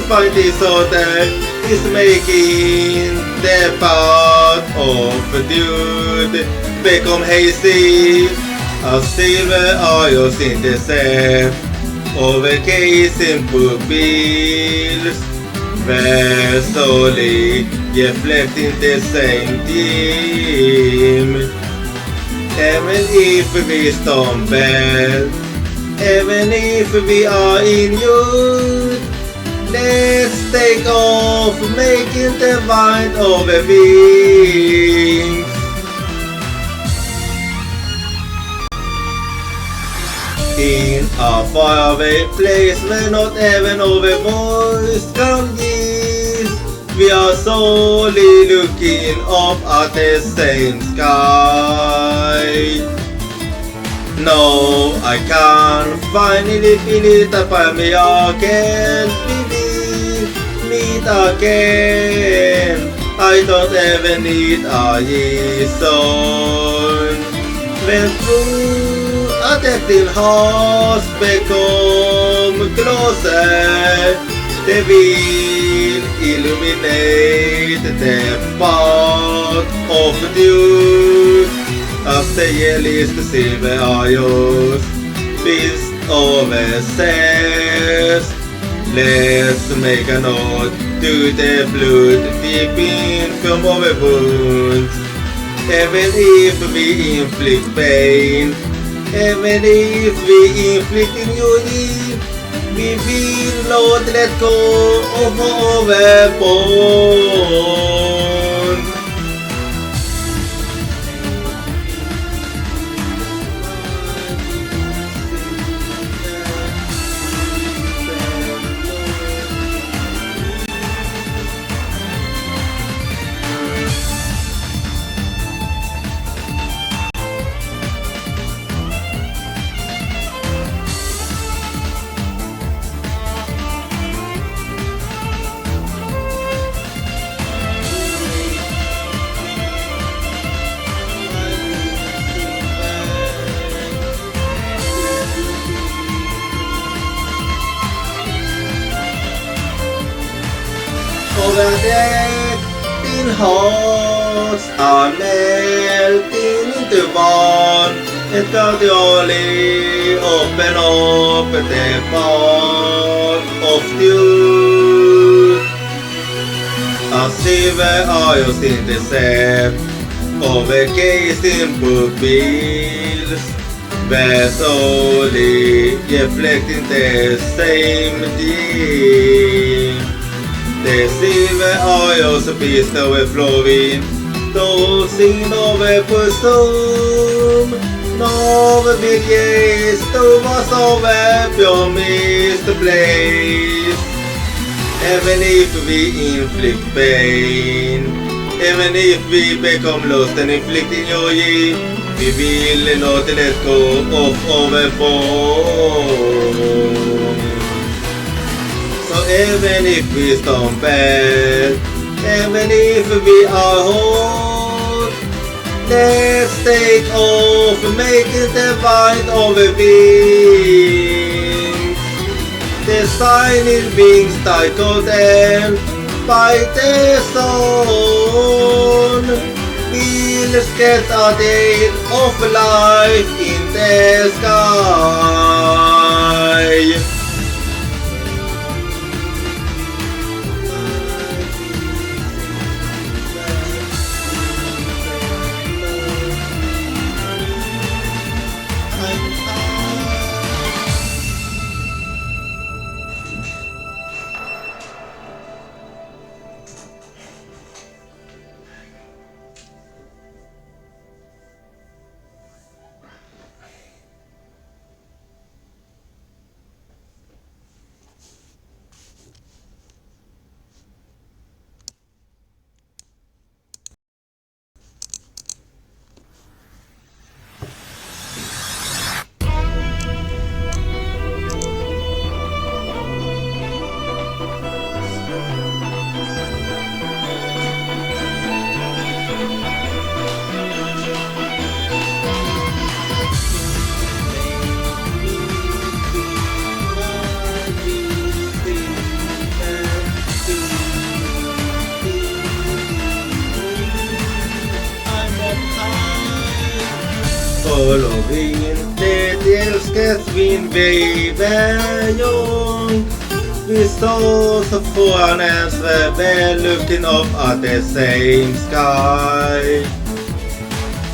find disorder is making the path of a dude become hazy. A silver oils in the set overcasing pupils, where solely reflecting the same theme. Even if we stumble, even if we are in youth, let's take off making the mind of a wings. In a faraway place where not even our voice can give, we are solely looking up at the same sky. No, I can't finally feel it upon me again. We will meet again. I don't ever need a reason. When through a tempting hearts become closer, they will illuminate the path of truth. As the yellowest silver oils beast oversays, let's make a nod to the blood dripping from our wounds. Even if we inflict pain, even if we inflict injury, we will not let go of our bond. Overacting hearts are melting into one, and gradually open up the path of truth. As silver oils intercept overcasing pupils, where solely reflecting the same theme. The silver oils beast overflowing, those in overpursued, no begins to was over promised place. Even if we inflict pain, even if we become lost and inflict injury, we will not let go of our bond. So even if we stumble, even if we are hot, let's take off making the mind of a wings. The shining wings titled them by the sun will sketch a day of life in the sky. following det älskas min väg we saw so far as we're looking up at the same sky.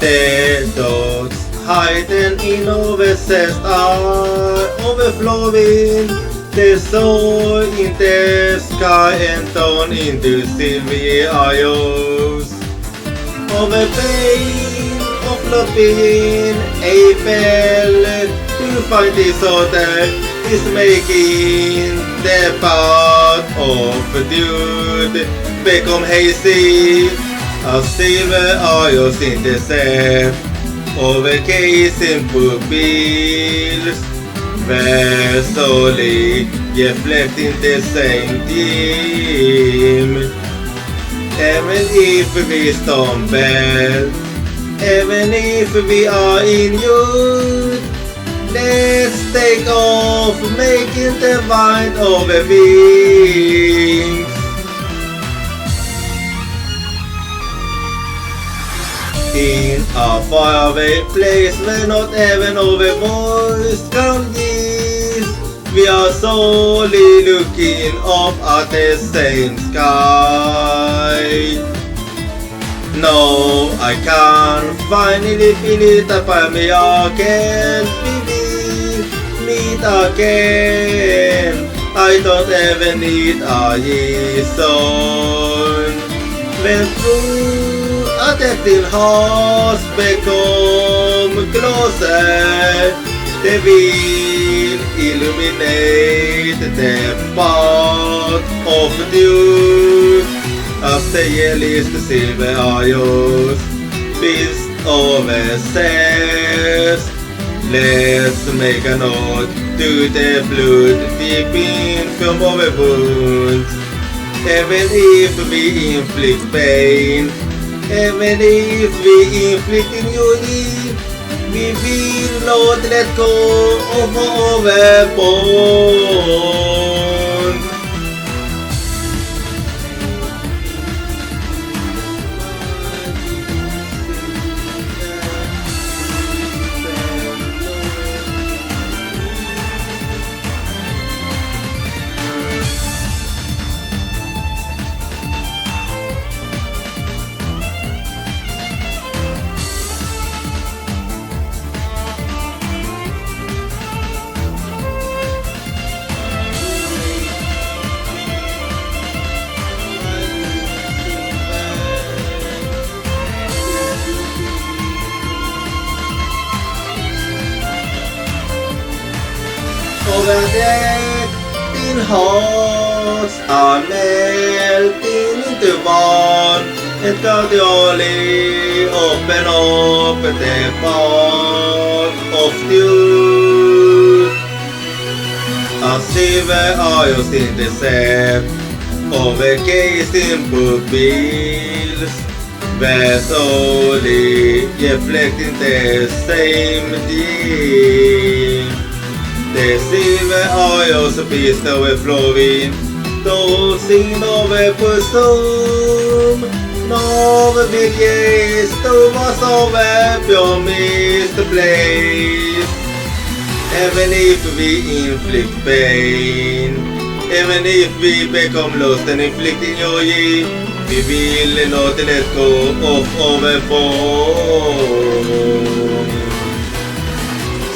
The dogs hiding in overcessed are overflowing. The soul in the sky and down into silvery isles. Over pain of not being able to find this order is making the path of dude become hazy. As silver isles in the sea, overcasing pupils, where slowly reflecting the same theme. Even if we stumble, even if we are in youth, let's take off, making the mind of a wings. In a faraway place where not even our voice can reach, we are solely looking up at the same sky. No, I can't finally feel it upon me again. We will meet again. I don't ever need a reason. When through a tempting hearts become closer, they will illuminate the path of truth. As the earliest silver isles beast overseas, let's make a note to the blood deep in from our wounds. Even if we inflict pain, even if we inflict injury, we will not let go of our bond. Over there, in hearts are melting into one, and gradually open up the path of truth. As silver isles in the sea, overgazing pupils, where slowly reflecting the same theme. The silver isles beast overflowing, those in our bosom, no begins to us over your misplaced. Even if we inflict pain, even if we become lost and inflicting joy, we will not let go of our bond.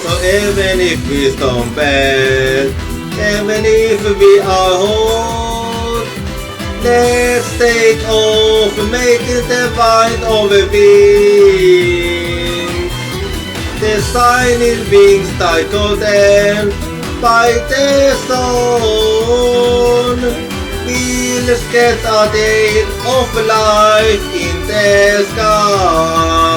So even if we stumble, even if we are whole, let's take off, making the bind of a wing. The shining wings tied golden by the sun will get a day of life in the sky.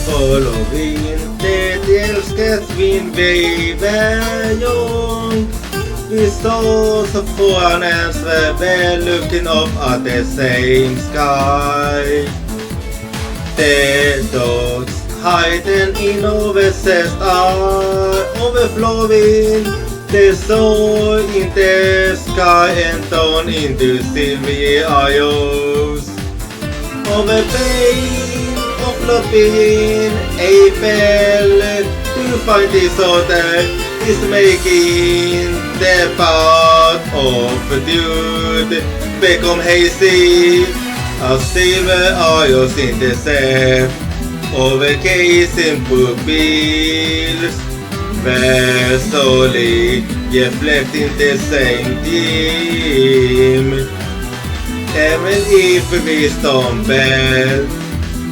Following det älskas min väg we saw so far and we're looking up at the same sky. The dogs hiding in overcessed are overflowing. The soul in the sky and down into silvery eyes. Over pain of loving April to find this order is making the path of dude become hazy as silver eyes in the sea over casing pupils where slowly reflecting the same theme. Even if we stumble,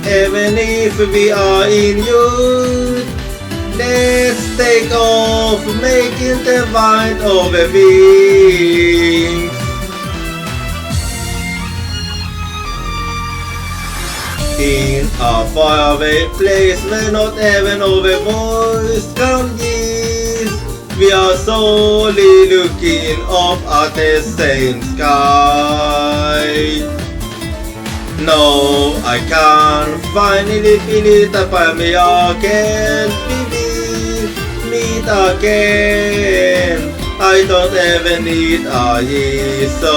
even if we are in youth, let's take off making the wind over wings. In a faraway place where not even our voice can reach, we are solely looking up at the same sky. No, I can't finally feel it upon me again. Meet again. I don't ever need a reason.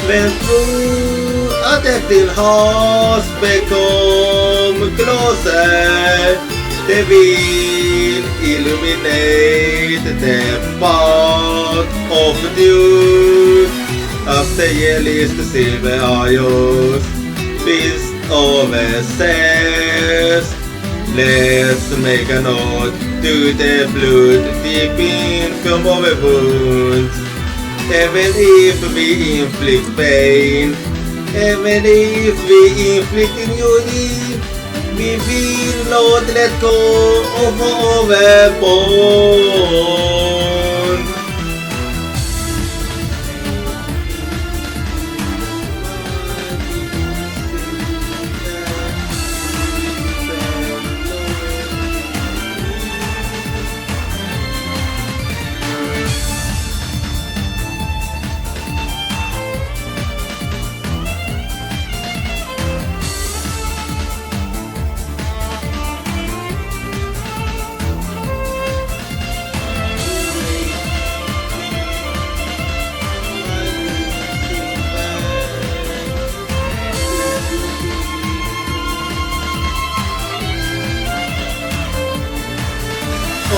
When through a detecting hearts become closer, they will illuminate the path of you. As the yellows the silver eyes, beast overseas. Let's make a note to the blood deep in from our wounds. Even if we inflict pain, even if we inflict injury, we will not let go of our bond.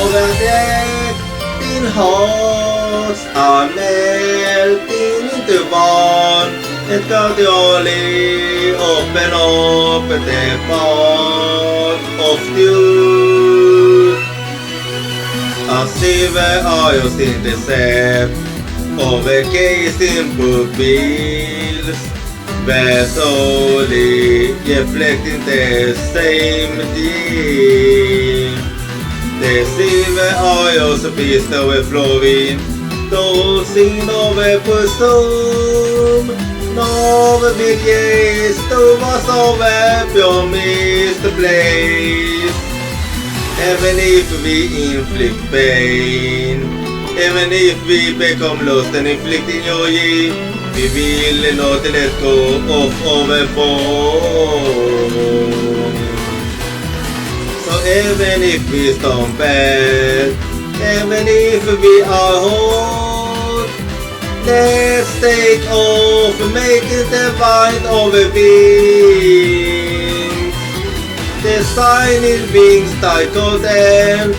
Over there, thin hearts are melting into one, and gradually open up the path of truth. A silver eyes in the sea, overgazing pupils, where slowly reflecting the same dream. The silver eyes beast overflowing, those in overpursued. No begins to us over your misplaced. Even if we inflict pain, even if we become lost and inflicting joy, we will not let go of our bond. So even if we stumble, even if we are whole, let's take off, make it the wind over wings. The shining wings titled them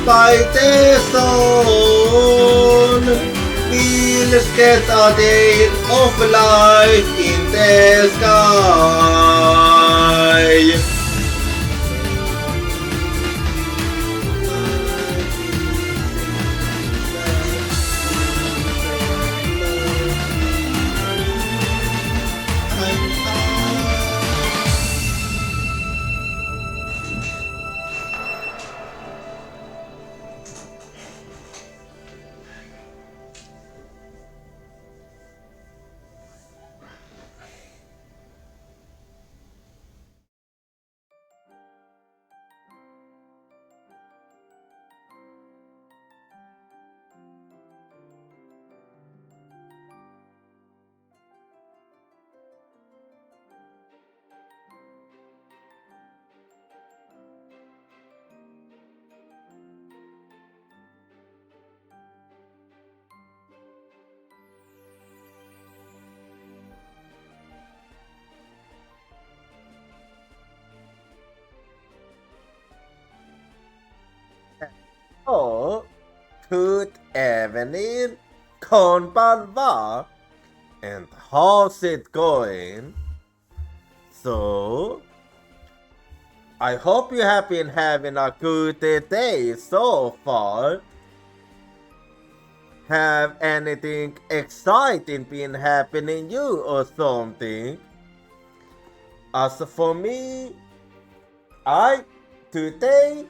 by the sun. We'll get a day of life in the sky. evening, konbanwa, and how's it going? So, I hope you have been having a good day so far. Have anything exciting been happening you or something? As for me, today,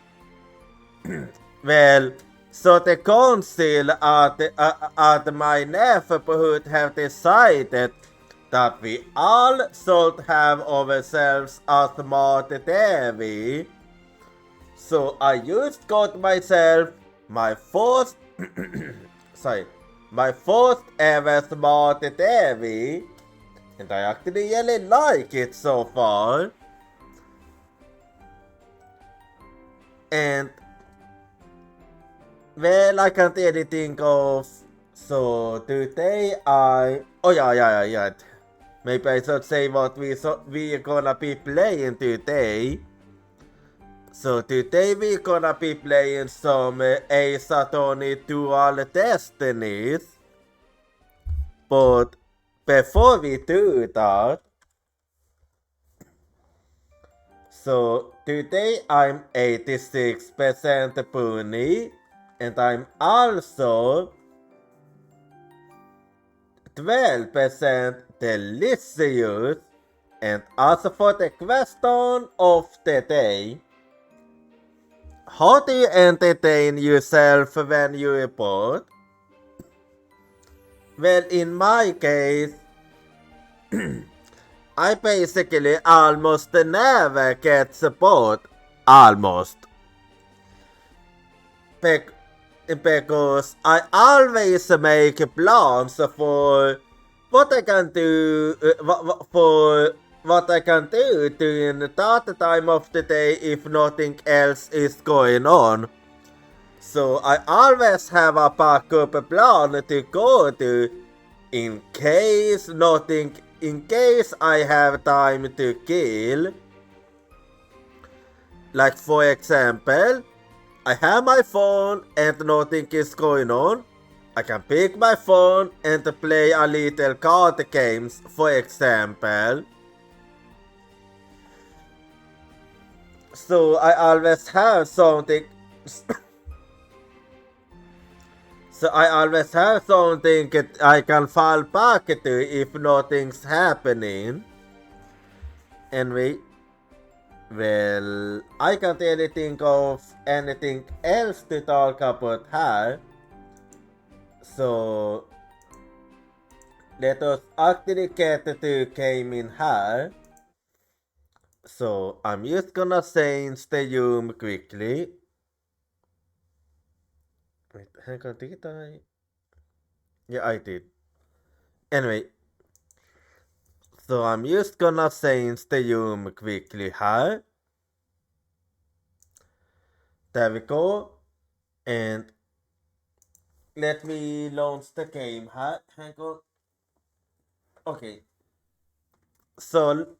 well, so the council at my neighborhood have decided that we all should have ourselves a smart TV. So I just got myself my first, my first ever smart TV, and I actually really like it so far. And well, I can't really think of. So today yeah. Maybe I should say what we're gonna be playing today. So today we're gonna be playing some Ace Attorney Dual Destinies. But before we do that, so today I'm 86% Pony, and I'm also 12% delicious. And as for the question of the day, how do you entertain yourself when you're bored? Well, in my case, I basically almost never get bored. Almost. Because I always make plans for what I can do what I can do during that time of the day if nothing else is going on. So I always have a backup plan to go to in case I have time to kill. Like for example, I have my phone and nothing is going on. I can pick my phone and play a little card games, for example. So I always have something. So I always have something I can fall back to if nothing's happening. Anyway, well, I can't really think of anything else to talk about here. So let us actually get to game in here. So I'm just gonna change the room quickly. Wait, hang on, did I? Yeah, I did. Anyway, so I'm just gonna change the room quickly here. There we go. And let me launch the game here. Hang on. Okay. So,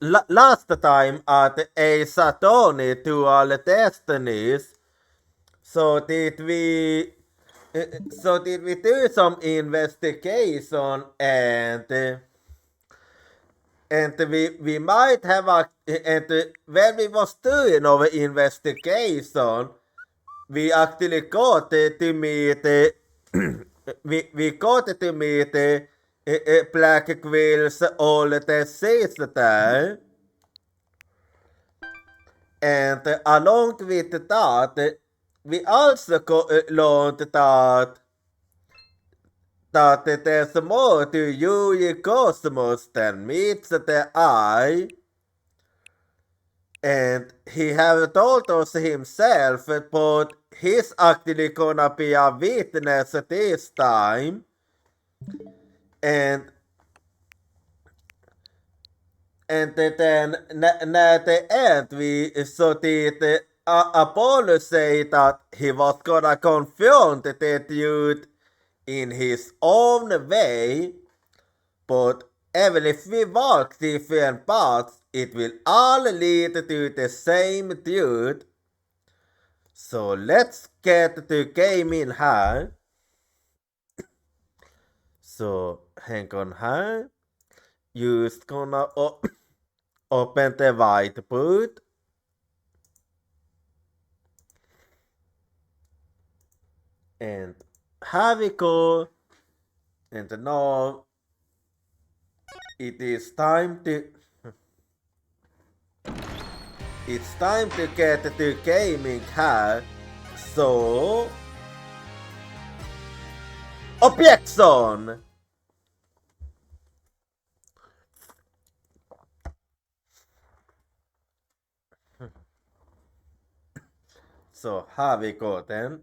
last time at Ace Attorney Dual Destinies, so did we do some investigation and we might have when we was doing our investigation, we actually got to meet we got to meet Black Quill's old sister, and along with that, we also learned that there's more to Yui Cosmos than meets the eye, and he have told us himself, but he's actually gonna be a witness this time, and then at the end we did Apollo say that he was gonna confront the dude in his own way, but even if we walk different paths, it will all lead to the same dude. So let's get the game in här. So hang on här. Just gonna open the whiteboard. And here we go. And now it is time to it's time to get the gaming here. So objection. So here we go then.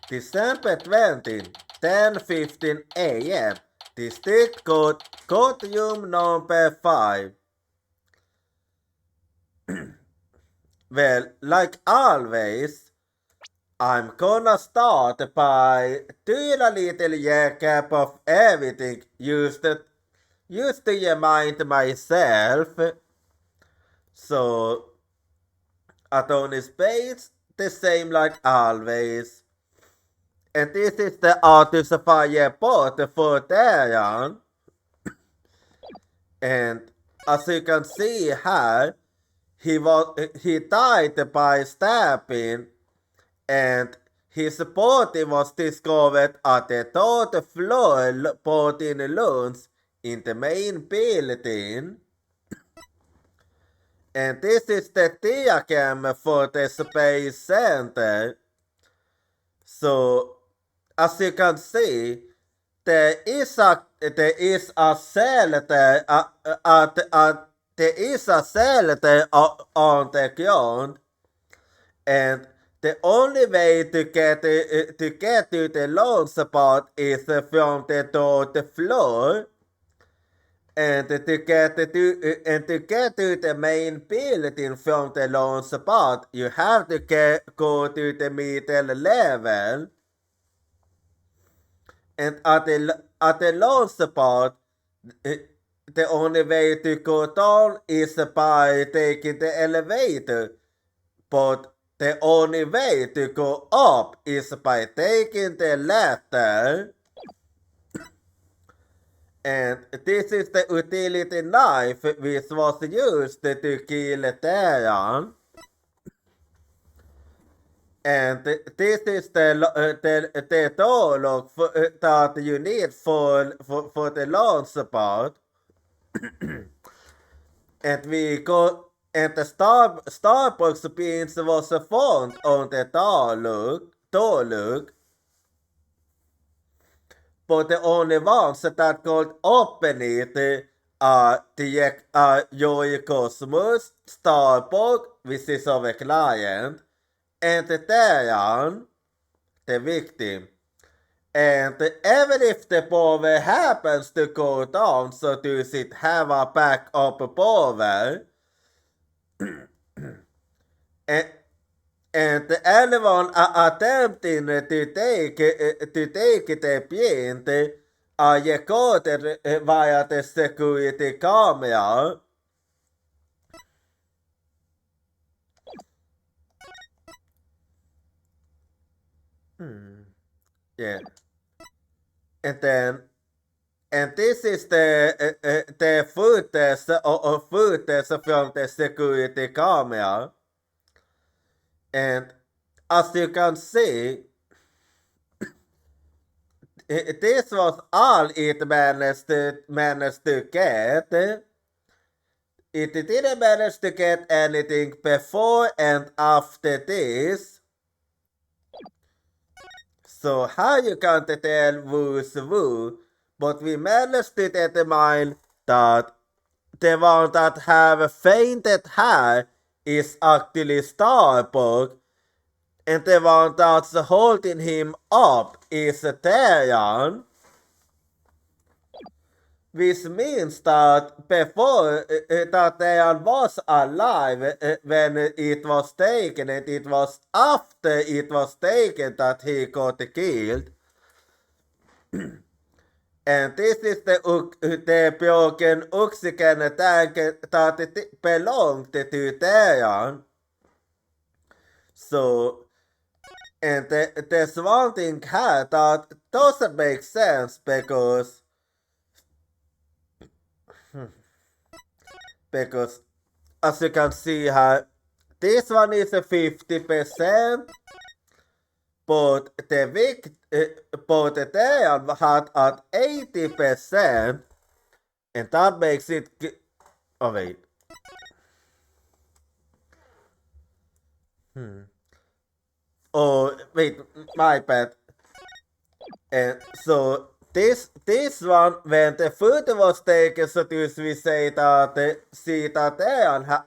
December 20, 10:15 a.m. District code courtroom number 5. Well, like always, I'm gonna start by doing a little recap of everything used to remind myself. So, Adonis base, the same like always. And this is the artist fire port for Dayan. And as you can see here, he died by stabbing, and his body was discovered at the third floor, body in loans in the main building. And this is the diagram for the Space Center. So, as you can see, there is a cell there. There is a cell there on the ground, and the only way to get to the launch spot is from the third floor. And to get to the main building from the launch spot, you have to go to the middle level. And at the launch spot, the only way to go down is by taking the elevator. But the only way to go up is by taking the ladder. And this is the utility knife which was used to kill Theron. And this is the dialogue that you need for the launch spot. And we go, and the Starbucks beans was found on the dialogue. But the only ones that could open it are Joy Cosmos, Starbuck, which is our client, and Dayan, the victim. And even if the power happens to go down, so does it have a backup power? And anyone attempting to take the paint are recorded via the security camera. Yeah. And this is the footage or footage from the security camera. And as you can see, this was all it managed to get. It didn't manage to get anything before and after this. So how you can't tell who's who, but we managed to determine that the one that have fainted hair is actually Starbuck, and the one that's holding him up is Theron. Which means that before that Theron was alive when it was taken, and it was after it was taken that he got killed. And this is the broken oxygen tank that belonged to Theron. So, and there's one thing here that doesn't make sense because as you can see here, this one is a 50%, but but they are had at 80%, and that makes it. Oh wait. Oh wait, my bad. And so this one, when the food was taken, so this we say that see that they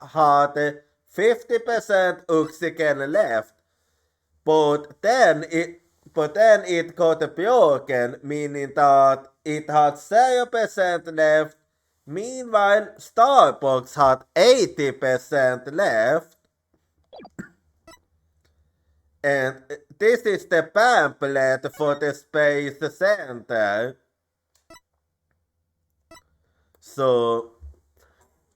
had 50% oxygen left, but then it got broken, meaning that it had 0% left. Meanwhile, Starbucks had 80% left. And this is the pamphlet for the Space Center. So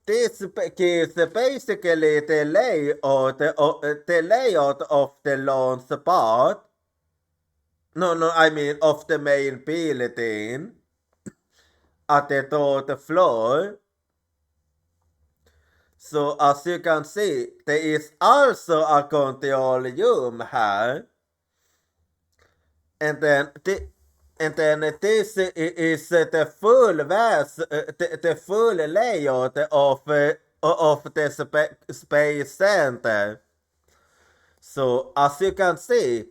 this gives basically the layout of the launch pad. No, I mean of the main building at the third floor. So as you can see, there is also a control room here. And then this is the full layout of the space center. So as you can see,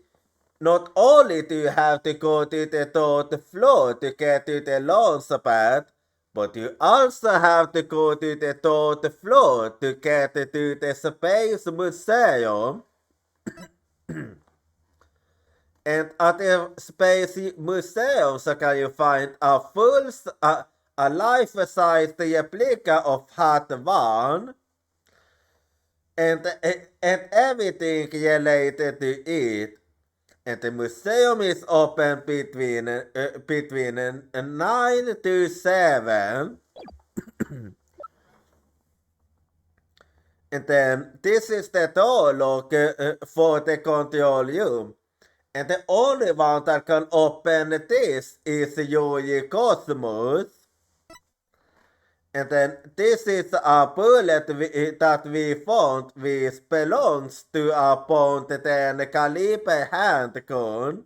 not only do you have to go to the third floor to get to the launch pad, but you also have to go to the third floor to get to the Space Museum. And at the Space Museum so can you find a life-size replica of Hat 1 and everything related to it. And the museum is open between 9 to 7. And then this is the door lock for the control room. And the only one that can open this is Yuri Cosmos. And then this is a bullet that we found which belongs to a point .10 caliber handgun.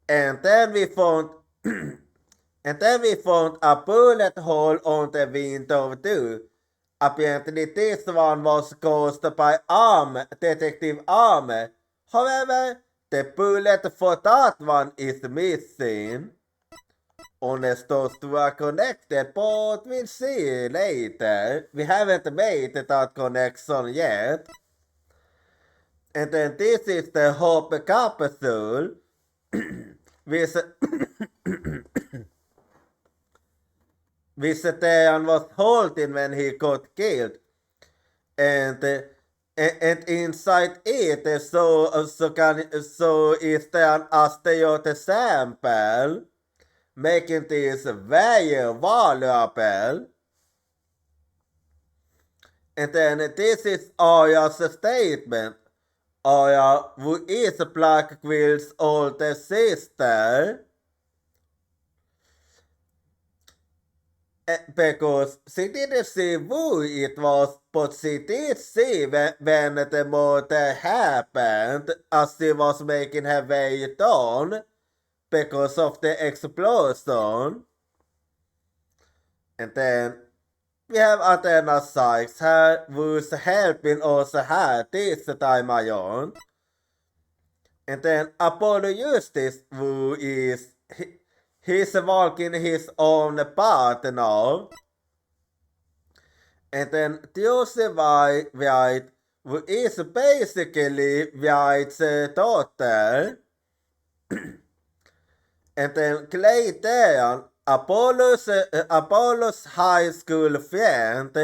And then we found a bullet hole on the window too. Apparently this one was caused by Detective Arm. However, the bullet for that one is missing. Unless those two are connected, but we'll see later. We haven't made that connection yet. And then this is the Hope capsule. Which Theon was holding when he got killed. And inside it, so is there an asteroid sample, making this very valuable. And then this is Arya's statement. Arya, who is Black Quill's older sister, because she didn't see who it was, but she did see when the murder happened, as she was making her way down because of the explosion. And then we have Athena Sykes here, who's helping us here this time around. And then Apollo Eustace, who is he's walking his own path now. And then Tuesday White, who is basically White's daughter. And then Clay Theon, Apollo's high school friend.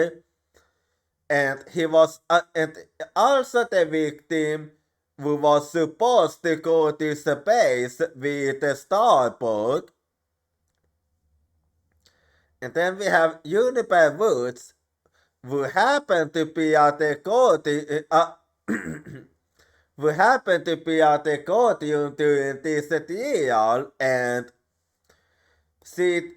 And he was and also the victim who was supposed to go to space with the Starbuck. And then we have Juniper Woods, we happened to be at the court. We happened to be at the courtroom during this trial, and she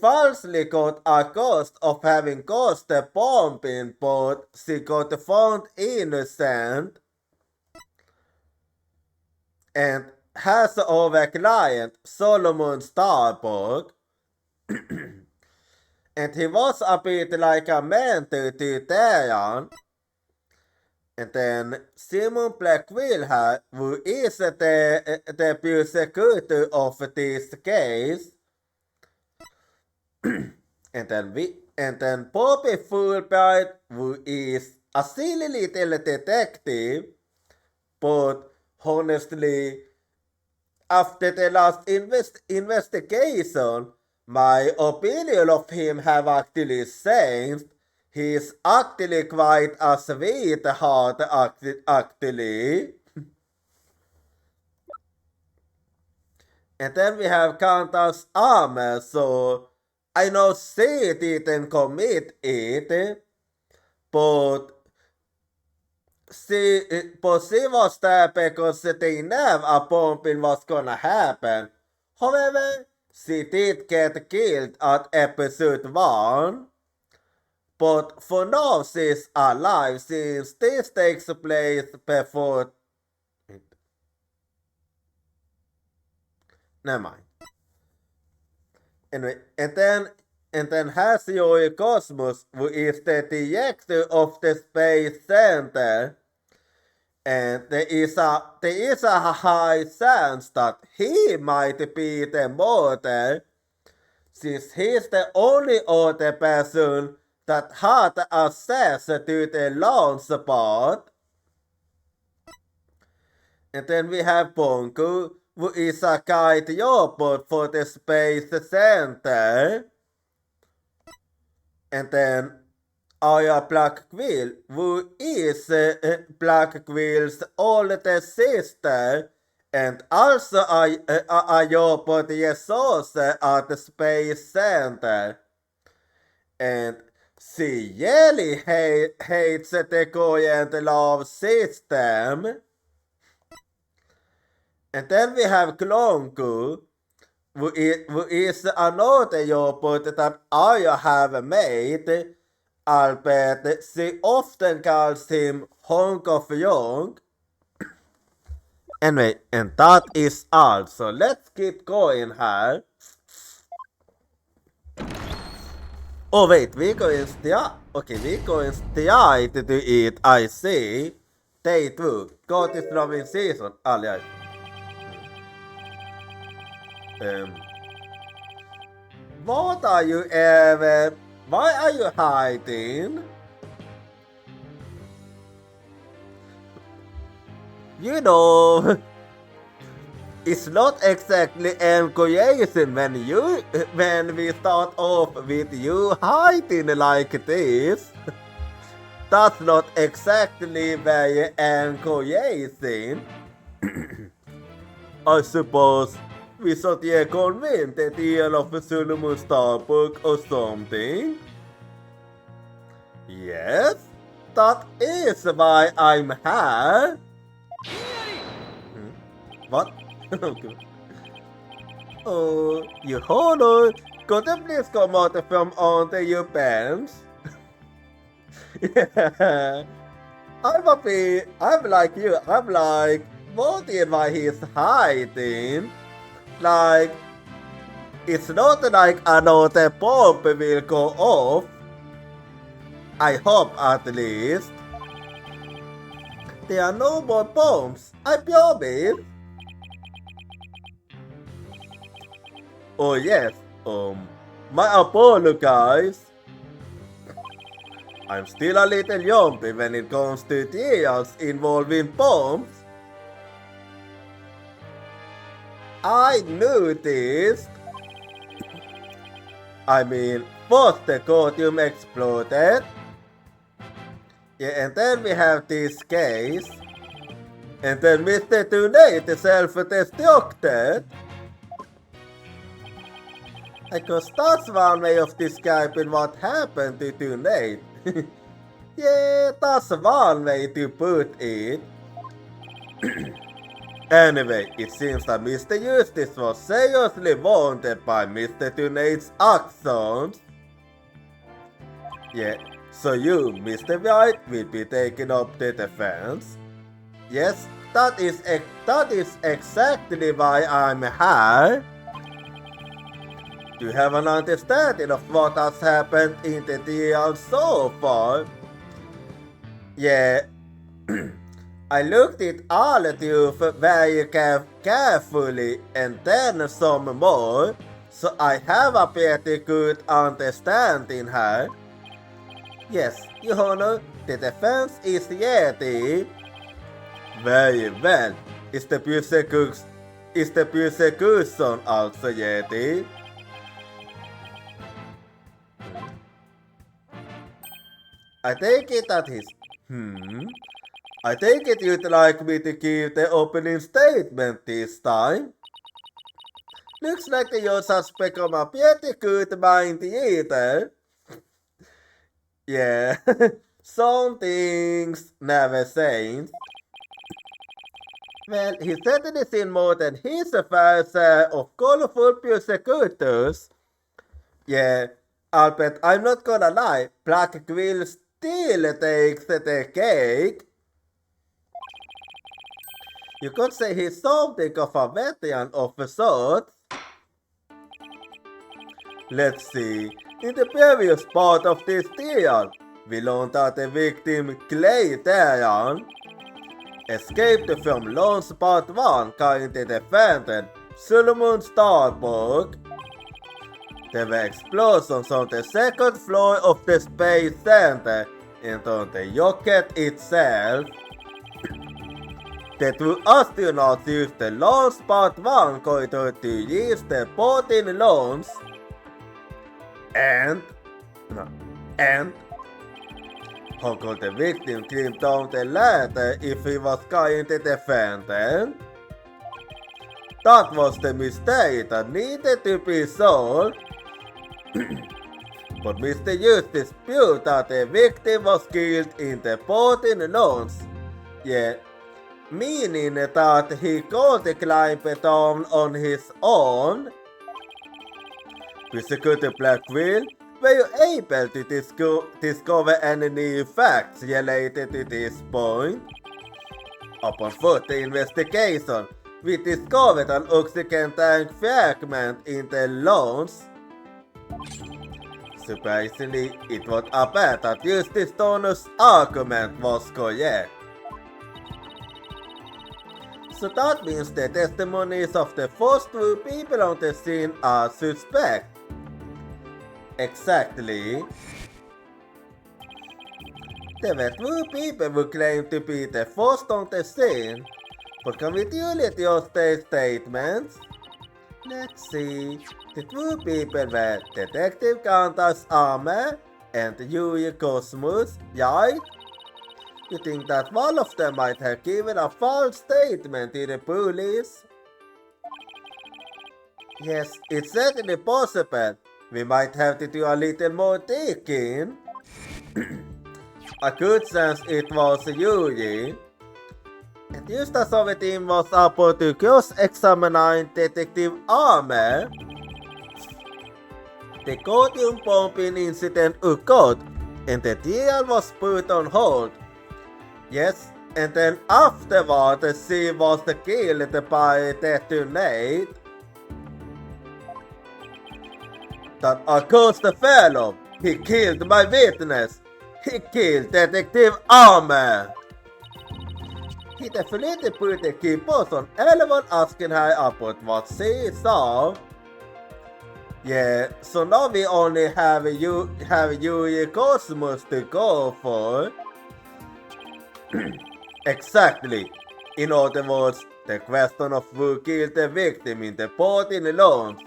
falsely got accused of having caused the bombing, but she got found innocent and has our client Solomon Starbuck, and he was a bit like a mentor to Diane. And then Simon Blackwell, who is the prosecutor of this case, and then Bobby Fulbright, who is a silly little detective, but honestly, after the last investigation, my opinion of him have actually changed. He's actually quite a sweetheart, actually. And then we have Countess Armor, so I know she didn't commit it, but she was there because they knew a bombing was gonna happen. However, she did get killed at episode 1. But for now she's alive since this takes place before... Never mind. Anyway, and then Hasio Cosmos, who is the director of the Space Center, and there is a high chance that he might be the murderer, since he's the only other person that had access to the launch spot. And then we have Bongo, who is a guide robot for the Space Center. And then Aya Blackwell, who is Blackwell's older sister, and also a robot resource at the Space Center. And she really hates the current love system. And then we have Klonku, who is another robot that I have made, albeit she often calls him Hunk of Young. Anyway, and that is all, so let's keep going here. Oh wait, we're going straight. Okay, we're going straight to it, I see. Day 2, got it from in season. Alright. What are you ever? Why are you hiding? You know, it's not exactly encouraging when we start off with you hiding like this. That's not exactly very encouraging. I suppose we should convince the deal of Solomon Starbuck or something. Yes, that is why I'm here. What? Oh, you honor, could you please come out from under your pants? Yeah. I'm like you, I'm like, wondering why he's hiding. Like, it's not like another bomb will go off. I hope at least. There are no more bombs, I promise. Oh yes, my apologies. I'm still a little jumpy when it comes to trials involving bombs. I knew this. I mean, first the courtroom exploded. Yeah, and then we have this case. And then Mr. Tunate self-destructed. Because that's one way of describing what happened to Tunate. Yeah, that's one way to put it. Anyway, it seems that Mr. Eustace was seriously wounded by Mr. Tunate's actions. Yeah, so you, Mr. White, will be taking up the defense? Yes, that is exactly why I'm here. You have an understanding of what has happened in the deal so far? Yeah, I looked at all of you very carefully and then some more, so I have a pretty good understanding here. Yes, Your Honor, the defense is ready. Very well. Is the prosecution also ready? I take it that is. I take it you'd like me to give the opening statement this time. Looks like the yours has become a pretty good mind eater. Yeah, some things never change. Well, he certainly seen more than his fair share of colorful prosecutors. Yeah, Albert, I'm not gonna lie, Black Quill still takes the cake. You could say he's something of a veteran of a sort. Let's see, in the previous part of this deal, we learned that the victim, Clay Terran, escaped from Launch Part 1 carrying the defendant, Solomon Starbuck. There were explosions on the second floor of the Space Center and on the rocket itself. The two astronauts used the Launch Part 1 corridor to reach the port in launch. And how could the victim climb down the ladder if he was carrying the defendant? That was the mystery that needed to be solved. But Mr. Eustace proved that the victim was killed in the port in launch. Yeah, meaning that he could climb down on his own. Prosecutor Blackwell, were you able to discover any new facts related to this point? Upon further investigation, we discovered an oxygen tank fragment in the launch. Surprisingly, it would appear that Justice Stoner's argument was correct. So that means the testimonies of the first two people on the scene are suspect. Exactly. There were two people who claimed to be the first on the scene, but can we duly your statements? Let's see. The two people were Detective Countess Arme and Yui Cosmos, right? You think that one of them might have given a false statement to the police? Yes, it's certainly possible. We might have to do a little more digging. A good chance it was Yui. And just as our team was able to cross-examine Detective Arme, the Codium bombing incident occurred and the deal was put on hold. Yes, and then afterward she was killed by Detonate. That accursed fellow, he killed my witness. He killed Detective Arme. He definitely put the key post on everyone asking her about what she saw. Yeah, so now we only have Yui Cosmos to go for. Exactly. In other words, the question of who killed the victim in the port in launch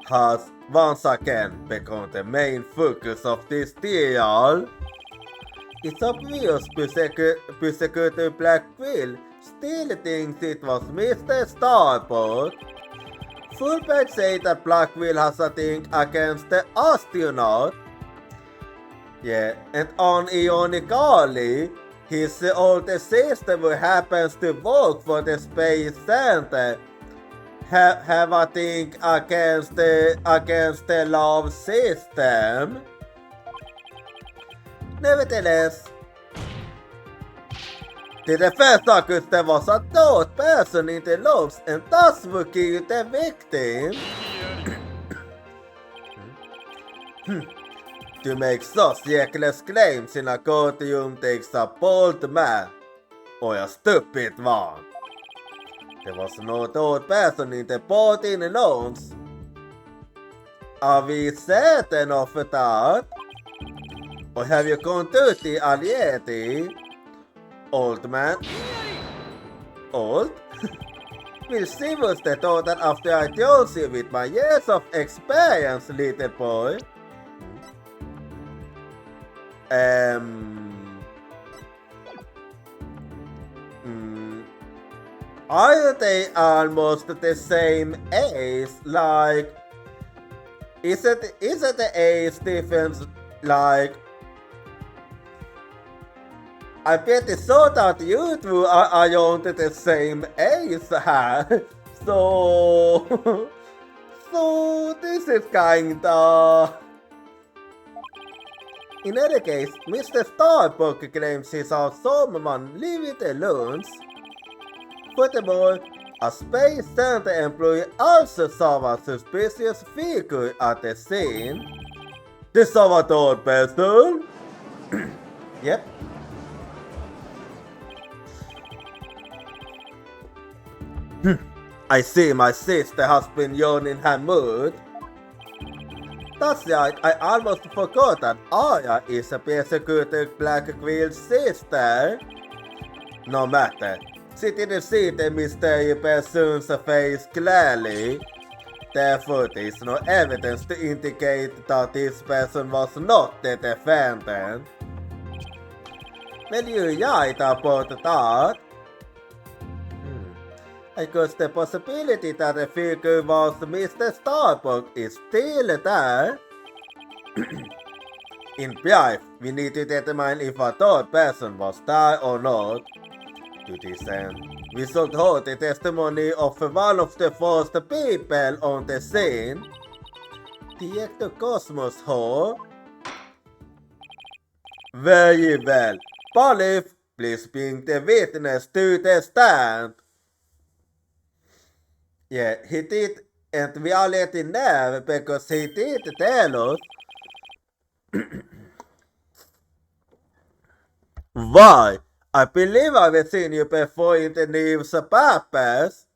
has once again become the main focus of this deal. It's obvious Prosecutor Blackwell still thinks it was Mr. Starbuck. Fulbright said that Blackwell has a thing against the astronaut. Yeah, and on Ionicali, his older sister who happens to work for the Space Center have a thing against the love system. Nevertheless, the defense argues there was a third person in the loops and thus would kill the victim. To make such reckless claims in a courtroom takes a bold man or a stupid one. There was no third person in the party loans. Are we certain of that? Or have you conducted already? Old man? Old? We'll see what's the total after I told you with my years of experience, little boy. Are they almost the same age? Like, is it the age difference? Like, I bet it's so that you two are around the same age, huh? So, so this is kinda. In any case, Mr. Starbuck claims he saw someone leaving the loans. Furthermore, a Space Center employee also saw a suspicious figure at the scene. The Salvador person? Yep. I see my sister has been yawning her mood. That's right, I almost forgot that Aya is a persecuted Black Queen's sister. No matter, she didn't see the mysterious person's face clearly. Therefore, there is no evidence to indicate that this person was not the defendant. Will you write about that? I guess the possibility that the figure was Mr. Starbuck is still there. In brief, we need to determine if a third person was there or not. To this end, we should hold the testimony of one of the first people on the scene. Director Cosmos Ho. Very well. Police, please bring the witness to the stand. Yeah, he did, and we already know because he did tell us. Why? I believe I've seen you before in the newspapers.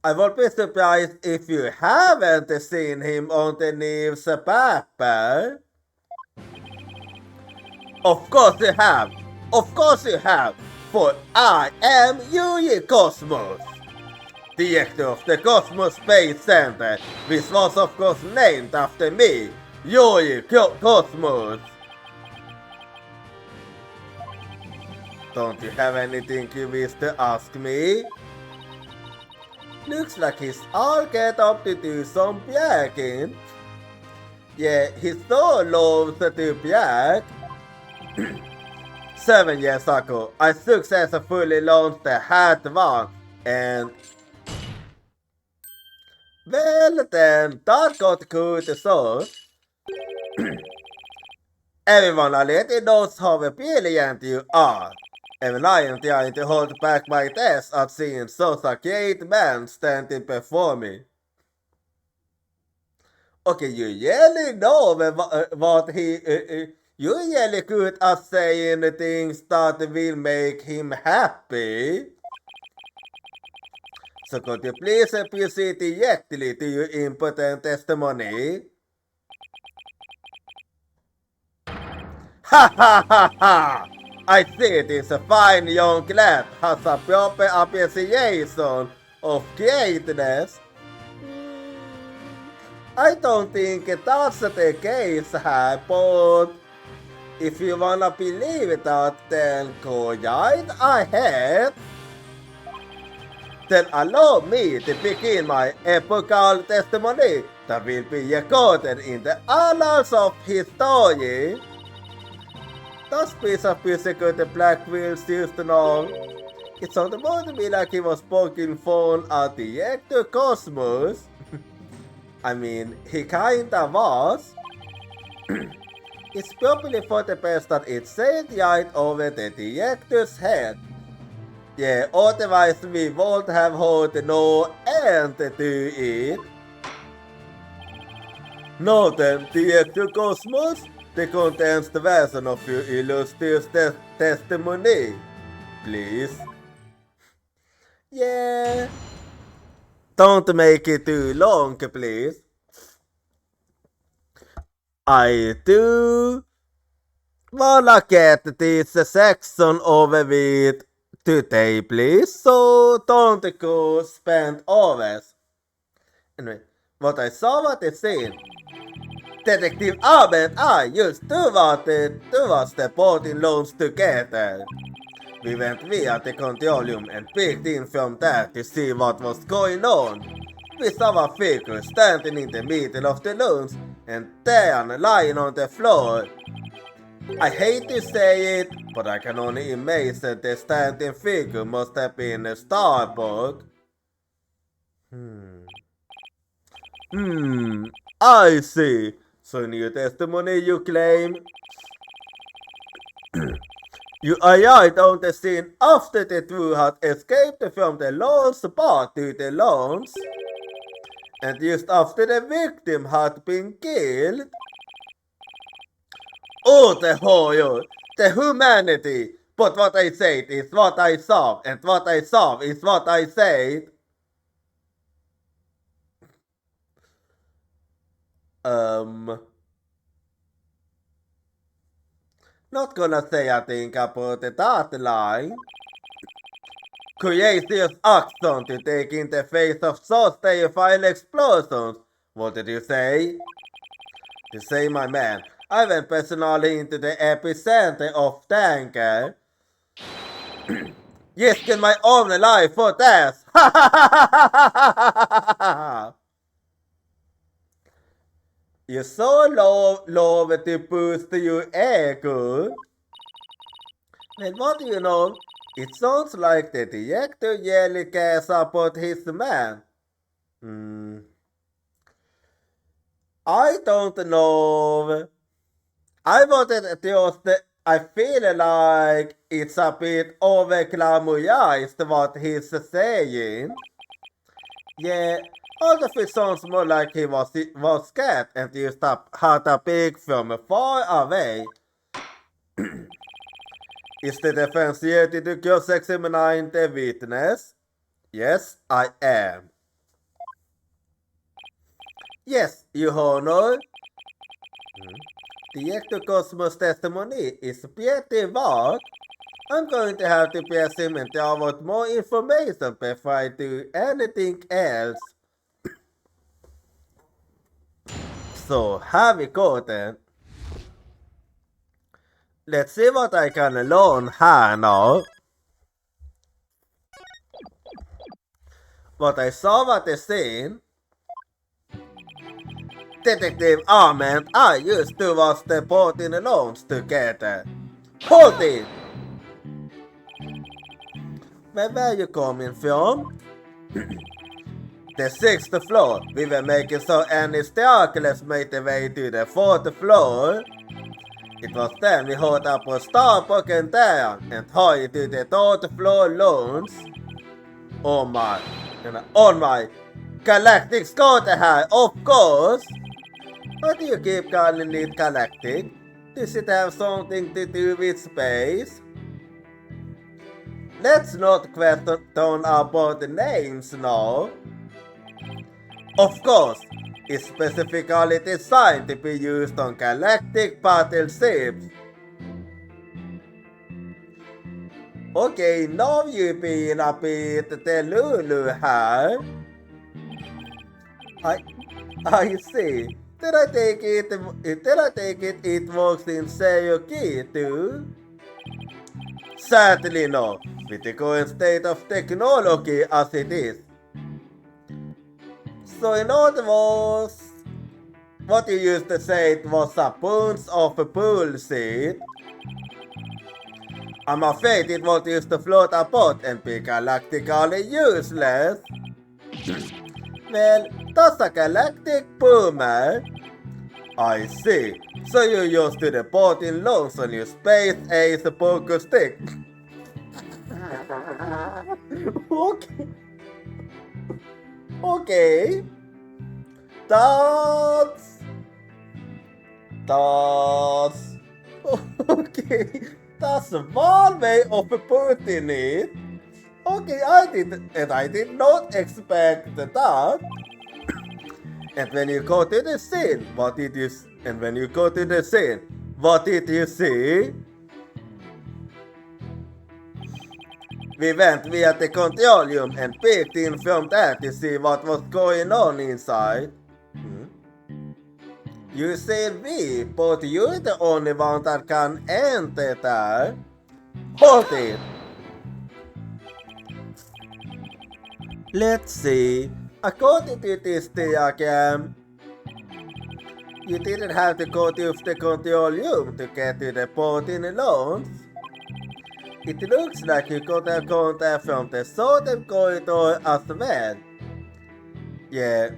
I would be surprised if you haven't seen him on the newspaper. Of course you have. Of course you have. For I am Yui Cosmos, director of the Cosmos Space Center, which was of course named after me, Yui Cosmos. Don't you have anything you wish to ask me? Looks like he's all get up to do some bragging. Yeah, he so loves to brag. 7 years ago, I successfully launched the Hat One, and well then, that got good so. Everyone already knows how brilliant you are. And I am trying to hold back my test at seeing such a great man standing before me. Okay, you really know what he... you're really good at saying things that will make him happy. So could you please proceed directly to your important testimony? Ha ha ha ha! I see this fine young lad has a proper appreciation of greatness. I don't think that's the case, but if you wanna believe that, then go right ahead. Then allow me to begin my epical testimony that will be recorded in the annals of history. Those piece of music with the black wheels used to know. It sounded more to me like he was poking fun at the actor Cosmos. I mean, he kinda was. It's probably for the best that it said right over the director's head. Yeah, otherwise we won't have heard no end to it. Now then, director Cosmos, the condensed version of your illustrious testimony, please. Yeah. Don't make it too long, please. I do wanna get this section over with today, please, so don't go spend hours. Anyway, what I saw what it said. Detective Ahmed and I used to wanted towards the boating loans together. We went via the control room and peeked in from there to see what was going on. We saw a figure standing in the middle of the loans and Dan lying on the floor. I hate to say it, but I can only imagine the standing figure must have been a Starbuck. I see. So in your testimony you claim you arrived on the scene after the two had escaped from the launch bar to the launch, and just after the victim had been killed. Oh, the horror, the humanity! But what I said is what I saw, and what I saw is what I said. Not gonna say a thing about that line. Courageous action to take in the face of so terrifying explosions. What did you say? To say, my man, I went personally into the epicenter of danger. Risking my own life for this. You so love to boost your ego. And what do you know? It sounds like the director really cares about his man. I don't know. I wanted I feel like it's a bit over glamorized what he's saying. Yeah, all of it sounds more like he was scared and used had a pig from far away. Is the defense ready to cross-examine the witness? Yes, I am. Yes, Your Honor. The actor Cosmos' testimony is pretty vague. I'm going to have to press him and tell out more information before I do anything else. So, have we got then? Let's see what I can learn here now. What I saw at the scene. Detective Ahmed and I used to watch the boat in the lounge together. Hold it! Where were you coming from? The 6th floor. We were making so any staircase made the way to the 4th floor. It was then we heard up a Starbuck and down and hurried to the 3rd floor lounge. Oh my, galactic scooter here, of course! Why do you keep calling it galactic? Does it have something to do with space? Let's not question about the names now. Of course, it's specifically designed to be used on galactic battleships. Okay, now you're being a bit delulu here. I see. Did I take it works in Seiyuki too? Certainly not, with the current state of technology as it is. So in other words, what you used to say it was a bunch of bullshit. I'm afraid it was used to float about and be galactically useless. Well, that's a galactic boomer. I see. So you used to report in loans on your space ace poker stick. Okay. Okay. That's okay. That's one way of putting it. Okay, I did not expect that. And when you go to the scene, what did you see? We went via the control room and peeked in from there to see what was going on inside. You say we, but you're the only one that can enter there. Hold it! Let's see. According to this diagram, you didn't have to go to the control room to get to the port in the loans. It looks like you got a contact from the southern corridor as well. Yeah.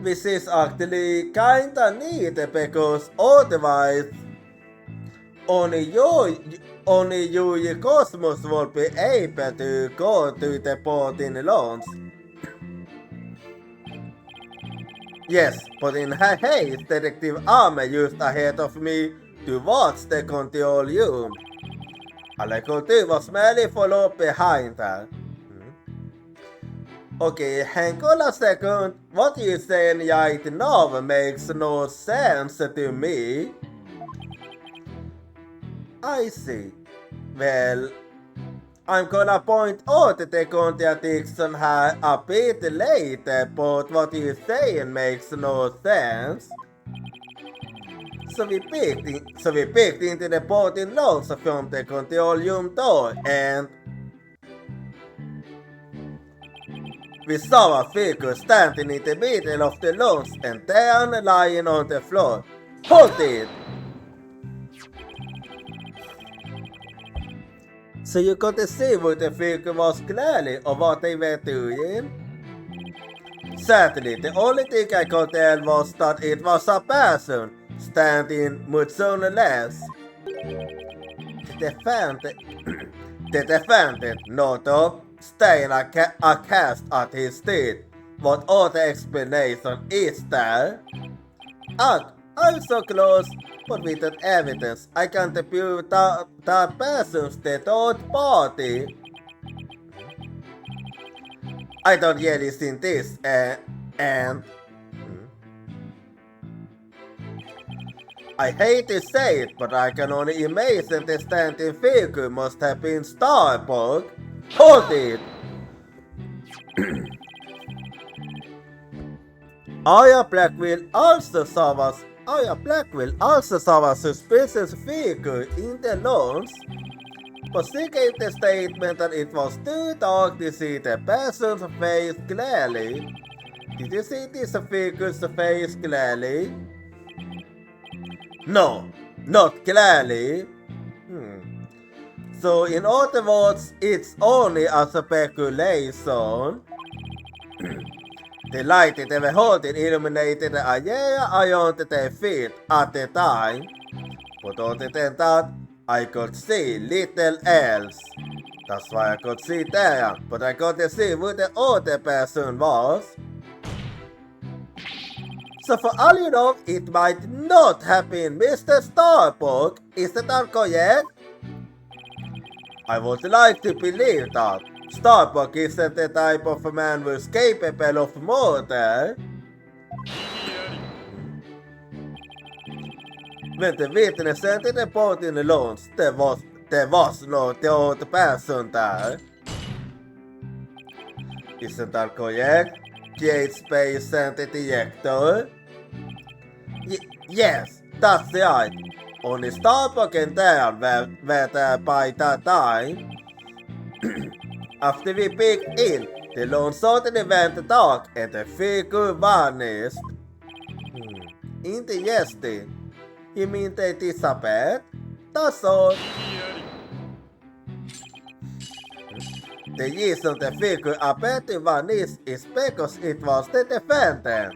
This is actually kinda neat because otherwise only you Cosmos will be able to go to the port in the launch. Yes, but in her haste, Detective Arme used ahead of me to watch the control room. All I could do was merely follow behind her. Okay, hang on a second. What you saying right now makes no sense to me. I see. Well, I'm gonna point out the contradiction here a bit later, but what you're saying makes no sense. So we peeked into the port in loans from the control room door and we saw a figure standing in the middle of the lounge and then lying on the floor. Hold it! So you got to see what the figure was clearly or what they were doing? Sadly, the only thing I could tell was that it was a person standing motionless. The defendant nodded, staring aghast at his feet. What other explanation is there? Ugh, I'm so close, but without evidence, I can't prove that person's the third party. I don't really see this, and I hate to say it, but I can only imagine the standing figure must have been Starbuck. Hold it! Aya Blackwell also saw a suspicious figure in the launch, but she gave the statement that it was too dark to see the person's face clearly. Did you see this figure's face clearly? No, not clearly. So in other words, it's only a speculation. The light they were holding illuminated the area around their feet at the time, but other than that, I could see little else. That's why I could see there, but I couldn't see who the other person was. So for all you know, it might not have been Mr. Starbuck. Is that correct? I would like to believe that. Starbuck isn't the type of man who's capable of murder. When the witness entered the port in the launch, there was no third person there. Isn't that correct? Gate Space Center Director? Yes, that's right. Only Starbuck and Dan were there by that time. After we peeked in, the lawn suddenly went dark and the figure vanished. Inte gästi. Iminte tisapet. Tason. Det gissade fick apeti vanis is because it was the defendant.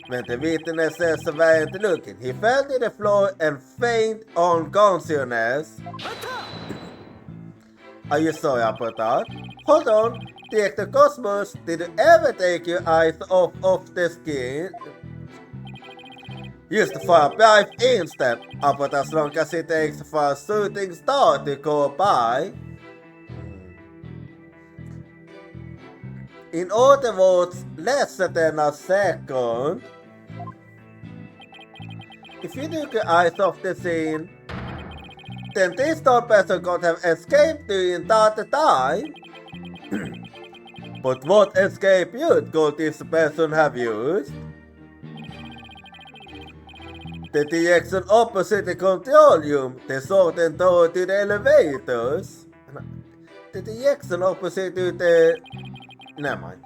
When the witnesses weren't looking, he fell to the floor and fainted on consciousness. Are you sorry about that? Hold on, take the Cosmos. Did you ever take your eyes off of the skin? Use the fire bribe instead, but as long as it takes for a shooting star to go by. In other words, less than a second. If you took your eyes off the scene, then this third person could have escaped during that time. But what escape route could this person have used? The direction opposite the control room, the southern door to the elevators. The direction opposite to the... Never mind.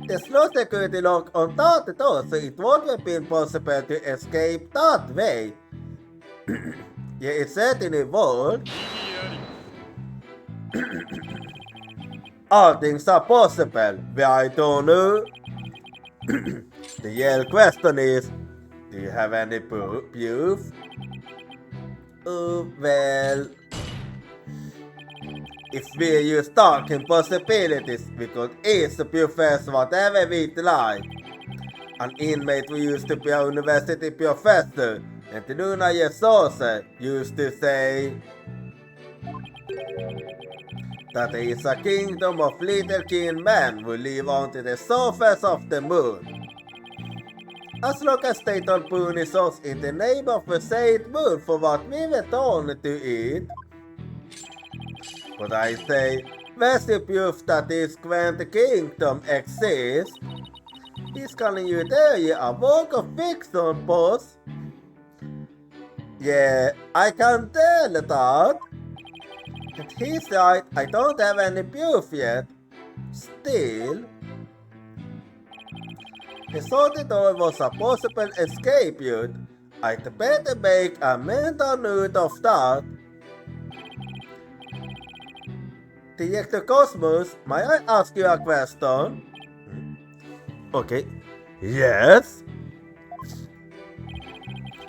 There's no security lock on that door, so it won't have been possible to escape that way. Yeah, it certainly won't. All things are possible, but I don't know. The real question is, do you have any proof? Well... If we use talking possibilities, we could easily profess whatever we'd like. An inmate who used to be a university professor, and the Luna Yesosa used to say that there is a kingdom of little kin men who live onto the surface of the moon. As long as they don't punish us in the name of the said moon for what we were told to eat. But I say, where's the proof that this grand kingdom exists? He's calling you there a work of fiction, boss. Yeah, I can tell that. And he's right, I don't have any proof yet. Still, he thought the door was a possible escape route. I'd better make a mental note of that. Director Cosmos, may I ask you a question? Okay. Yes?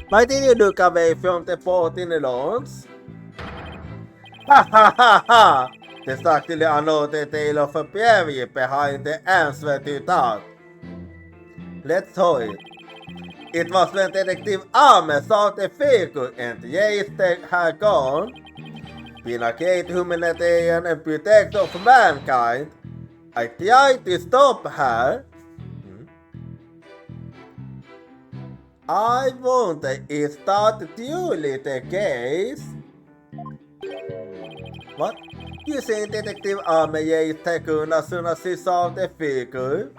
Why did you look away from the port in the launch? Ha ha ha ha! There's actually another tale of a period behind the answer to that. Let's hold it. It was when Detective Arme saw the figure and yesterday had gone. Being a great humanitarian and protector of mankind, I tried to stop her. I wonder, is that truly the case? What? You say Detective Arme taken as soon as he saw the figure?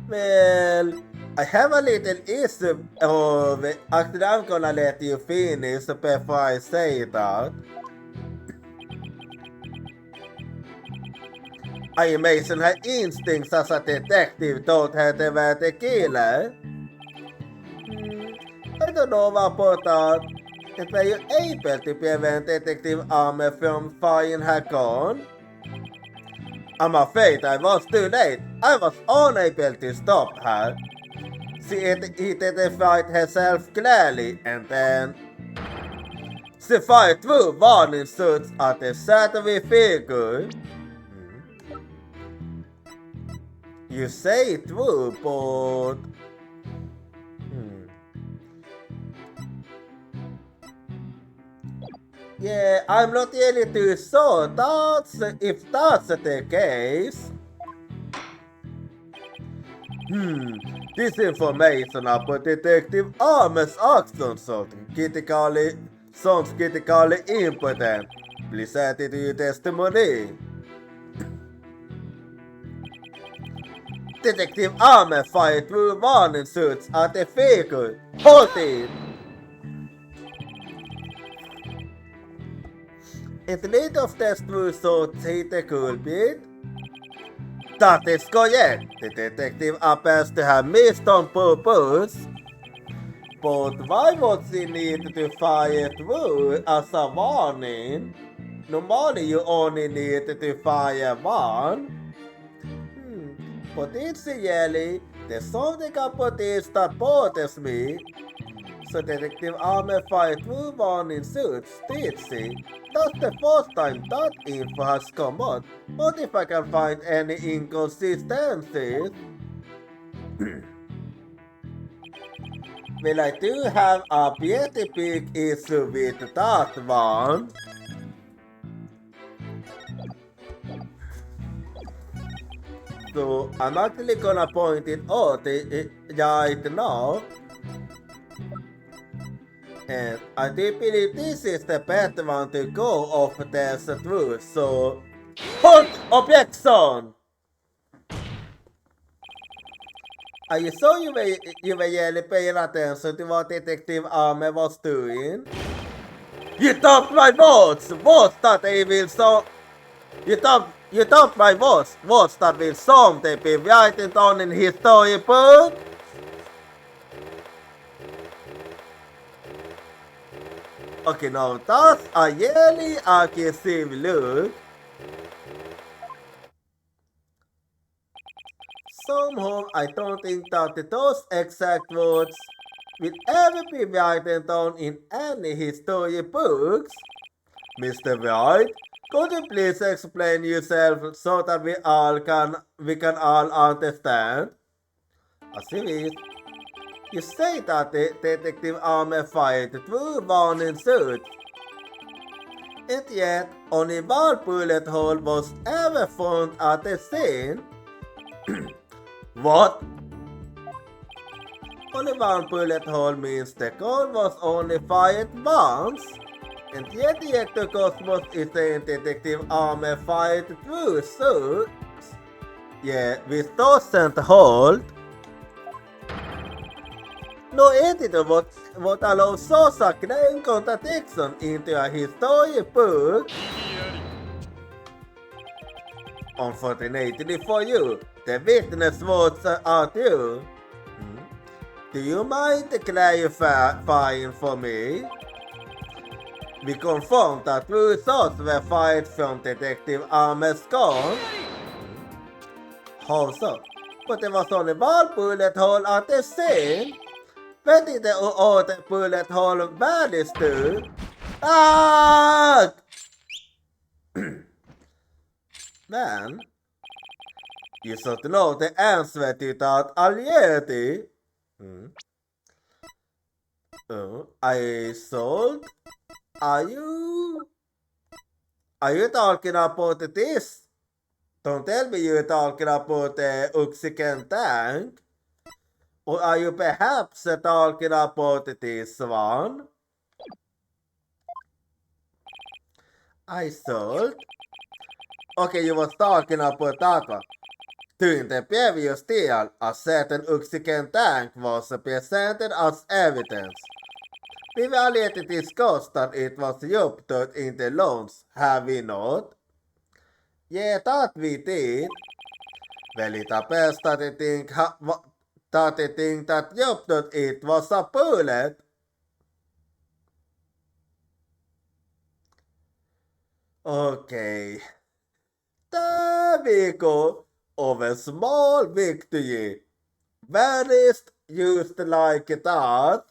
Well, I have a little issue of it. Actually, I'm gonna let you finish before I say that. I imagine her instincts as a detective told her they were the killer. I don't know about that. And were you able to prevent Detective Arme from firing her gun? I'm afraid I was too late. I was unable to stop her. She identified herself clearly and then she fired through warning shots at the shadowy figure. You say true, but... Yeah, I'm not really too sure if that's the case. This information about Detective Arme's actions sounds critically important. Please add it to your testimony. Detective Arme fired through warning shots at the figure. Hold it! If the lead of test through shots hit the culprit, That is correct. The detective appears to have missed on purpose. But why was he need to fire through as a warning? Normally you only need to fire one. But it's really there's something about this that bothers me. So Detective Arme fired through warning suits, did she? That's the first time that info has come out. What if I can find any inconsistencies? Well, I do have a pretty big issue with that one. So I'm actually gonna point it out right now. And I do believe this is the better one to go off the truth. So, hold objection! Are you sure you were really paying attention to what Detective Arme was doing? You took my words! Words that they will so... You took my words that will someday be written down in history book? Okay, now that's a really aggressive look. Somehow, I don't think that those exact words will ever be written down in any history books. Mr. White, could you please explain yourself so that we can all understand? A series. You say that the Detective Arme fired through warning suit. And yet, only one bullet hole was ever found at the scene. What? Only one bullet hole means the gun was only fired once. And yet the actor Cosmos is saying Detective Arme fired through suits. Yeah, which doesn't hold. No editor would allow such a glaring contradiction into a history book. Unfortunately for you, the witness words are true. Do you mind clarifying for me? We confirmed that two shots were fired from Detective Arme's gun. How so? But there was only one bullet hole at the scene. Where did the other bullet hole vanish to? Ah! Man, you should know the answer to that already. I sold? Are you talking about this? Don't tell me you're talking about the oxygen tank. Or are you perhaps talking about this one? I sold? Okay, you was talking about that one. During the previous deal, a certain oxygen tank was presented as evidence. We already discussed that it was used in the loans, have we not? Yeah, that we did. Well, it appears that the thing that used it was a bullet. Okay. There we go. Of a small victory. Very used like that.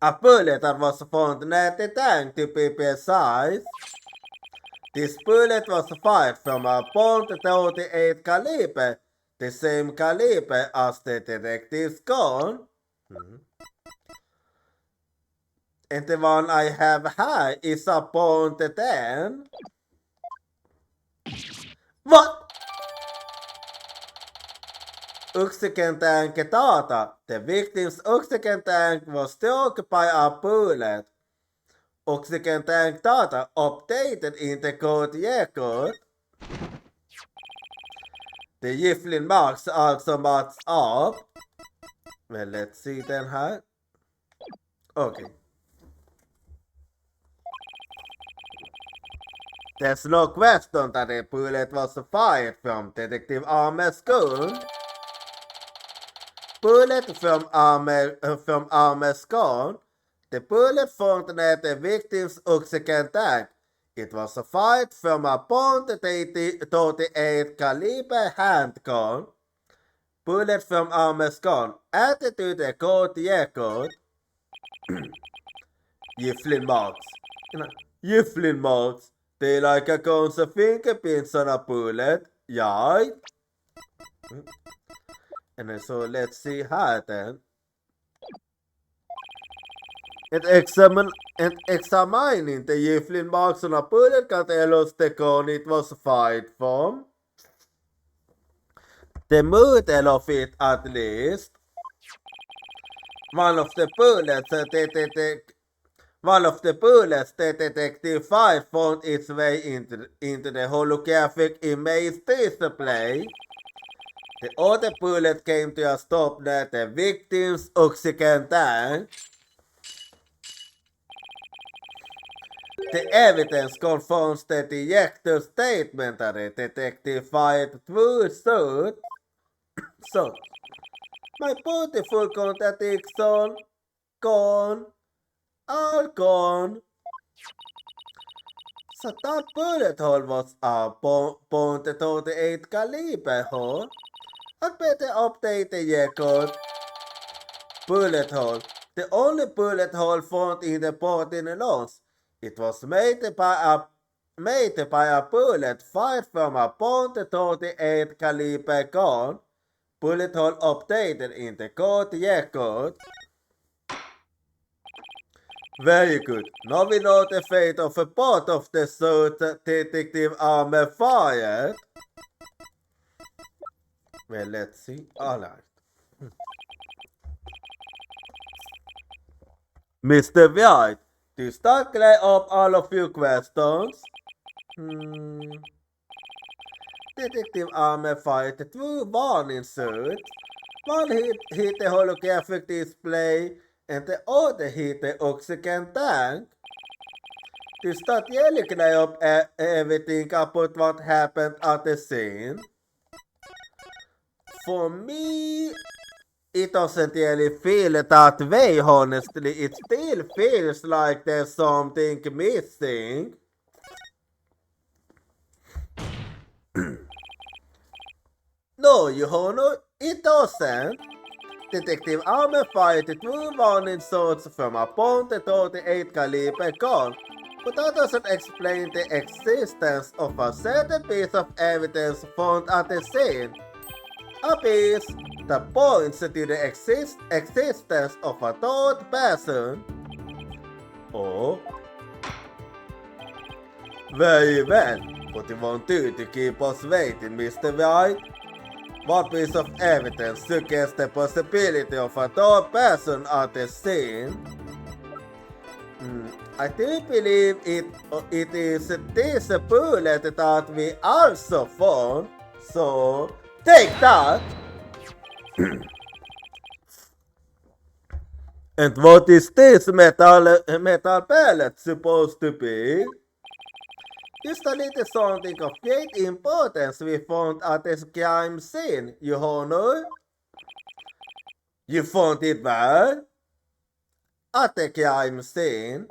A bullet that was found near the tank to be precise. This bullet was fired from a .38 caliber, the same caliber as the detective's gun. And the one I have here is a .10. What? Oxygen tank data. The victim's oxygen tank was struck by a bullet. Oxygen tank data updated in the code record. The Giflin marks also match up. Well, let's see then here. Okay. There's no question that the bullet was fired from Detective Armer's gun. Bullet from Armer's gun. The bullet found near the victim's oxygen tank. It was fired from a .38 caliber handgun. Bullet from Armer's gun. Added to the court record. Giflin marks. Giflin marks. They like a cones of fingerprints on a bullet. Yeah. And then, so let's see how then. Examining the Giflin marks on a bullet can tell us the gun it was fired from. The model of it at least. One of the bullets the detective fired found its way into the holographic image display. The other bullet came to a stop near the victim's oxygen tank. The evidence confirms the detective's statement that the detective fired through shots. So, my beautiful contradiction, gone, all gone. So that bullet hole was a .38 caliber hole. I'd better update the record. Bullet hole. The only bullet hole found in the body loss. It was made by a bullet fired from a .38 caliber gun. Bullet hole updated in the court record. Very good. Now we know the fate of a part of the shots Detective Armer fired. Well, let's see. Alright. Mr. White, to start clear up all of your questions. Detective Armer fired two warning shots. One hit the holographic display and the other hit the oxygen tank. To start really clear up everything about what happened at the scene. For me, it doesn't really feel that way, honestly. It still feels like there's something missing. No, Your Honor, it doesn't. Detective Armer fired two warning shots from a .38 caliber gun, but that doesn't explain the existence of a certain piece of evidence found at the scene. A piece that points to the existence of a third person. Oh. Very well. What do you want to do to keep us waiting, Mr. White? What piece of evidence suggests the possibility of a third person at the scene? I do believe it is this bullet that we also found, so take that! And what is this metal pellet supposed to be? Just a little something of great importance we found at this crime scene, Your Honor. You found it where? At the crime scene.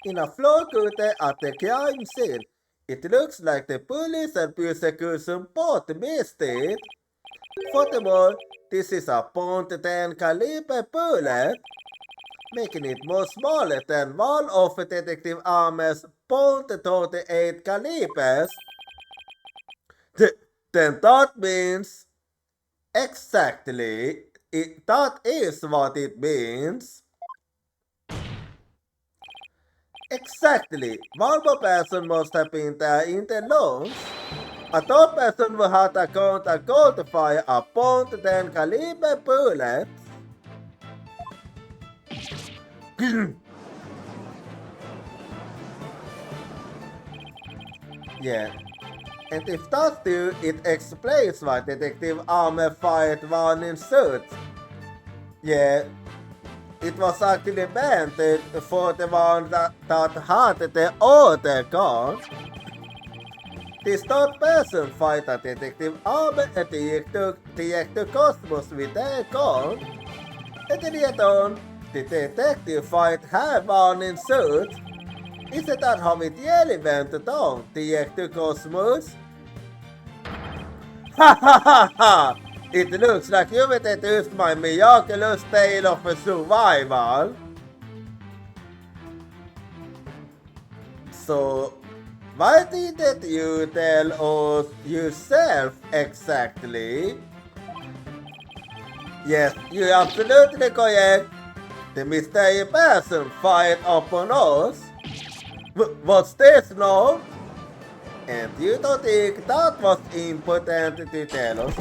In a floor cutter at the crime scene. It looks like the police and prosecution both missed it. Furthermore, this is a .10 caliber bullet, making it more smaller than one of Detective Armer's .38 calibers. Then that means exactly, that is what it means. Exactly, one more person must have been there in the launch. A third person will have to count a goal to fire a .10 caliber bullet. Yeah, and if that's true, it explains why Detective Armer fired warning shots. Yeah, it was actually meant for the one that had the other gun. This third person fighter detective Abe gick till Cosmos with their gun. And in return, the detective fight had one in suit. Isn't that how it really went down, Detective Cosmos? Ha ha ha ha! It looks like you've introduced my miraculous tale of survival. So, why didn't you tell us yourself exactly? Yes, you're absolutely correct. The mysterious person fired upon us. What's this now? And you don't think that was important to tell us?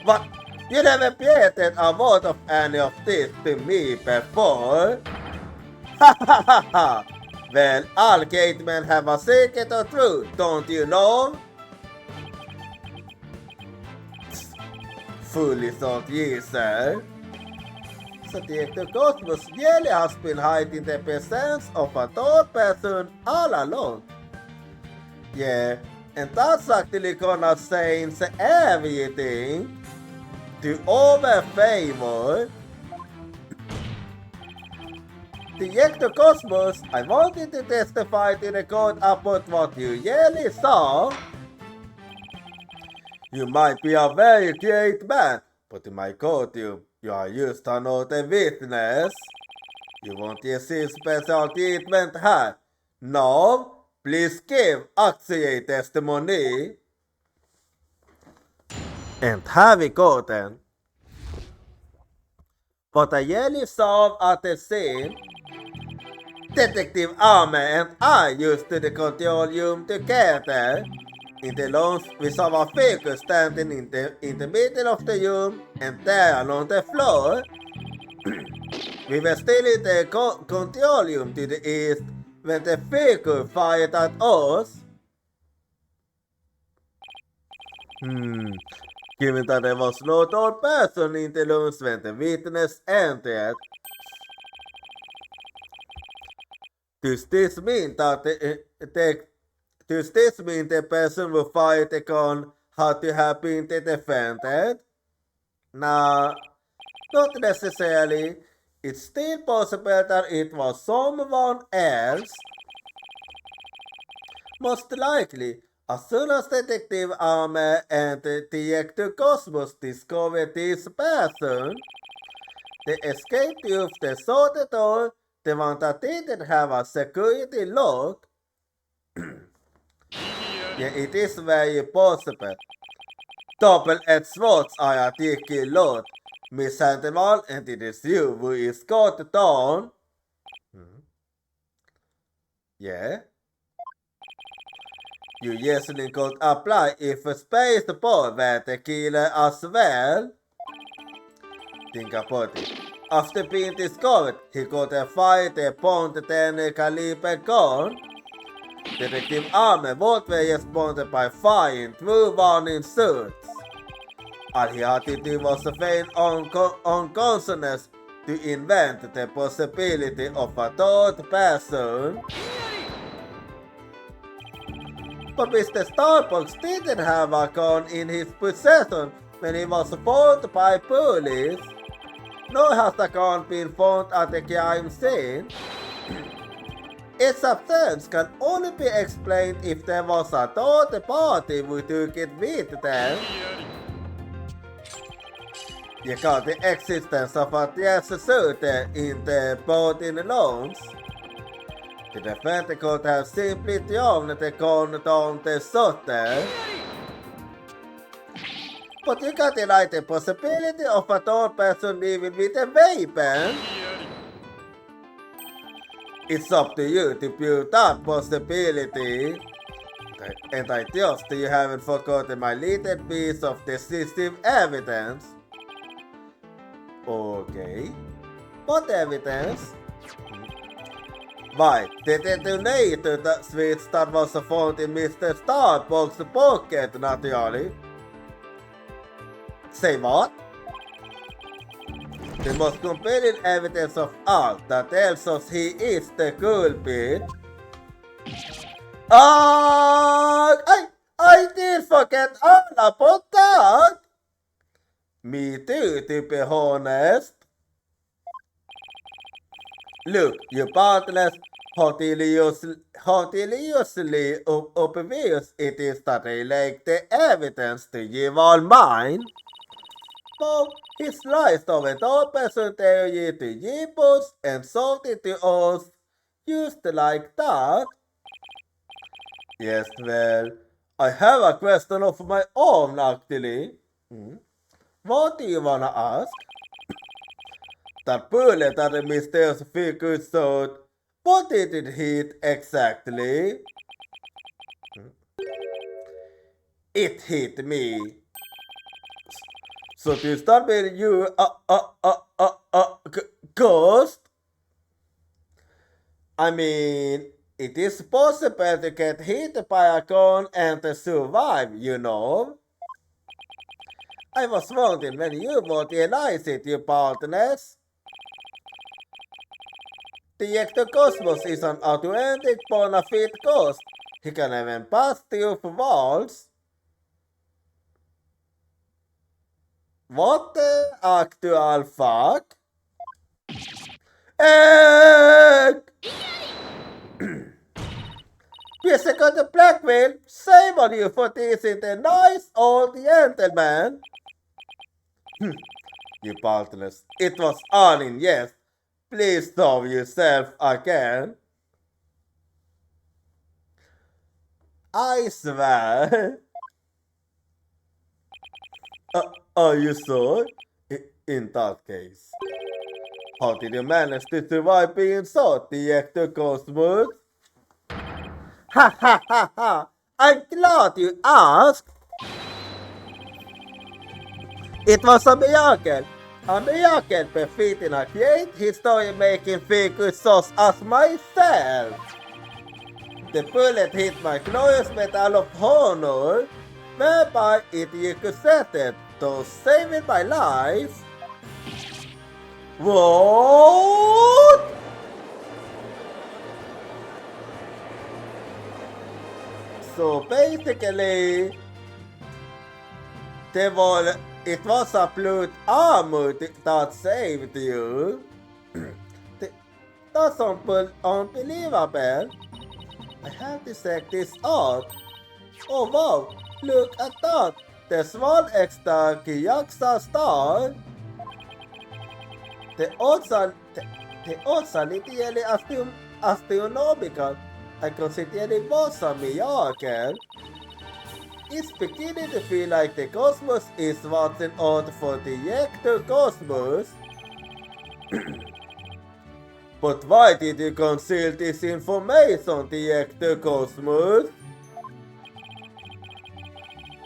What? You never created a word of any of this to me before? Ha ha ha ha! Well, all cavemen have a secret or truth, don't you know? Foolish thought ye, sir. So the Cosmos really has been hiding the presence of a third person all along. Yeah, and that's actually gonna change everything. To overfavor the Ectocosmos, I wanted to testify to the court about what you really saw. You might be a very great man, but in my courtroom, you are used to another witness. You want to see special treatment here. No, please give accurate testimony. And have we go then. What I really saw at the scene, Detective Arme and I used to the control room together. In the lounge, we saw a figure standing in the middle of the room, and there along the floor, we were still in the control room to the east when the figure fired at us. Given that there was no third person in the lounge when the witness entered, does this mean that the person who fired the gun had to have been the defendant? Nah, not necessarily. It's still possible that it was someone else. Most likely, as soon as Detective Arme and Detective Cosmos discovered this person, they escaped through the solid door, the one that didn't have a security lock. Yeah, it is very possible. Double-edged swords are a tricky load. Miss Sandoval, and it is you who is got down. Yeah? You usually could apply if a space ball were the killer as well. Think about it. After being discovered, he could have fired a .10 caliber gun. Detective Arme would be responded by firing through warning suits. All he had to do was feign unconsciousness to invent the possibility of a third person. But Mr. Starbucks didn't have a gun in his possession when he was found by police. Nor has the gun been found at the crime scene. Its absence can only be explained if there was a third party who took it with them. You got the existence of a dress suit in the boat in the lounge. The defendant could have simply thrown the gun down the chute. But you can't deny the possibility of a third person leaving with a weapon. It's up to you to prove that possibility. And I trust you haven't forgotten my little piece of decisive evidence. Okay. What evidence? Why, the detonator switch that was found in Mr. Starbuck's pocket, naturally. Say what? The most compelling evidence of all that tells us he is the culprit. I did forget all about that. Me too, to be honest. Look, you partners, how deliriously obvious it is that I lack the evidence to give all mine. So he sliced off it open to Jeepos and sold it to us, just like that. Yes, well, I have a question of my own actually. What do you wanna ask? That bullet that the mysterious figure shot, what did it hit exactly? It hit me. So to start with you, ghost? I mean, it is possible to get hit by a gun and to survive, you know. I was wondering when you would realize it, you partners. The Ectocosmos is an authentic bona fide ghost. He can even pass through walls. What the actual fuck? Physical the blackmail, shame on you for teasing the nice old gentleman. You partners, it was Arnin, yes. Please stop yourself again. I swear. Are you sure? In that case. How did you manage to survive being shot, the Ectocosmos? Ha ha ha ha! I'm glad you asked! It was a miracle! A miracle befitting a great history-making figure such as myself! The bullet hit my glorious medal of honor, whereby it requisited, thus saving my life. What? So basically, it was a blood armor that saved you. That's unbelievable. I have to check this out. Oh wow, look at that. The small extra Kyaksa star. The odds are literally astronomical. I consider it was a miracle. It's beginning to feel like the cosmos is watching out for the Ectocosmos. But why did you conceal this information, the Ectocosmos?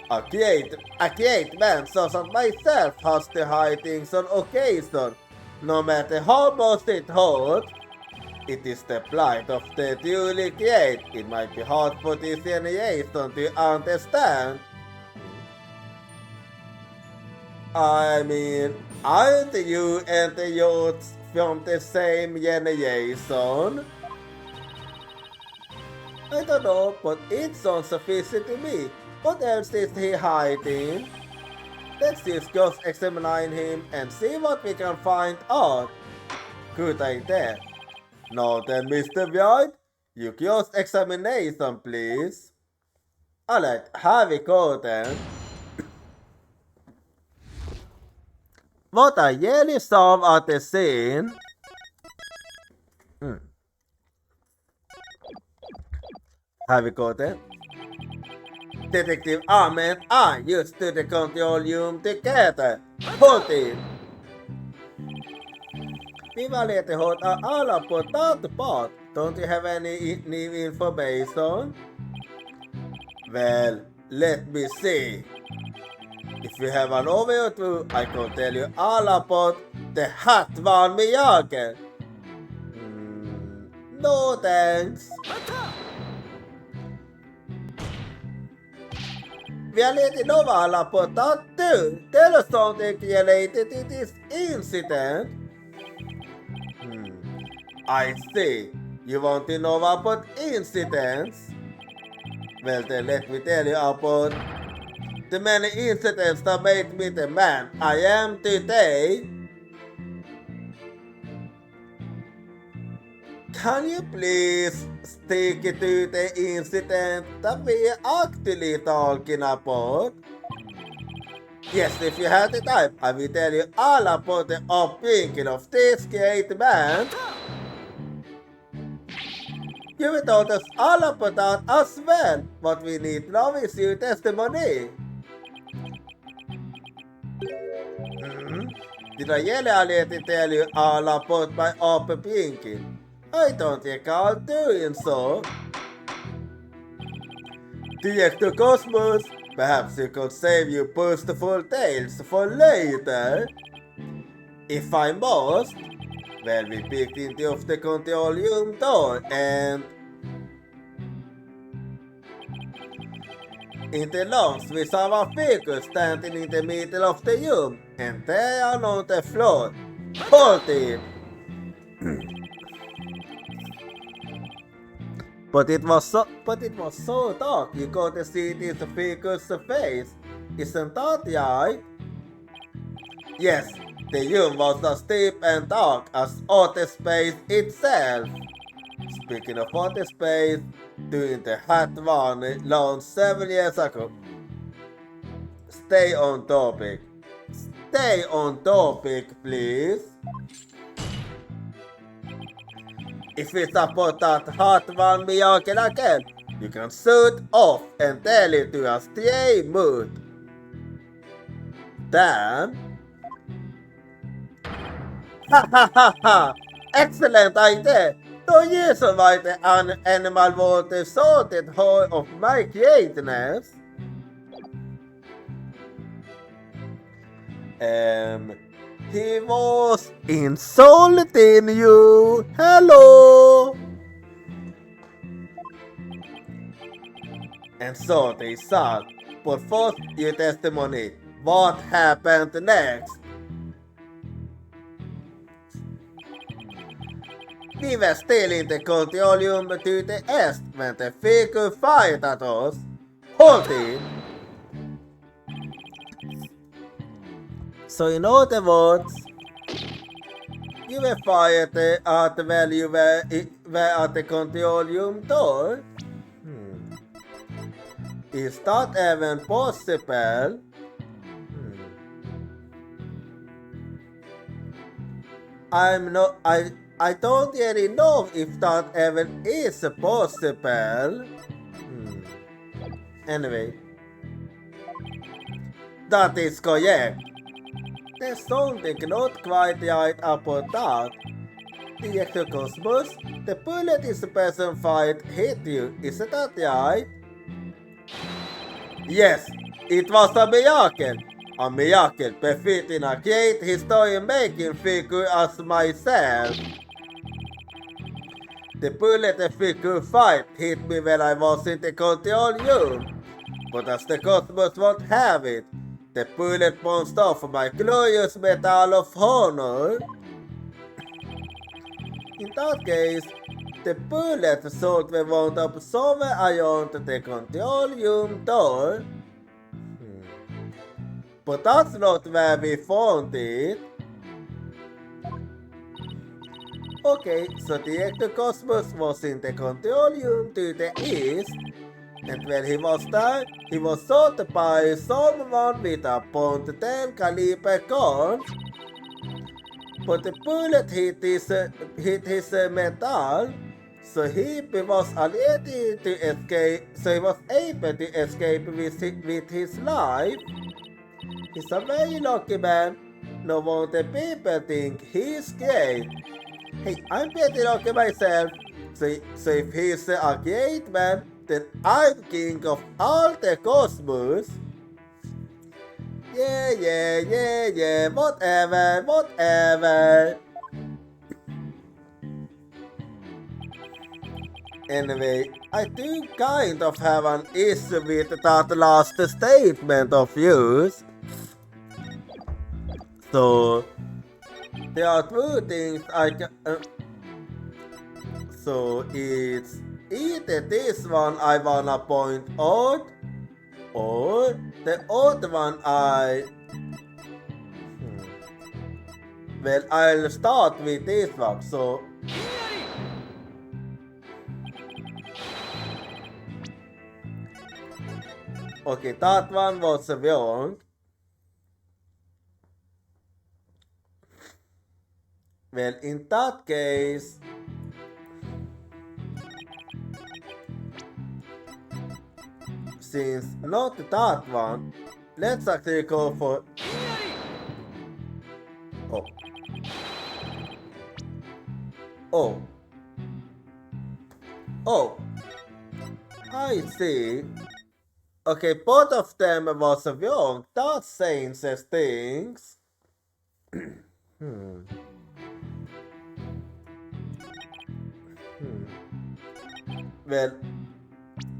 A great man such as myself has to hide things on occasion, no matter how much it hurts. It is the plight of the truly great. It might be hard for this generation to understand. I mean, aren't you and the youths from the same generation? I don't know, but it sounds sufficient to me. What else is he hiding? Let's just examine him and see what we can find out. Good idea. Now then, Mr. White, you just examination, please. Alright, have we go then. What I really saw at the scene. Have we go then? Detective Ahmed and I used to the control room together. Hold it! We will later hold all up without the pot. Don't you have any new information? Well, let me see. If you have an overview, I can tell you all about the Hot One Miracle. No thanks. Reality Nova alla portat 2. Tell us something related to this incident. I see. You want to know about incidents? Well then let me tell you about the many incidents that made me the man I am today. Can you please stick to the incident that we are actually talking about? Yes, if you have the time, I will tell you all about the upbringing of this great man. You will tell us all about that as well. What we need now is your testimony. Did I really tell you all about my upbringing? I don't recall doing so. Director Cosmos, perhaps you could save your boastful tales for later. If I must, well, we picked into the control room door and in the lounge we saw a figure standing in the middle of the room, and there on the floor, holding. But it was so dark you couldn't see this figure's face. Isn't that right? Yes, the room was as deep and dark as outer space itself. Speaking of outer space, during the hot one launched 7 years ago. Stay on topic. Stay on topic, please. If it's about that hot one miracle again, you can shoot off and tell it to a stray mood. Damn. Ha ha ha ha! Excellent idea! No reason why the animal was the sorted whole of my greatness. He was insulting you. Hello. And so they said, but first your testimony. What happened next? We were still in the control room to the east when the figure fired at us. Holding. So in other words, you were fired at while you were at the control room door? Is that even possible? I don't really know if that even is possible. Anyway, that is correct. There's something not quite right about that. Director Cosmos, the bullet is the person fight hit you, isn't that right? Yes, it was a miracle. A miracle befitting a great history-making figure as myself. The bullet the figure fight hit me when I was in the control room. But as the Cosmos won't have it, the bullet bounced off my glorious medal of honor. In that case, the bullet thought we wound up somewhere around the control room door. But that's not where we found it. Okay, so Director Cosmos was in the control room to the east, and when he was there, he was shot by someone with a .10 caliber gun. But the bullet hit his metal, so he was unable to escape. So he was able to escape with his life. He's a very lucky man. No wonder people think he's great. Hey, I'm pretty lucky myself. So if he's a great man, then I'm king of all the cosmos. Yeah, whatever. Anyway, I do kind of have an issue with that last statement of yours. So, there are two things I can. So, it's either this one I wanna point out, or the other one I. Well, I'll start with this one. So, okay, that one was wrong. Well, in that case, since not that one, let's actually go for. Oh. Oh. Oh. I see. Okay, both of them was wrong. That saying says things. Well,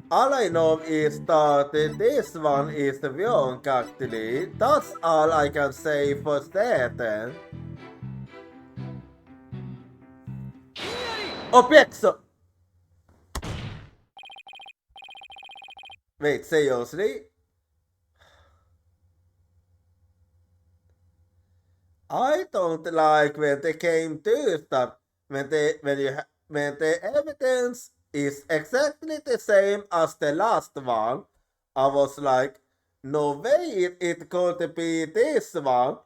all I know is that this one is wrong actually. That's all I can say for certain. Objection! Wait, seriously? I don't like when they came to stuff when the evidence is exactly the same as the last one. I was like, no way it could be this one,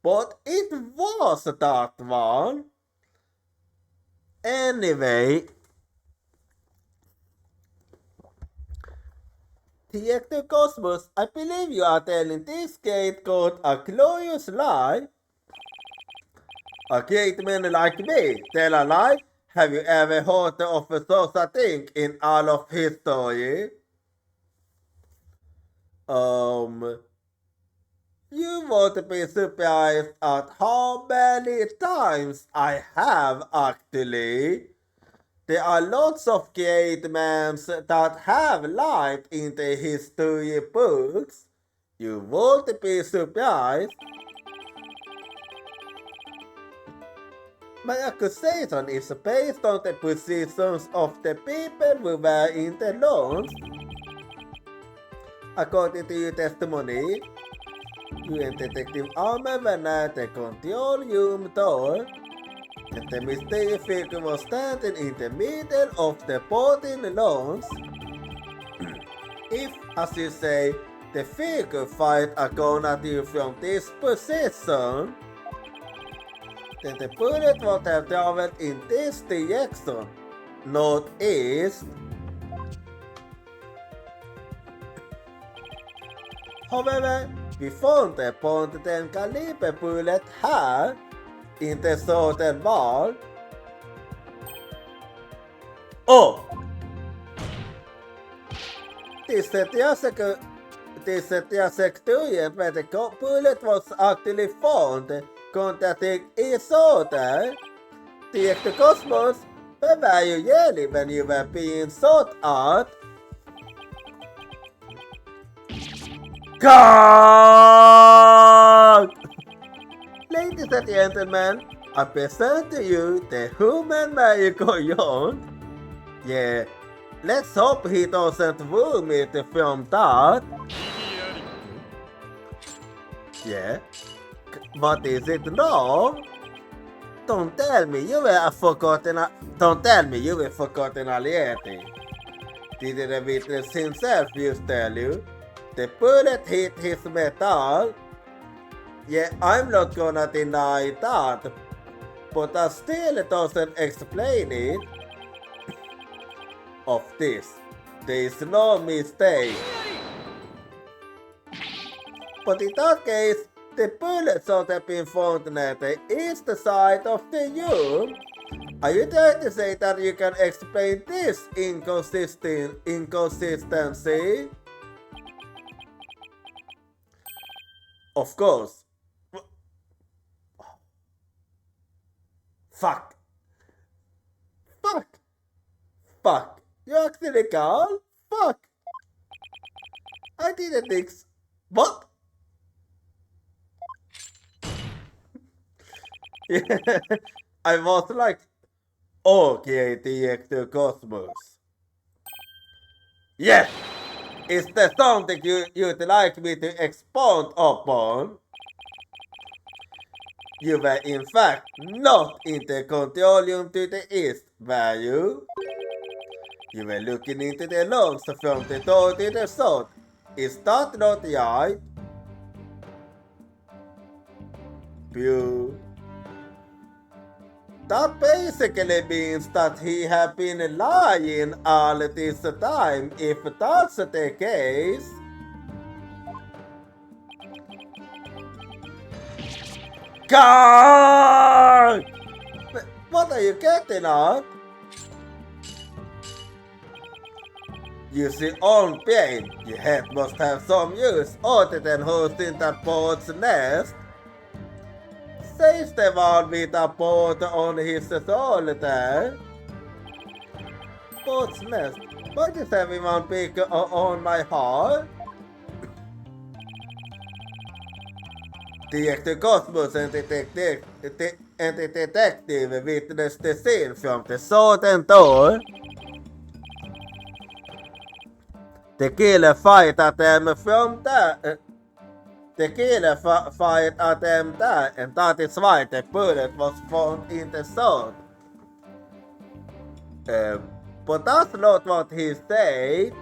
but it was that one. Anyway, Director Cosmos, I believe you are telling this gate code a glorious lie. A great man like me tell a lie? Have you ever heard of such a thing in all of history? You won't be surprised at how many times I have actually. There are lots of great men that have lied in the history books. You won't be surprised. My accusation is based on the positions of the people who were in the loans. According to your testimony, you and Detective Armer were at the control room door, and the mysterious figure was standing in the middle of the boarding loans. If, as you say, the figure fired a gun at you from this position, then the bullet would have traveled in this direction, northeast. However, we found a .10 caliber bullet here in the southern wall. Oh! This trajectory where the bullet was actually found contacting each other. The Cosmos, where were you really when you were being shot at? God! Ladies and gentlemen, I present to you the human merry-go-round. Yeah, let's hope he doesn't ruin it from that. Yeah, but is it wrong? Don't tell me you were forgotten. Don't tell me you were forgotten already. Did the witness himself just tell you? The bullet hit his metal. Yeah, I'm not gonna deny that, but that still doesn't explain it. Of this, there is no mistake. But in that case, the bullet should have been found at the east side of the room. Are you trying to say that you can explain this inconsistency? Of course. Fuck. Fuck. Fuck. You actually can? Fuck! I didn't think. What? I was like, okay, TX2 Cosmos. Yes! Is there something you'd like me to expound upon? You were in fact not in the Controlium to the east, were you? You were looking into the lungs from the door to the south. Is that not right? Pew. That basically means that he had been lying all this time, if that's the case. God! What are you getting at? You see on pain, your head must have some use other than hosting that bird's nest. Says the one with a bird on his shoulder. Bird's nest? Why does everyone pick on my heart? The Cosmos and the detective witnessed the scene from the southern door. The killer fired at them from there. The killer fired at them there, and that is why the bullet was found in the south. But that's not what he said.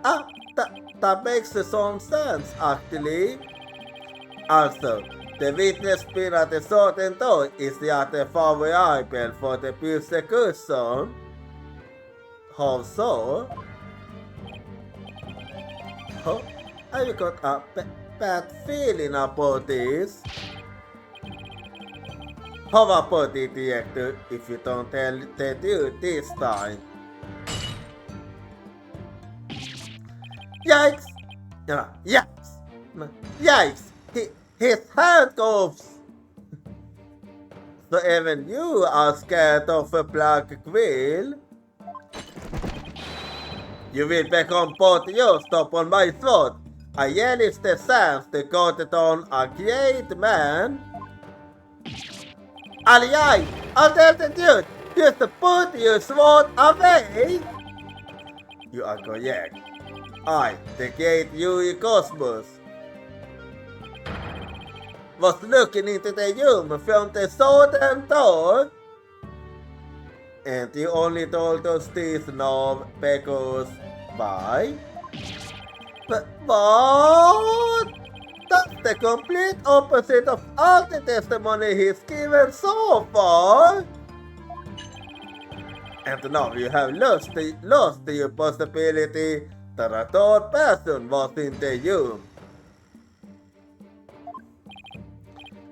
Ah, that makes some sense actually. Also, the witness pin at the southern door is the other variable for the persecution. How so? Huh? I've got a bad feeling about this. How about it, Director, if you don't tell the truth this time? Yikes! Yikes! Yikes! His handcuffs! So even you are scared of a black quill? You will become both your stop on my throat. I yell it's the chance to got it on a great man. Aliai, I'll tell the truth. Just put your sword away. You are correct. I, the great Yuri Cosmos, was looking into the room from the southern door. And you only told us this now because why? But what? That's the complete opposite of all the testimony he's given so far. And now you have lost the possibility that a third person was in the room.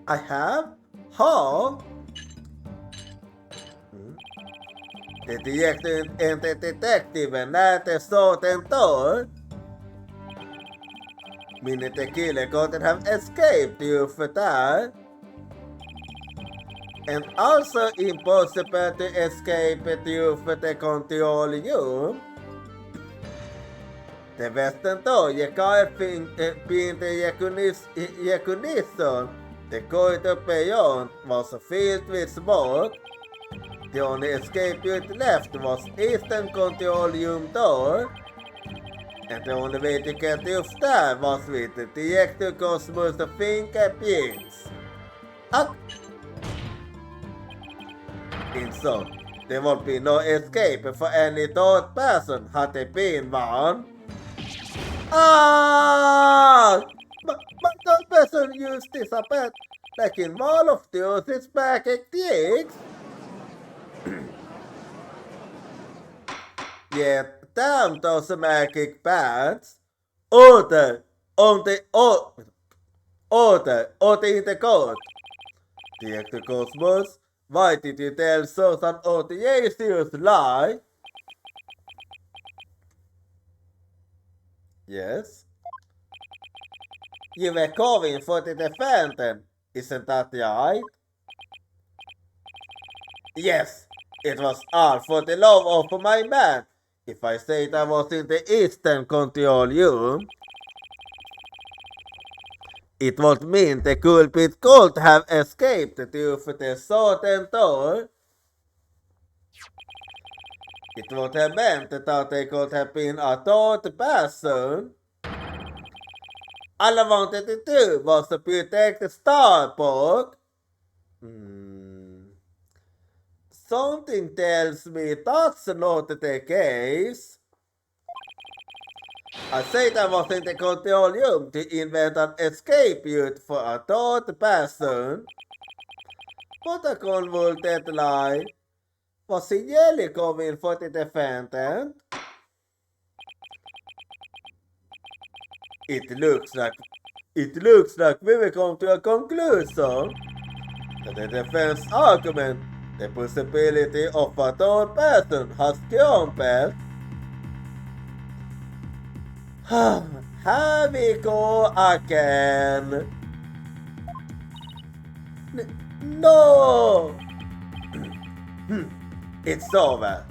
I have? How? The detective and the detective and at the southern door. Meaning the killer couldn't have escaped you for that. And also impossible to escape you for the control room. The western door required being the recognition. The corridor beyond was filled with smoke. The only escape route left was eastern control room door. And the only way to get off there was with the Director Cosmos fingerprints. In so, there would be no escape for any third person had there been one. But third person used this a bit, like in Wall of Deuces back at DX. Yet, damn those magic bats. Order in the court. Director Cosmos, why did you tell such an audacious lie? Yes? You were calling for the defendant, isn't that right? Yes, It was all for the love of my man. If I said I was in the Eastern Controlium, it would mean the culprit could have escaped through the southern door. It would have meant that they could have been a third person. All I wanted to do was to protect the Starbuck. Something tells me that's not the case. I said I was in the control room to invent an escape route for a third person. But a convoluted lie. Was he really coming for the defendant? It looks like we will come to a conclusion that the defense argument, the possibility of a third person has crumbled. Here we go again. No! It's over.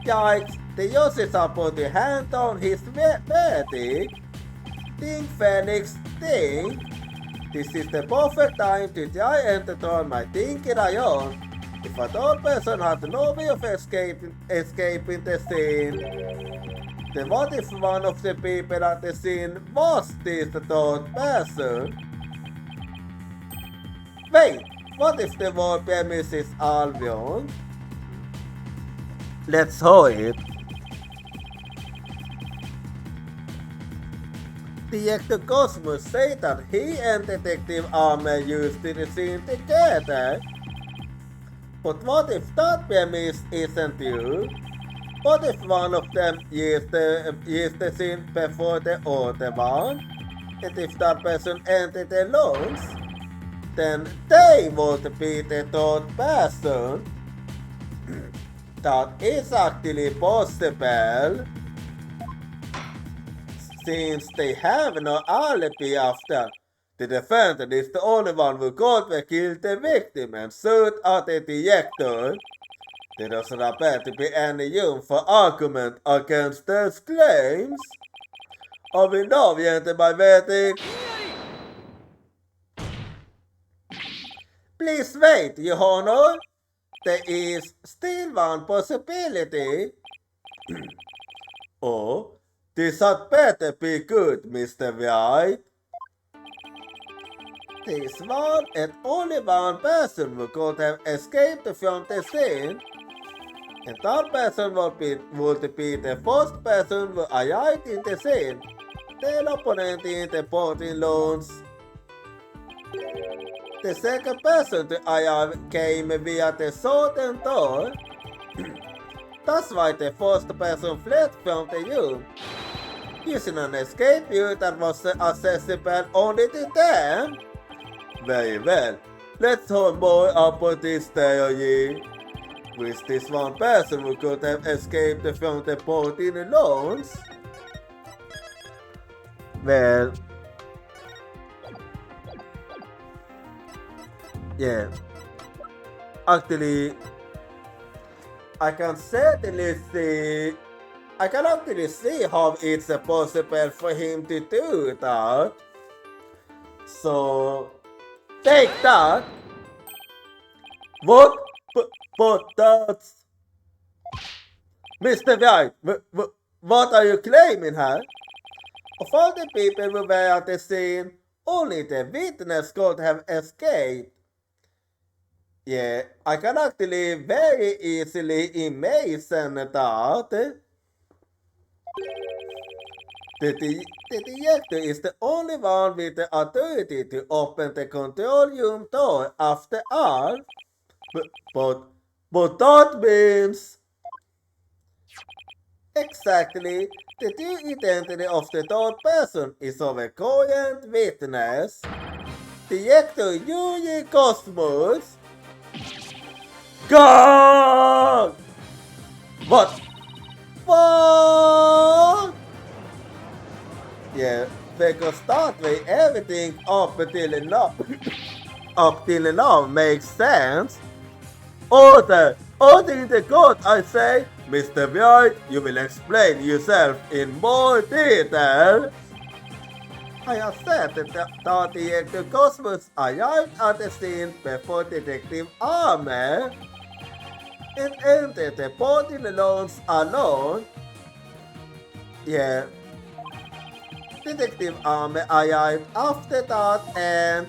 Yikes, the justice are putting hand on his verdict. Think, Phoenix, think. This is the perfect time to try and turn my thinking around. If a third person had no way of escaping the scene, then what if one of the people at the scene was this third person? Wait, what if the whole premise is all wrong? Let's hope it. Director Cosmos said that he and Detective Armor used the scene together. But what if that premise isn't true? What if one of them used the scene before the other one? And if that person entered alone, then they would be the third person. That is actually possible. Since they have no alibi after, the defendant is the only one who could kill the victim and shoot at the director. There doesn't appear to be any room for argument against those claims. Har vi en avgörande by verdict? Please wait, Your Honor. There is still one possibility. Oh, this had better be good, Mr. White. There is one and only one person who could have escaped from the scene, and that person would be the first person who arrived in the scene, the opponent in the boarding loans. The second person to arrive came via the southern door. That's why the first person fled from the room, using an escape route that was accessible only to them. Very well, let's hold more about this theory. With this one person who could have escaped from the boarding loans? Well, yeah. Actually, I can actually see how it's possible for him to do that. So, take that. What? But that's... Mr. White, what are you claiming, huh? Of all the people who were at the scene, only the witness could have escaped. Yeah, I can actually very easily imagine that. The director is the only one with the authority to open the control room door after all. But that means... Exactly, the true identity of the third person is of a current witness, Director Yuri Cosmos. God! What? Yeah, because that way everything up till now makes sense. Order! Ordering the code, I say, Mr. White, you will explain yourself in more detail. I accepted that the Cosmos arrived at the scene before Detective Arme and entered the boarding lounge alone. Yeah. Detective Arme arrived after that and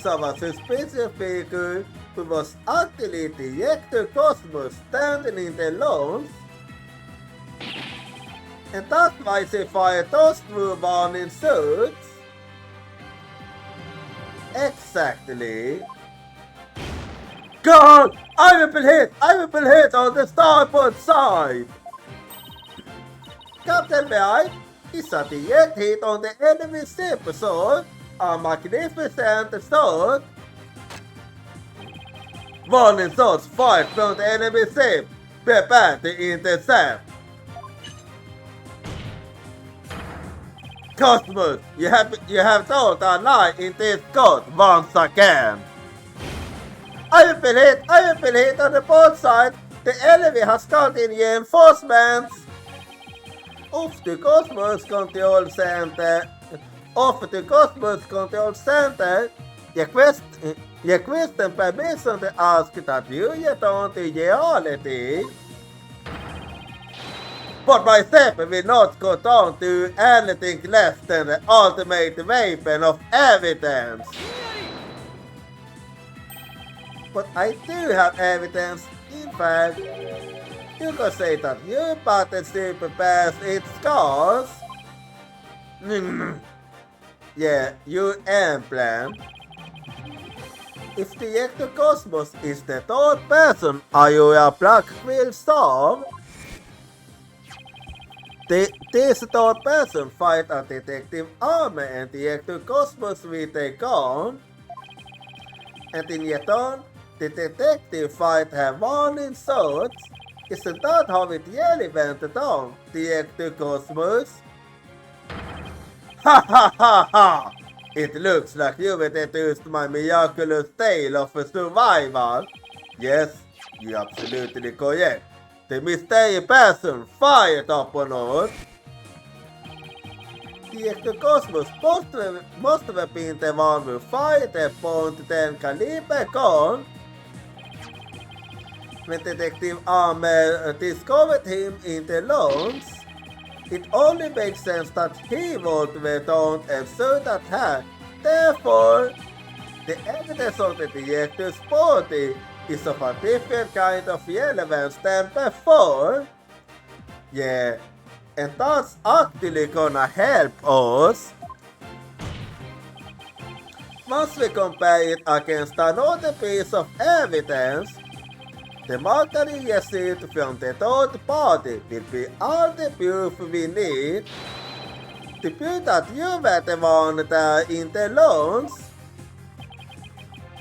saw a suspicious figure who was actually Director Cosmos standing in the lounge. And that's why they fired those two warning shots. Exactly. God! I will be hit on the starboard side! Captain White is a direct hit on the enemy ship, so a magnificent shot. Warning shots fired from the enemy ship. Prepare to intercept. Cosmos, you have told a lie in this code once again. I will be hit on the port side. The enemy has called in reinforcements. Off the Cosmos Control Center. Requesting permission to ask that you return to reality. But my ship will not go down to anything less than the ultimate weapon of evidence. But I do have evidence. In fact, you could say that your battleship passed its course. Yeah, your emblem. If the Director Cosmos is the third person, are you a black will solve? This third person fight a Detective Arme and Director Cosmos with a gun. And in return, the detective fight have warning shots. Isn't that how it really went down, Director Cosmos? Ha ha ha ha! It looks like you will introduce my miraculous tale of survival. Yes, you're absolutely correct. The mysterious person fired upon us. Director Cosmos must have been the one who fired the .10 caliber gun. When Detective Arme discovered him in the lounge, it only makes sense that he would return and shoot at her. Therefore, the evidence of the director's body is of a different kind of relevance than before. Yeah, and that's actually gonna help us. Once we compare it against another piece of evidence, the marketing receipt from the third party will be all the proof we need to prove that you were the one there in the lounge.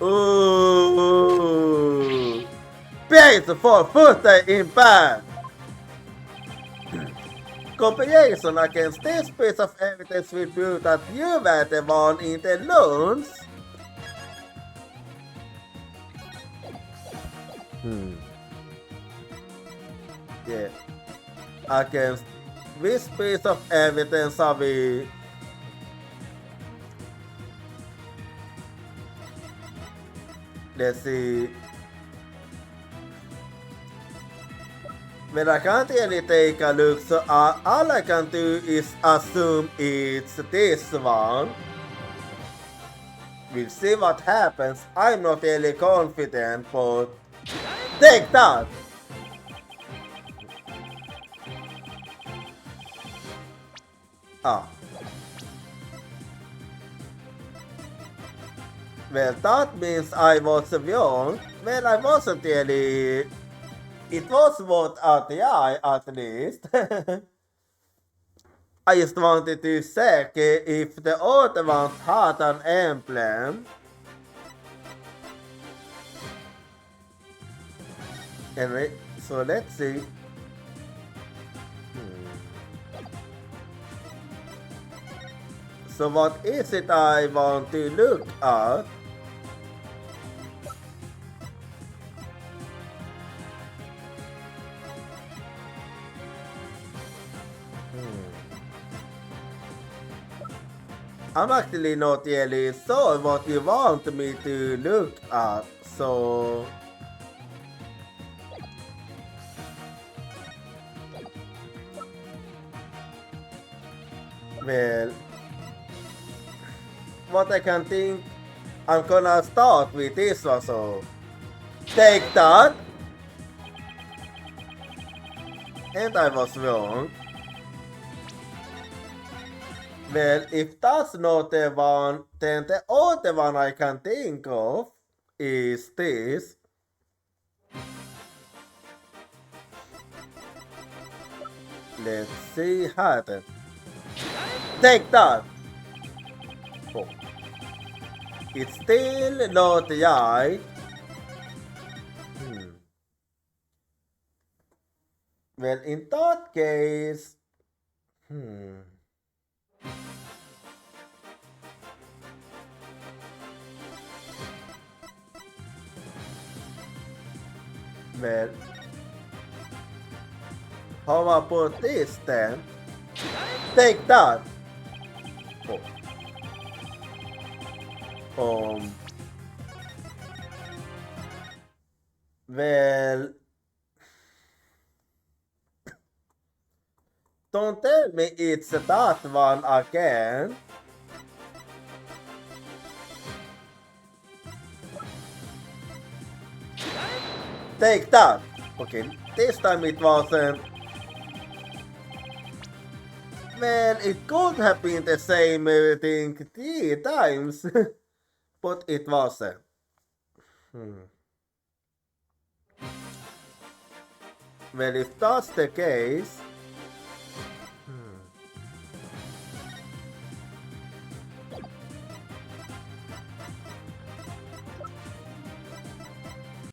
Ooh! Praise for footage impact! Comparison against this piece of evidence will prove that you were the one in the lounge. Yeah. Against which piece of evidence are we? Let's see. Well, I can't really take a look, so all I can do is assume it's this one. We'll see what happens. I'm not really confident, but take that! Ah. Well, that means I was wrong. Well, I wasn't really. It was worth a try, at least. I just wanted to check if the other ones had an emblem. Anyway, so let's see. So what is it I want to look at? I'm actually not really sure what you want me to look at, so... Well... What I can think... I'm gonna start with this one, so... Take that! And I was wrong. Well, if that's not the one, then the other one I can think of is this. Let's see how then. Take that! Oh. It's still not right. Well, in that case... Well... How about this then? Take that! Oh. Well... Don't tell me it's that one again. Take that! Okay, this time it wasn't. Well, it could have been the same thing 3 times, but it wasn't. Well, if that's the case...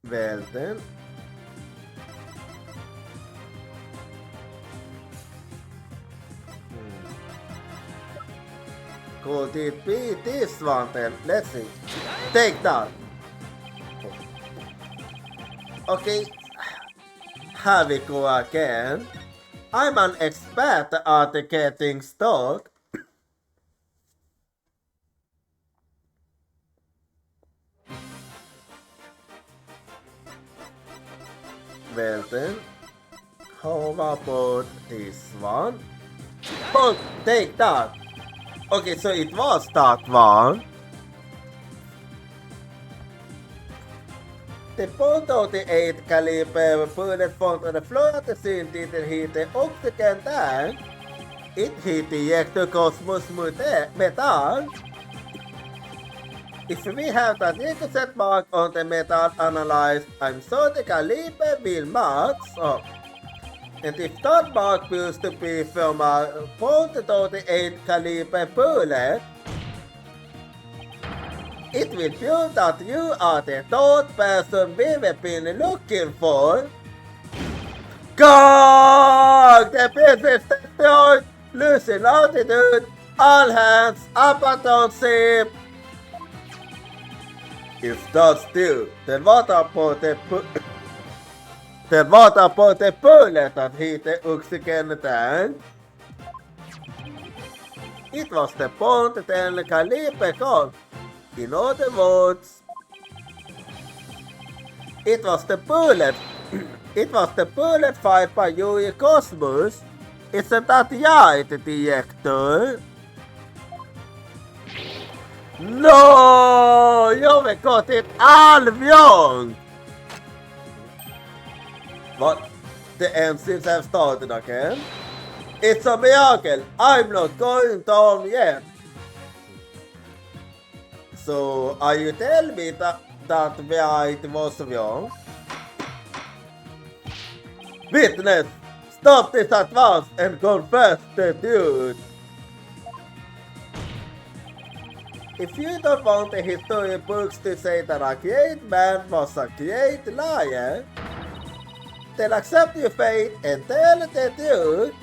Well then... Could it be this one then? Let's see. Take that! Okay. Have we go again? I'm an expert at getting stuck. Well then, how about this one? Oh, take that! Okay, so it was that one. The .38 caliber bullet found on the floor at the scene didn't hit the oxygen tank. It hit the ectocosmos metal. If we have that intercept mark on the metal analyzed, I'm sure the caliber will match up. And if that mark proves to be from a .38 caliber bullet, it will prove that you are the third person we've been looking for. God! The base is destroyed! Losing altitude! All hands up on ship! If that's true, then what about the bullet that hit the oxygen tank? It was the .10 caliber gun. In other words, it was the bullet. It was the bullet fired by Yuri Cosmos. Isn't that right, Director? No! You got it all wrong! What? The engines have started again? It's a miracle! I'm not going down yet! So, are you telling me that it was wrong? Witness! Stop this at once and confess the truth! If you don't want the history books to say that a great man was a great liar, then accept your fate and tell the truth.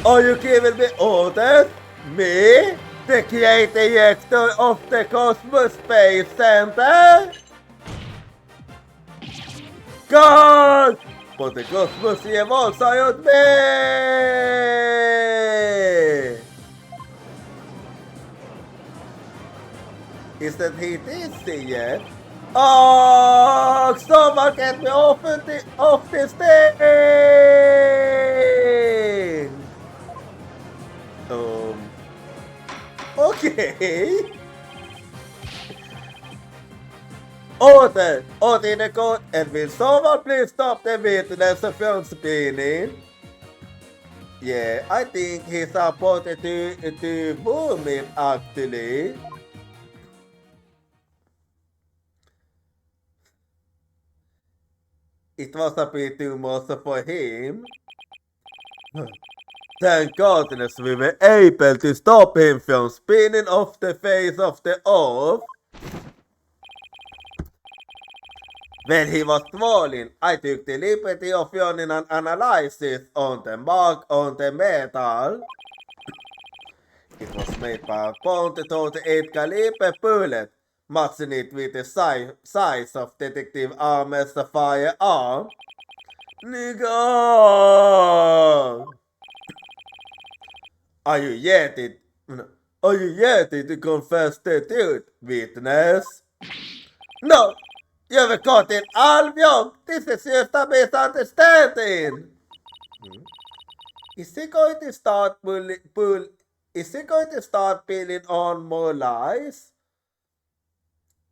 Are you giving me orders? Me? The great director of the Cosmos Space Center? God! But the Cosmos have also hired me! Isn't he dizzy yet? Oh, someone get me off this thing! Okay. Order in the court, and will someone please stop the witness from spinning? Yeah, I think he's supposed to boom it actually. It was a bit too much for him. Thank goodness we were able to stop him from spinning off the face of the earth. When he was falling, I took the liberty of running an analysis on the mark on the metal. It was made by a .38 caliber bullet, matching it with the size of Detective Armer's firearm. Nigga! Are you ready to confess the truth, witness? No! You've got it all wrong! This is just a misunderstanding! Is he going to start peeling on more lies?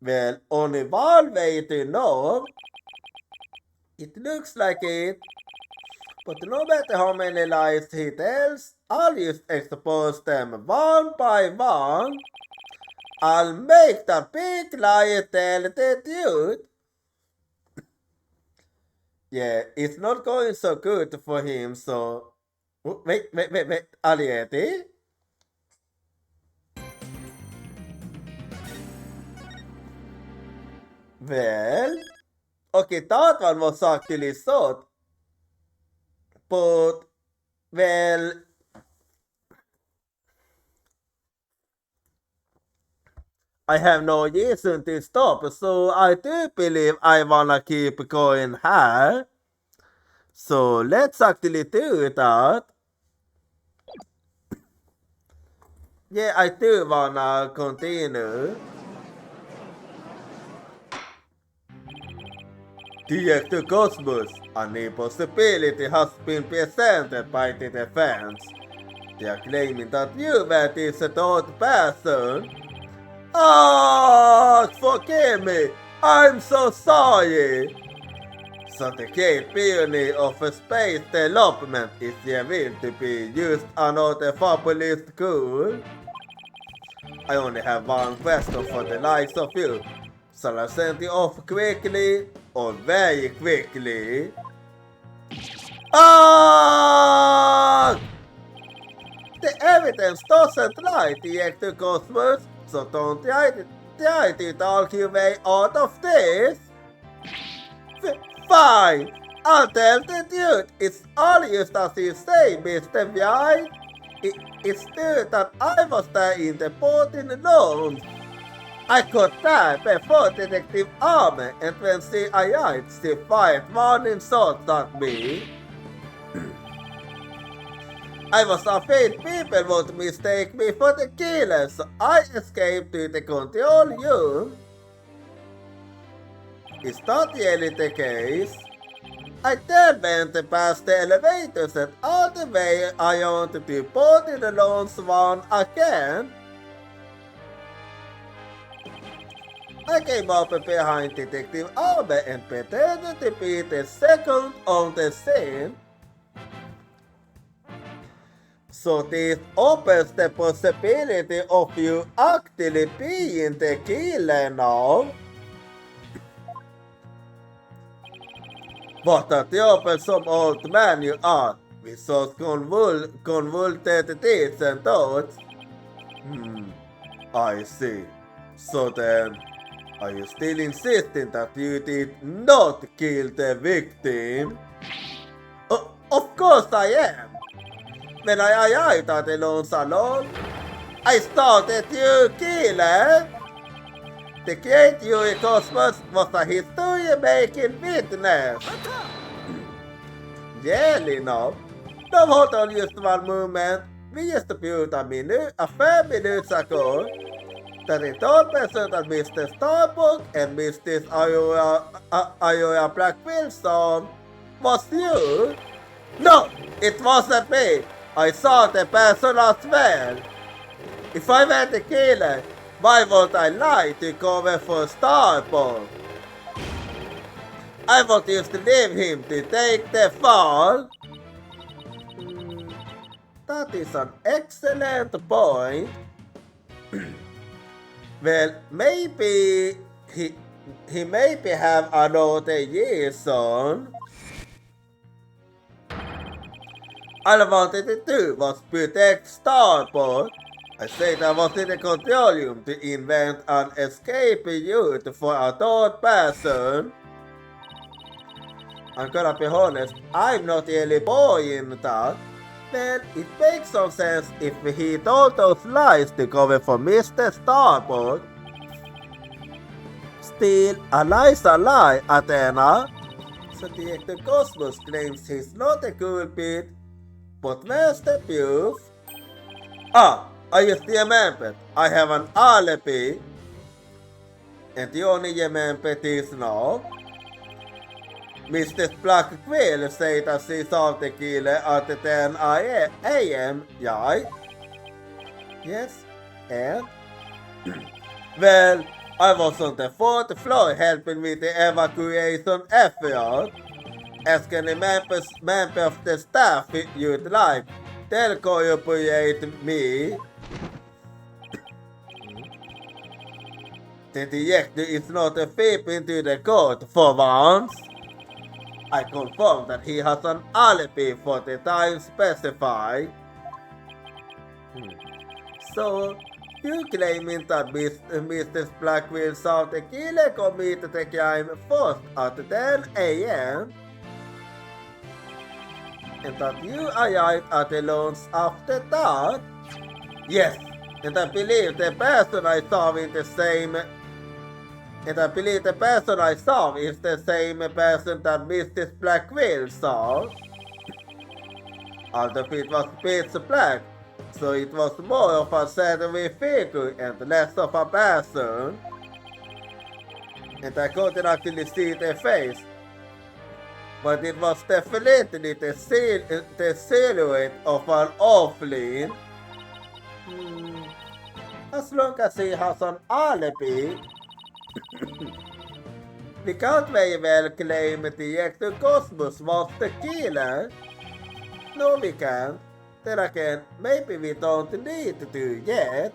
Well, only one way to know. It looks like it. But no matter how many lies he tells, I'll just expose them one by one. I'll make the big liar tell the truth. Yeah, it's not going so good for him, so... Wait, Ariete? Well... Okay, that one was actually short. But... Well... I have no reason to stop, so I do believe I wanna keep going here. So let's actually do that. Yeah, I do wanna continue. Director Cosmos, a new possibility has been presented by the defense. They are claiming that you were this third person. Oh, forgive me, I'm so sorry. So the great pioneer of space development is revealed to be used another fabulous school. I only have one question for the likes of you. Shall I send you off quickly or very quickly? Ah! The evidence doesn't lie, Director Cosmos, so don't try to talk your way out of this. Fine, I'll tell the truth. It's all just as you say, Mr. White. It's true that I was there in the boat in alone. I got there before Detective Armer, and when she arrived, she fired warning shots at me. I was afraid people would mistake me for the killer, so I escaped to the control room. Is that really the case? I then went past the elevators and all the way around to board in the lone swan again. I came up behind Detective Armer and pretended to be the second on the scene. So this opens the possibility of you actually being the killer now. What a troublesome old man you are, with such convoluted deeds and thoughts. I see. So then, are you still insisting that you did not kill the victim? Of course I am. When I arrived at the lone salon, I started to kill her. The great Yuri Cosmos was a history-making witness. Really no. Don't hold on just one moment. We just built a few minutes ago. 33% of Mr. Starbuck and Mrs. Iowa Black Wilson was you. No, it wasn't me. I saw the person as well. If I were the killer, why would I lie to cover for Starbuck? I would just leave him to take the fall. That is an excellent point. Well, maybe he maybe have another reason. All I wanted to do was protect Starboard. I said I was in the control room to invent an escape route for a third person. I'm gonna be honest, I'm not really buying that. Well, it makes some sense if he told those lies to cover for Mr. Starboard. Still, a lie's a lie, Athena. So Director Cosmos claims he's not a culprit, but where's the proof? I just remembered. I have an alibi. And you only remember this now. Mr. Black Quill said that she saw the killer at 10 a.m., right? Yes, and? Well, I was on the 4th floor helping with the evacuation effort. Ask any member of the staff if you'd like. They'll corroborate me. The director is not a thief into the court for once. I confirm that he has an alibi for the time specified. So, you claiming that Mr. Blackwell saw the killer committed the crime first at 10 a.m. and that you arrived at the launch after that? Yes, and I believe the person I saw is the same is the same person that Mrs. Blackwell saw. Although it was pitch black, so it was more of a shadowy figure and less of a person. And I couldn't actually see the face. But it was definitely the silhouette of an offline. As long as he has an alibi, we can't very well claim Director Cosmos was the killer. No, we can't. Then again, maybe we don't need to yet.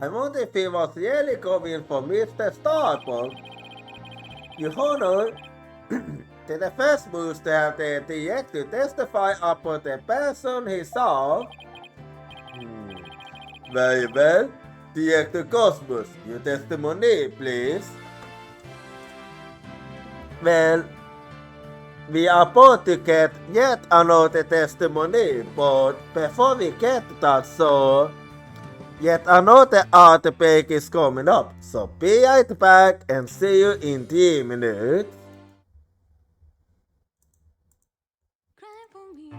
I wonder if he was really coming for Mr. Starbuck. Your Honor, the first moves to have the director testify upon the person he saw. Very well. Director Cosmos, your testimony, please. Well, we are about to get yet another testimony, but before we get that, so yet another art break is coming up. So be right back and see you in 3 minutes.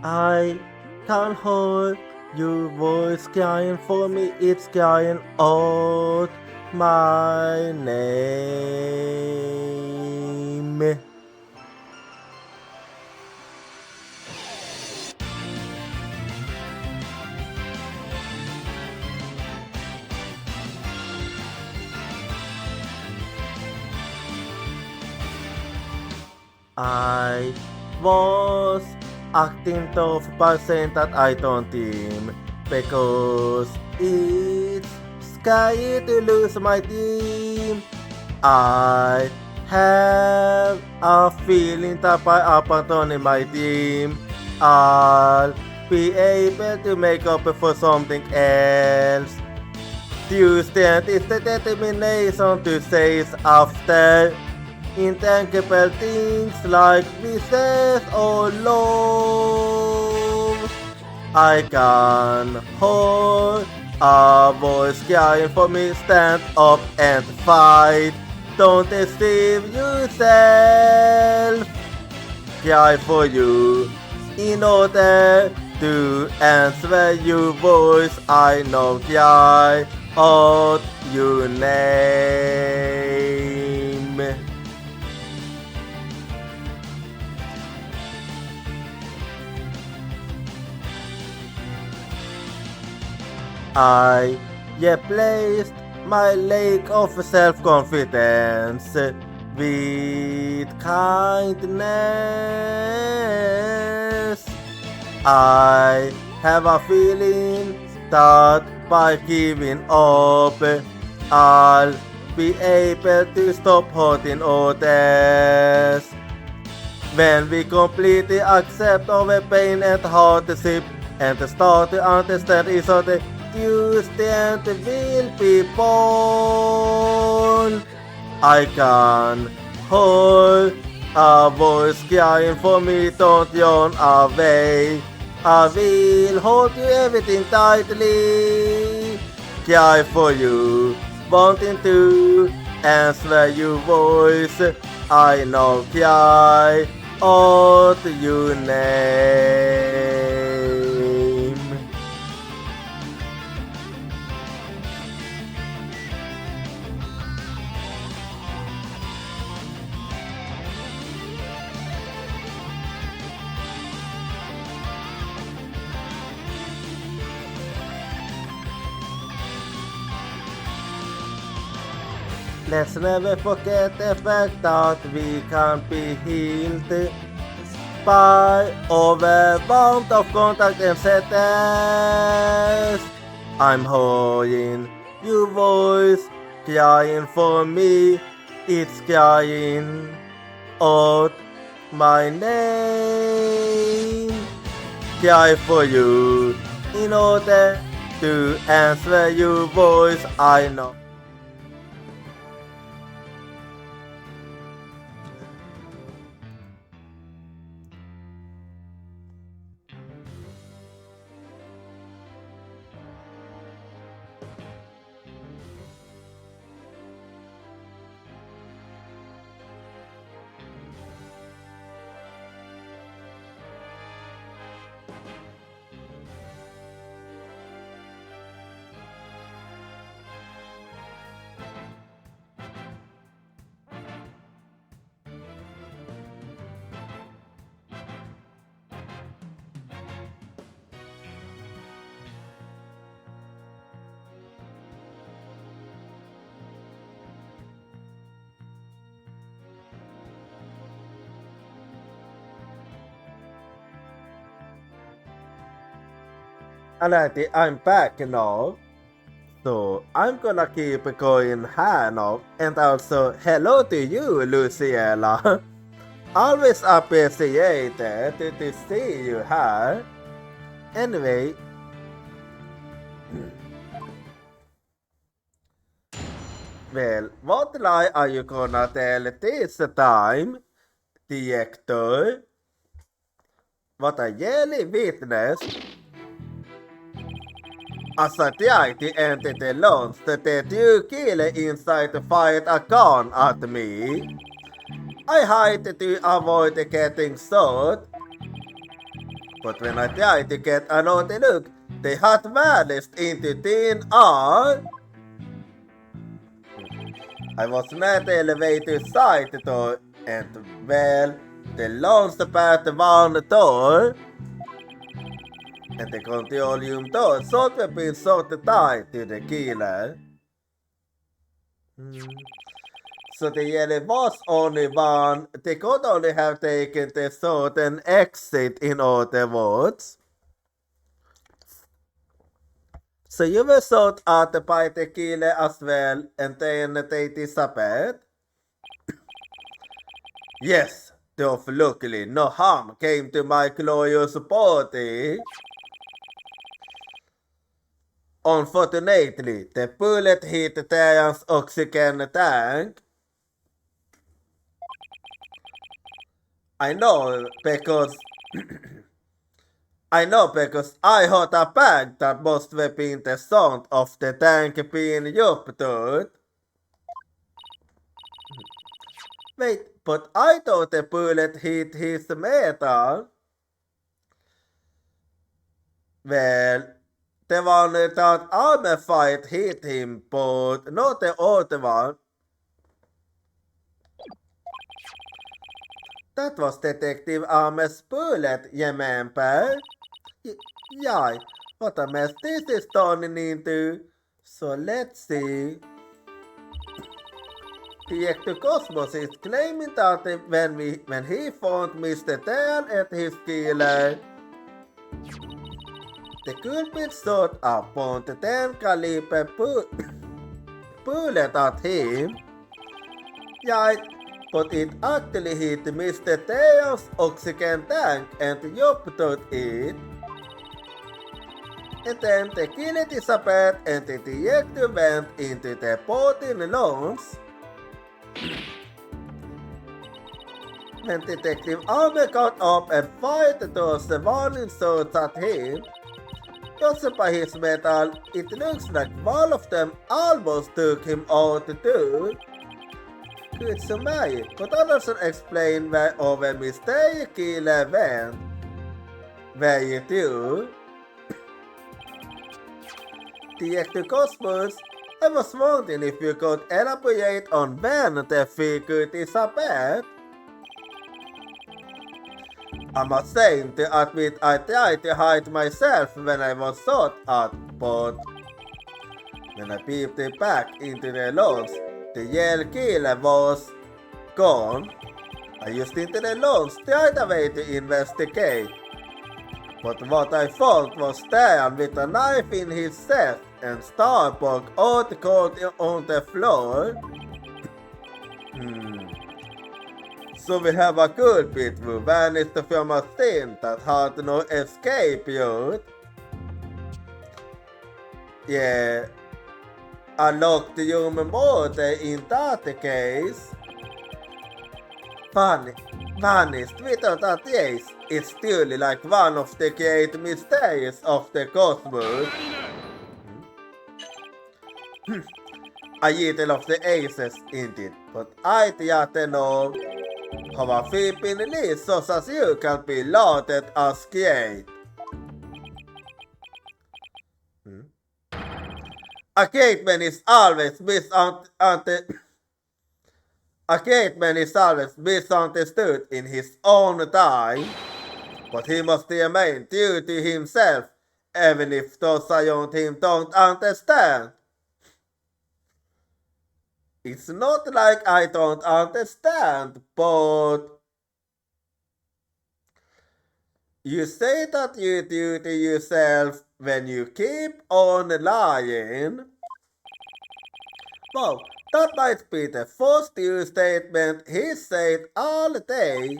I can't hold your voice crying for me, it's crying out my name. I was acting tough by saying that I don't team because it's scary to lose my team. I have a feeling that by abandoning my team, I'll be able to make up for something else. Tuesday is the determination to chase after intangible things like wishes or love. I can hold a voice crying for me, stand up and fight. Don't deceive yourself. Cry for you in order to answer your voice, I know jag åt your name. I placed my lake of self-confidence with kindness. I have a feeling that by giving up, I'll be able to stop hurting others. When we completely accept our pain and hardship and start to understand each other, you stand will be born. I can hold a voice crying for me, don't yawn away. I will hold you everything tightly, cry for you, wanting to answer your voice. I know cry out your name. Let's never forget the fact that we can't be healed by overwhelmed of contact and sadness. I'm holding your voice, crying for me, it's crying out my name. Cry for you in order to answer your voice, I know. Alrighty, I'm back now. So I'm gonna keep going here now. And also, hello to you, Luciella. Always appreciated to see you here. Anyway, well, what lie are you gonna tell this time, Director? What I yearly witnessed as a deity entity launched that you killer inside to fight a gun at me. I hide to avoid getting shot, but when I tried to get another look, they had vanished into thin air. I was not elevated side though, and well, they launched past one door, and the control door should have been shot tied to the killer. So there was only one, they could only have taken the shot and exit in other words. So you were shot at by the killer as well, and then they disappeared? Yes, though luckily no harm came to my glorious body. Unfortunately, the bullet hit Terran's oxygen tank. I know because I heard a bang that must have been the sound of the tank being ruptured. Wait, but I thought the bullet hit his metal. Well, the one that armor fight hit him, but not the other one. That was Detective Armer's bullet, you remember? Yeah, what a mess this is turning into. So let's see. Detective Cosmos is claiming that when he found Mr. Dan at his killer, the culprit shot a .10 caliber bullet at him. Yeah, but it actually hit Mr. Theo's oxygen tank and ruptured it. And then the killer disappeared and the detective went into the boating lounge. When Detective Armer got up and fired those warning shots at him, judging by his metal, it looks like one of them almost took him out too. Good summary, but that doesn't explain where Mr. Killer went. Where you do? Detective Cosmos, I was wondering if you could elaborate on when the figure disappeared. I must say to admit I tried to hide myself when I was shot at, but when I peeped back into the logs, the yellow killer was gone. I used into the logs straight away to investigate. But what I found was Stan with a knife in his chest and Starbuck out cold on the floor. So we have a culprit who vanished from a scene that had no escape route. Yeah, a locked room murder in that case. Vanished without a trace is still like one of the great mysteries of the cosmos. A little of the aces indeed, but I didn't know how a flipping list such as you can be lauded as great. A great man is always misunderstood in his own time, but he must remain true to himself, even if those around him don't understand. It's not like I don't understand, but you say that you do to yourself when you keep on lying. Well, that might be the first true statement he said all day.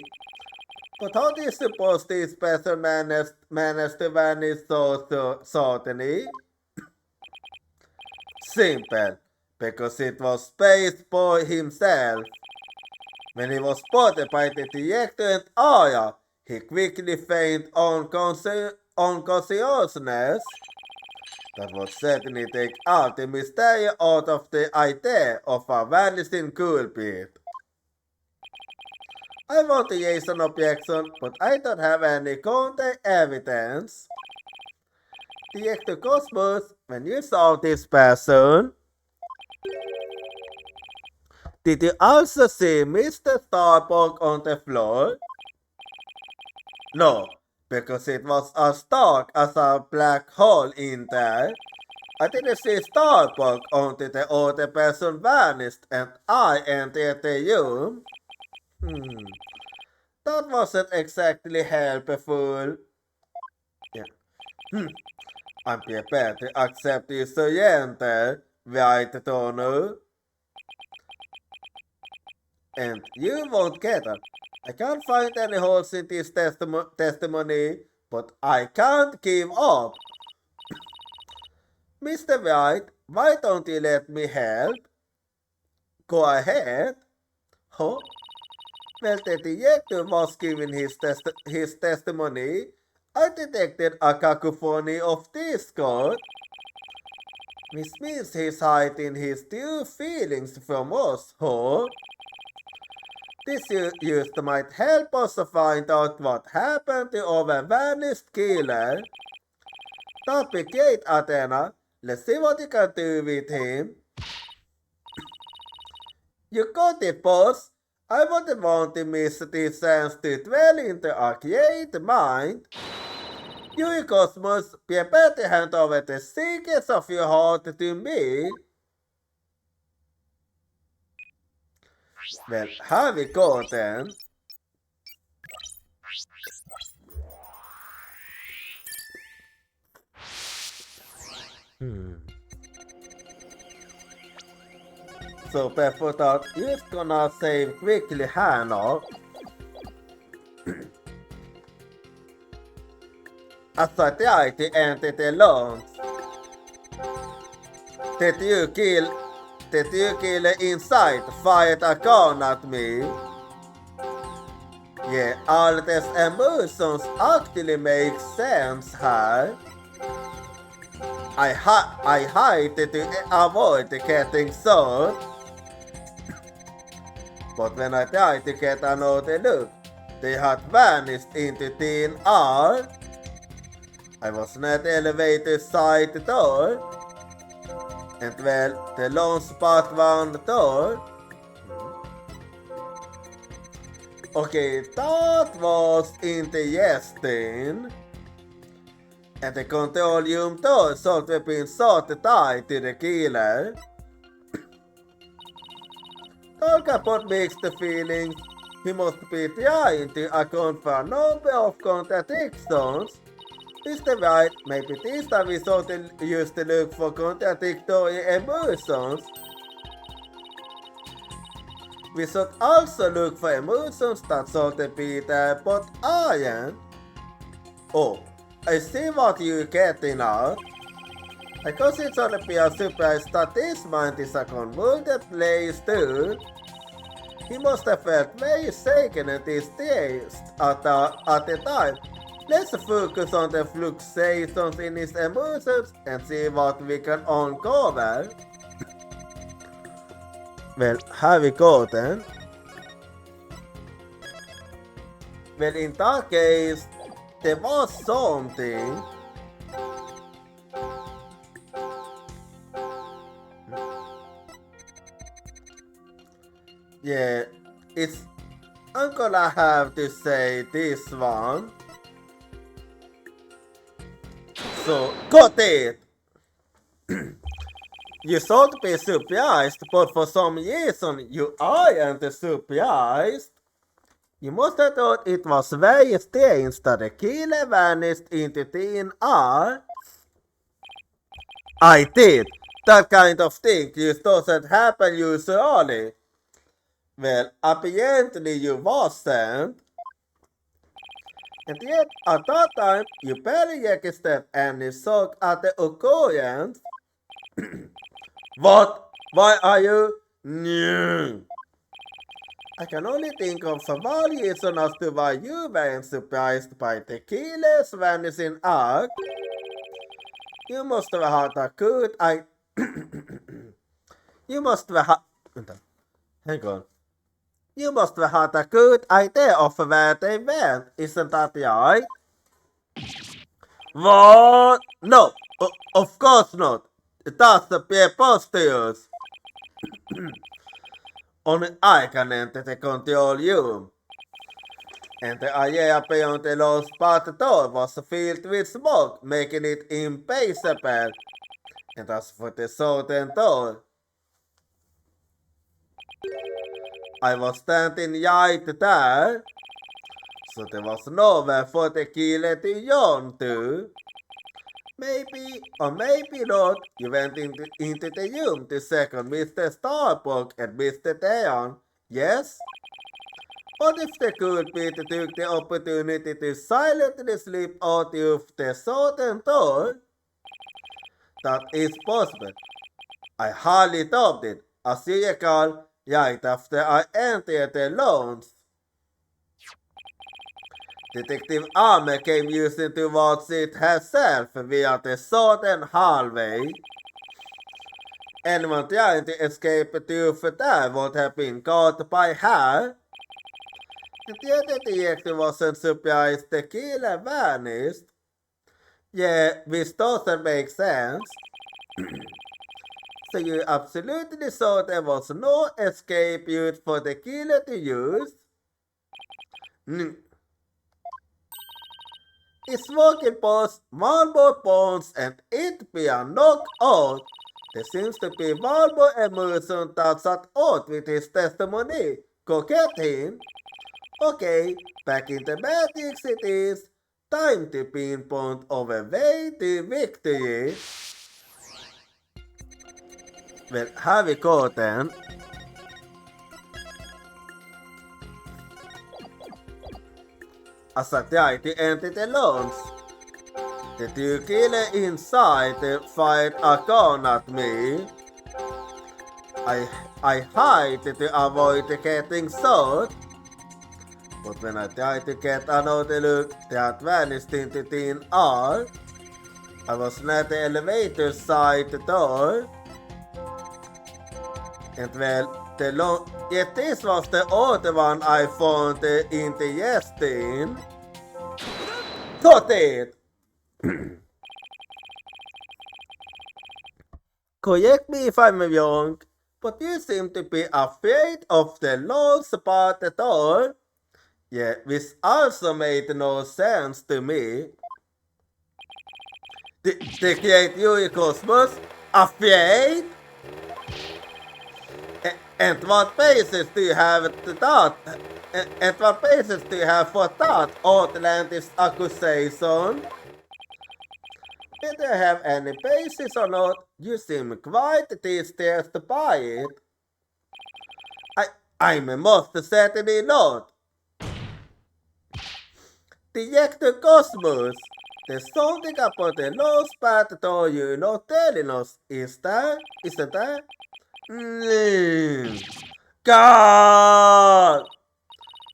But how do you suppose this person managed to vanish so suddenly? Simple, because it was Space Boy himself. When he was spotted by the detective and Aya, he quickly feigned unconsciousness. That would certainly take out the mystery out of the idea of a vanishing culprit. I want to raise an objection, but I don't have any counter evidence. Detective Cosmos, when you saw this person, did you also see Mr. Starbuck on the floor? No, because it was as dark as a black hole in there. I didn't see Starbuck until the other person vanished and I entered the room. That wasn't exactly helpful. Yeah. I'm prepared to accept this surrender, right, Tono? And you won't get it. I can't find any holes in this testimony, but I can't give up. Mr. White, why don't you let me help? Go ahead. Huh? Well, the detective was giving his testimony. I detected a cacophony of discord. Which means he's hiding his true feelings from us, huh? This just might help us to find out what happened to our vanished killer. That be great, Athena. Let's see what you can do with him. You got it, boss. I wouldn't want to miss this chance to dwell into our creative mind. You, Cosmos, prepare to hand over the secrets of your heart to me. Well, here we go then. So before that, you're gonna save quickly Hannah. As I try to enter the lungs. Did you kill the inside fired a gun at me? Yeah, all these emotions actually make sense here. I hide to avoid getting shot. But when I tried to get another look, they had vanished into thin air. I was not elevated side the door. And well, the lone spot round the door. Okay, that was interesting. And the control room door should have been shot tied to the killer. Talkapot makes the feeling he must be trying to account for a number of contradictions. Is that right? Maybe this time we should use to look for contradictory emotions. We should also look for emotions that should be there but aren't. Oh, I see what you're getting at. I guess it's gonna be a surprise that this mind is a convoluted place too. He must have felt very shaken and distressed at the time. Let's focus on the fluctuations in his emotions and see what we can uncover. Well, here we go then. Well, in that case, there was something. Yeah, I'm gonna have to say this one. So, got it! You should be surprised, but for some reason you aren't surprised. You must have thought it was very strange that the killer vanished into thin air. I did! That kind of thing doesn't happen usually. Well, apparently you wasn't. And yet, at that time, you barely registered any shock at the occurrence. What? Why are you? No. I can only think of some variation as to why you weren't surprised by the killer's vanishing act. You must have had a good You must have had... Hang on. You must have had a good idea of where they went, isn't that right? What? No, of course not. That's preposterous. Only I can enter the control room. And the area beyond the lost part door was filled with smoke, making it impassable. And as for the southern door, I was standing right there, so there was nowhere for the killer to run to. Maybe, or maybe not, you went into the room to second Mr. Starbuck and Mr. Theon, yes? What if they could be to take the opportunity to silently slip out of the southern door? That is possible. I hardly doubt it, as you recall, right after I entered the lounge. Detective Armer came using towards it herself via the southern hallway. Anyone trying to escape through there would have been caught by her. And the other detective wasn't surprised the killer vanished. Yeah, which doesn't make sense. So you absolutely thought there was no escape route for the killer to use? Mm. It's walking past one more bones and it be a knockout. There seems to be one more Emerson that's at odds with his testimony. Go get him. Okay, back in the Magic Cities. Time to pinpoint our way to victory. Well, have we got then? As I try to enter the lawns, the two killer inside fired a gun at me. I hide to avoid getting shot, but when I tried to get another look, that vanished into thin air. I was near the elevator side door, and well, yet this was the other one I found in the Destinies. Got it! Correct me if I'm wrong, but you seem to be afraid of the laws part at all. Yeah, which also made no sense to me. The great Yuri Cosmos? Afraid? And what basis do you have to that? And what basis do you have for that outlandish accusation? Whether you have any basis or not, you seem quite distressed by it. I'm most certainly not. Director Cosmos, there's something about the lost path door you're not telling us, isn't there? God!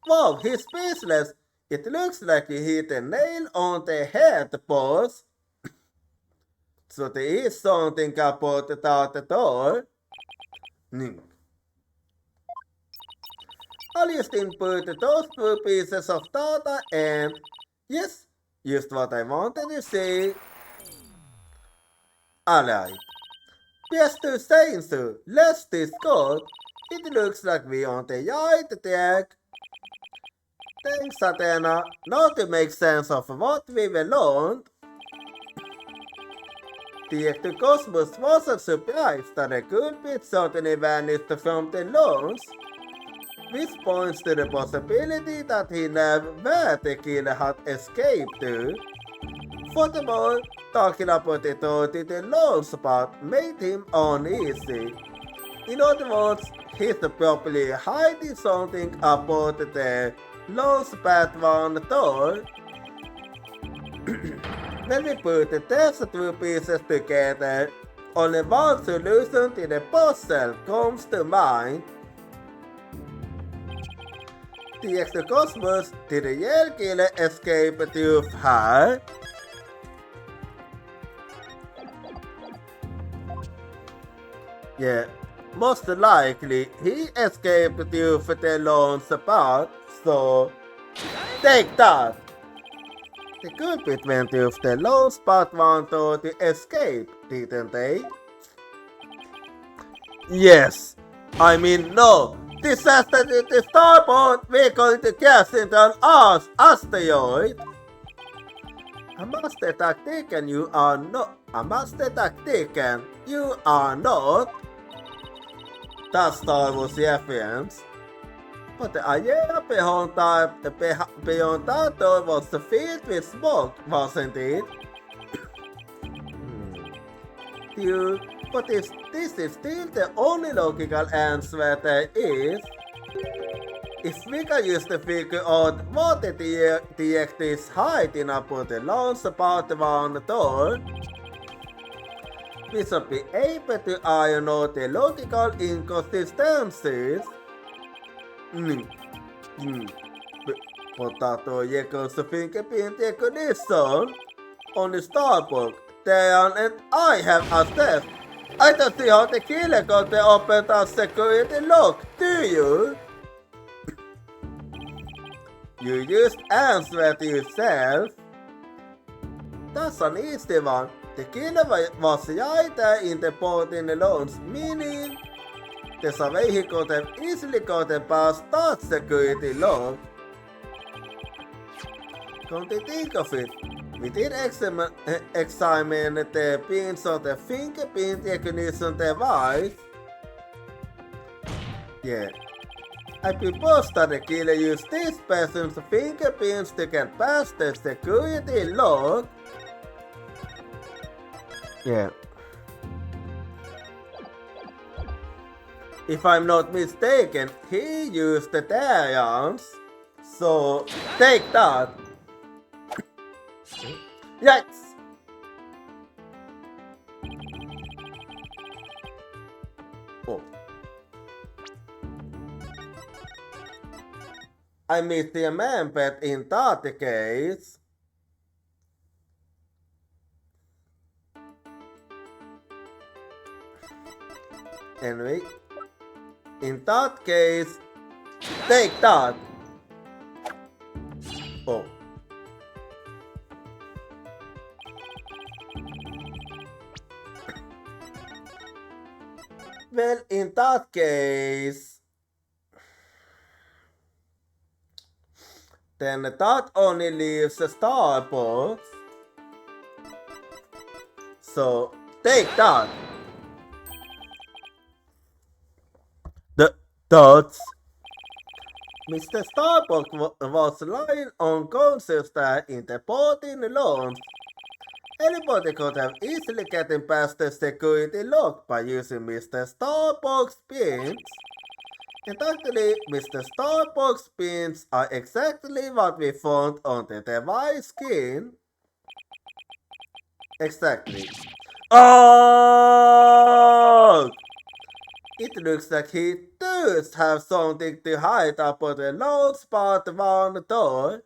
Wow, he's speechless. It looks like he hit a nail on the head, boss. So there is something about the door. I'll just input those two pieces of data and yes, just what I wanted to say. Alright. Best to say so, let's discuss. It looks like we on the right track. Thanks, Athena. Now to make sense of what we've learned. The Cosmos wasn't surprised that the culprit suddenly vanished from the lawns, which points to the possibility that he never where the killer had escaped to. Furthermore, talking about the thought in the lone spot made him uneasy. In other words, he's probably hiding something about the lone spot one door. When we put these two pieces together, only one solution to the puzzle comes to mind. The Exocosmos did the Yale killer escape to her? Yeah, most likely he escaped to the lone spot, so take that! The culprit went to the lone spot one door to escape, didn't they? Yes, I mean no. Disaster to the starboard, we're going to crash into an asteroid. A master tactician you are not. A master tactician you are not. That's Star Wars reference. But the idea beyond that door was filled with smoke, wasn't it? But if this is still the only logical answer there is, if we can use to figure out what the DX is hiding about the launch about one door, we should be able to iron out the logical inconsistencies. Potato equals the fingerprint recognition on the starboard. Diane and I have assessed. I don't see how the killer got the open that security lock, do you? You just answered yourself. That's an easy one. The killer was right in the port in the loans, meaning the survey could have easily gotten past that security lock. Come to think of it, we did examine the pins on the fingerprint recognition device. Yeah. I propose that the killer use this person's fingerprints to get past the security lock. Yeah. If I'm not mistaken, he used the diagrams. So, take that. Yikes! Oh. I missed the amendment in that case. Anyway, in that case, take that. Oh. Well, in that case, then that only leaves a Starbucks. So, take that. The dots. Mr. Starbucks was lying unconscious there in the port in the launch. Anybody could have easily gotten past the security lock by using Mr. Starbucks pins. And actually, Mr. Starbucks pins are exactly what we found on the device skin. Exactly. Oh! It looks like he does have something to hide up on the loud spot one door.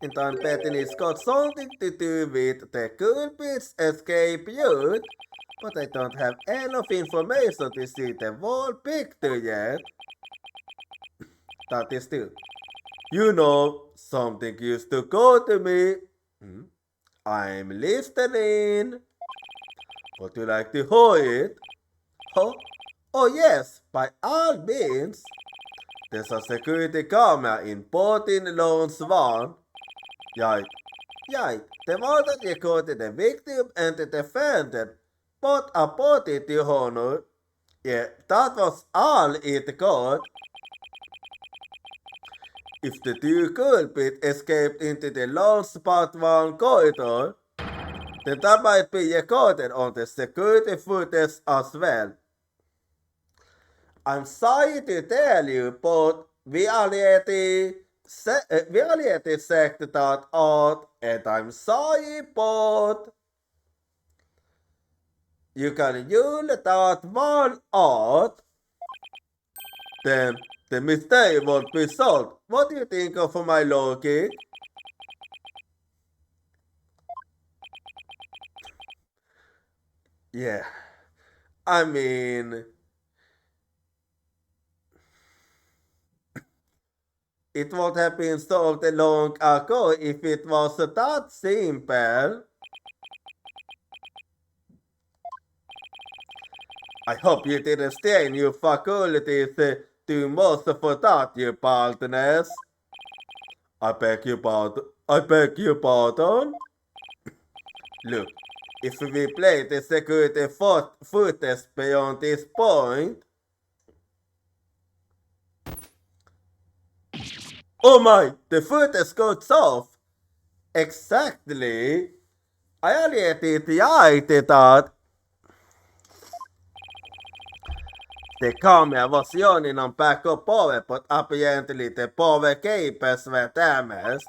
And I'm betting it's got something to do with the culprit's escape route, but I don't have enough information to see the whole picture yet. That is true. You know, something used to go to me. I'm listening. Would you like to hear it? Huh? Oh yes, by all means. There's a security camera in Portin Loans 1. Yikes. The one that recorded the victim and the defendant, both aborted to honor. Yeah, that was all it got. If the two culprits escaped into the Loans Part 1 corridor, then that might be recorded on the security footage as well. I'm sorry to tell you, but we already checked that out, and I'm sorry, but you can rule that one out. Then the mistake won't be solved. What do you think of my logic? Yeah, I mean, it would have been solved long ago if it was that simple. I hope you didn't strain your faculties too much for that, your baldness. I beg your pardon. Look, if we play the security footage beyond this point... Oh my, the footage goes off! Exactly! I already tried that. The camera was running on backup power, but apparently the power cables were damaged.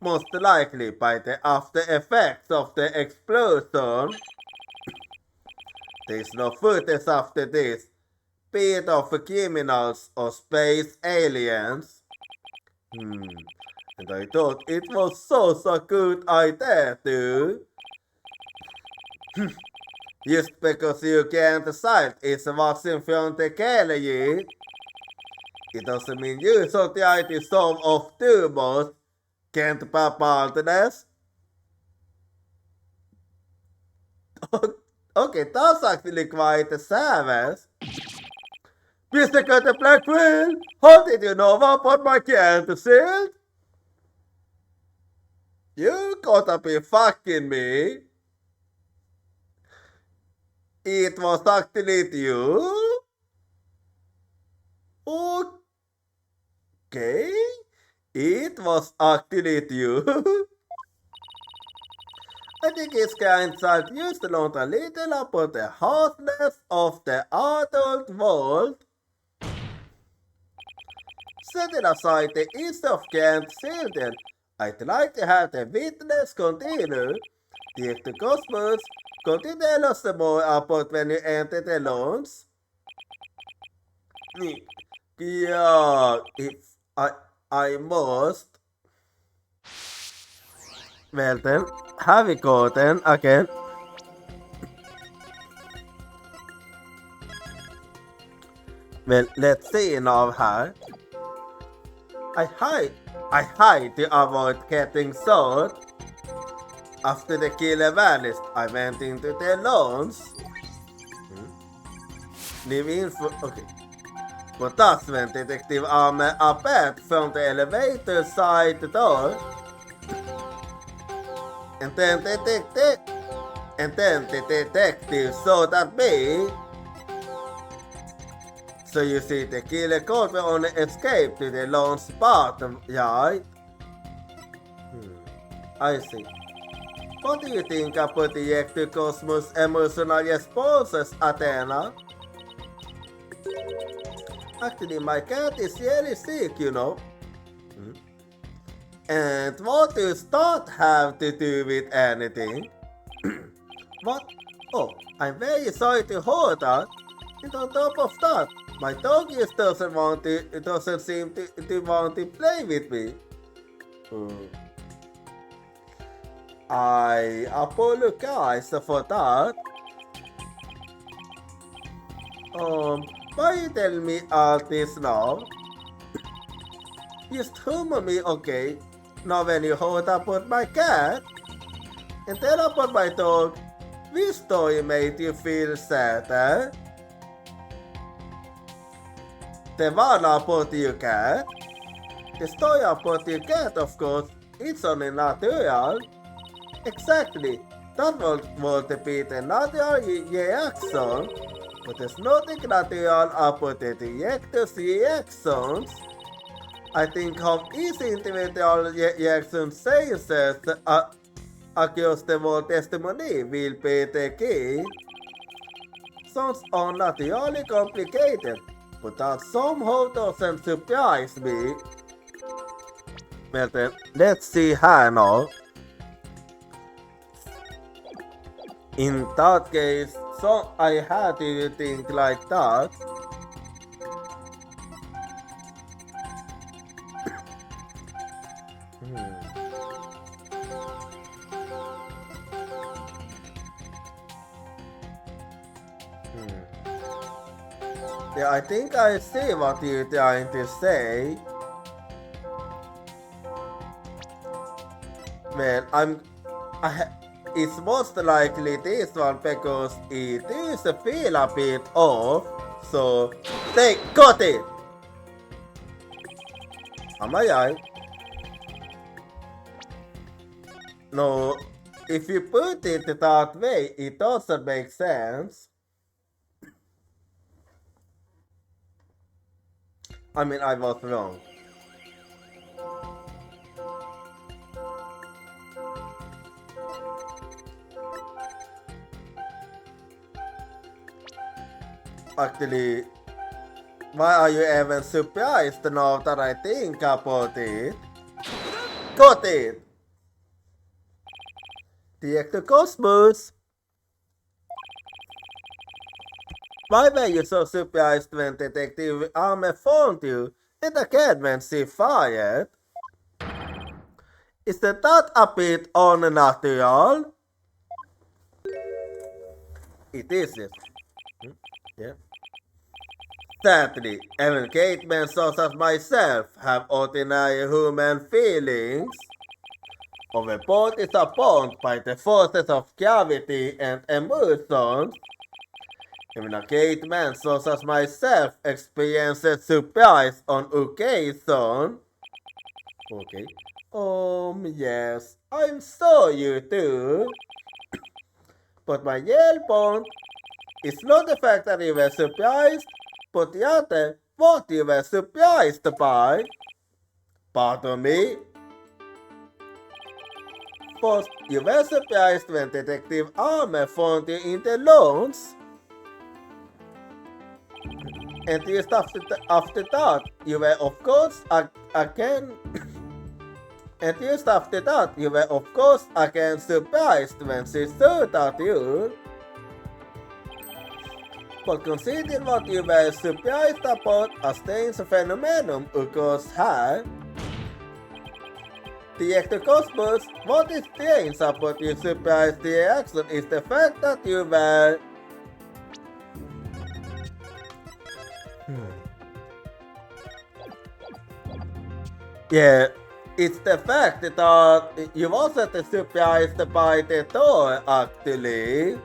Most likely by the after effects of the explosion. There's no footage after this, be it of criminals or space aliens. And I thought it was such a good idea too. Just because you can't decide it's what's in front of you, it doesn't mean you should try to solve off too much. Can't pop baldness. Okay, that's actually quite a savage. Mr. Cutter Blackwill, how did you know about my can't shield? You gotta be fucking me. It was actually you? Okay, it was actually you. I think it's kind of used to learn a little about the hardness of the adult world. Setting aside the ease of Kent children, I'd like to have the witness continue. The Cosmos, could you tell us more about when you entered the loans? Yeah, if I must. Well then, have we gotten again? Well, let's see now here. I hide. I hide to avoid getting sold. After the killer vanished, I went into the lounge. Leaving for okay. But that's when Detective Arme appeared from the elevator side door. And then the detective saw that me. So you see, the killer could only escape to the lounge bottom, right? I see. What do you think about the Ectocosmos emotional responses, Athena? Actually, my cat is really sick, you know. And what does that have to do with anything? What? Oh, I'm very sorry to hear that. And on top of that, my dog just doesn't seem to want to play with me. I apologize for that. Why you tell me all this now? Just humor me, okay? Now when you hold about my cat and tell about my dog, which story made you feel sad, eh? The one about your cat? The story about your cat, of course, it's only natural. Exactly, that would be the natural reaction, but there's nothing natural about the reactor's reactions. I think how easy individual reactions says across the world testimony will be the key. Sounds unnaturally complicated, but that somehow doesn't surprise me. Well then, let's see how now. In that case, so I had to think like that. Yeah, I think I see what you're trying to say. Well, it's most likely this one because it is feel a bit off. So, they got it! Am I right? No, if you put it that way, it doesn't make sense. I mean, I was wrong. Actually, why are you even surprised now that I think about it? Got it! The Cosmos! Why were you so surprised when Detective Arme found you and again when she fired? Isn't that a bit unnatural? It is, yes. Yeah. Sadly, even cavemen such as myself have ordinary human feelings. of a boat is upon by the forces of gravity and emotion, even a great man such as myself experiences surprise on occasion. Okay. Yes, I'm sure you do. But my real point is not the fact that you were surprised, but rather what you were surprised by. Pardon me? But you were surprised when Detective Armer found you in the lounge. And just after that, you were of course again. And just after that, you were of course again surprised when she saw that you. But consider what you were surprised about a strange phenomenon occurs here. The Cosmos, what is strange about your surprise reaction is the fact that you were. Yeah, it's the fact that you wasn't surprised by the door actually.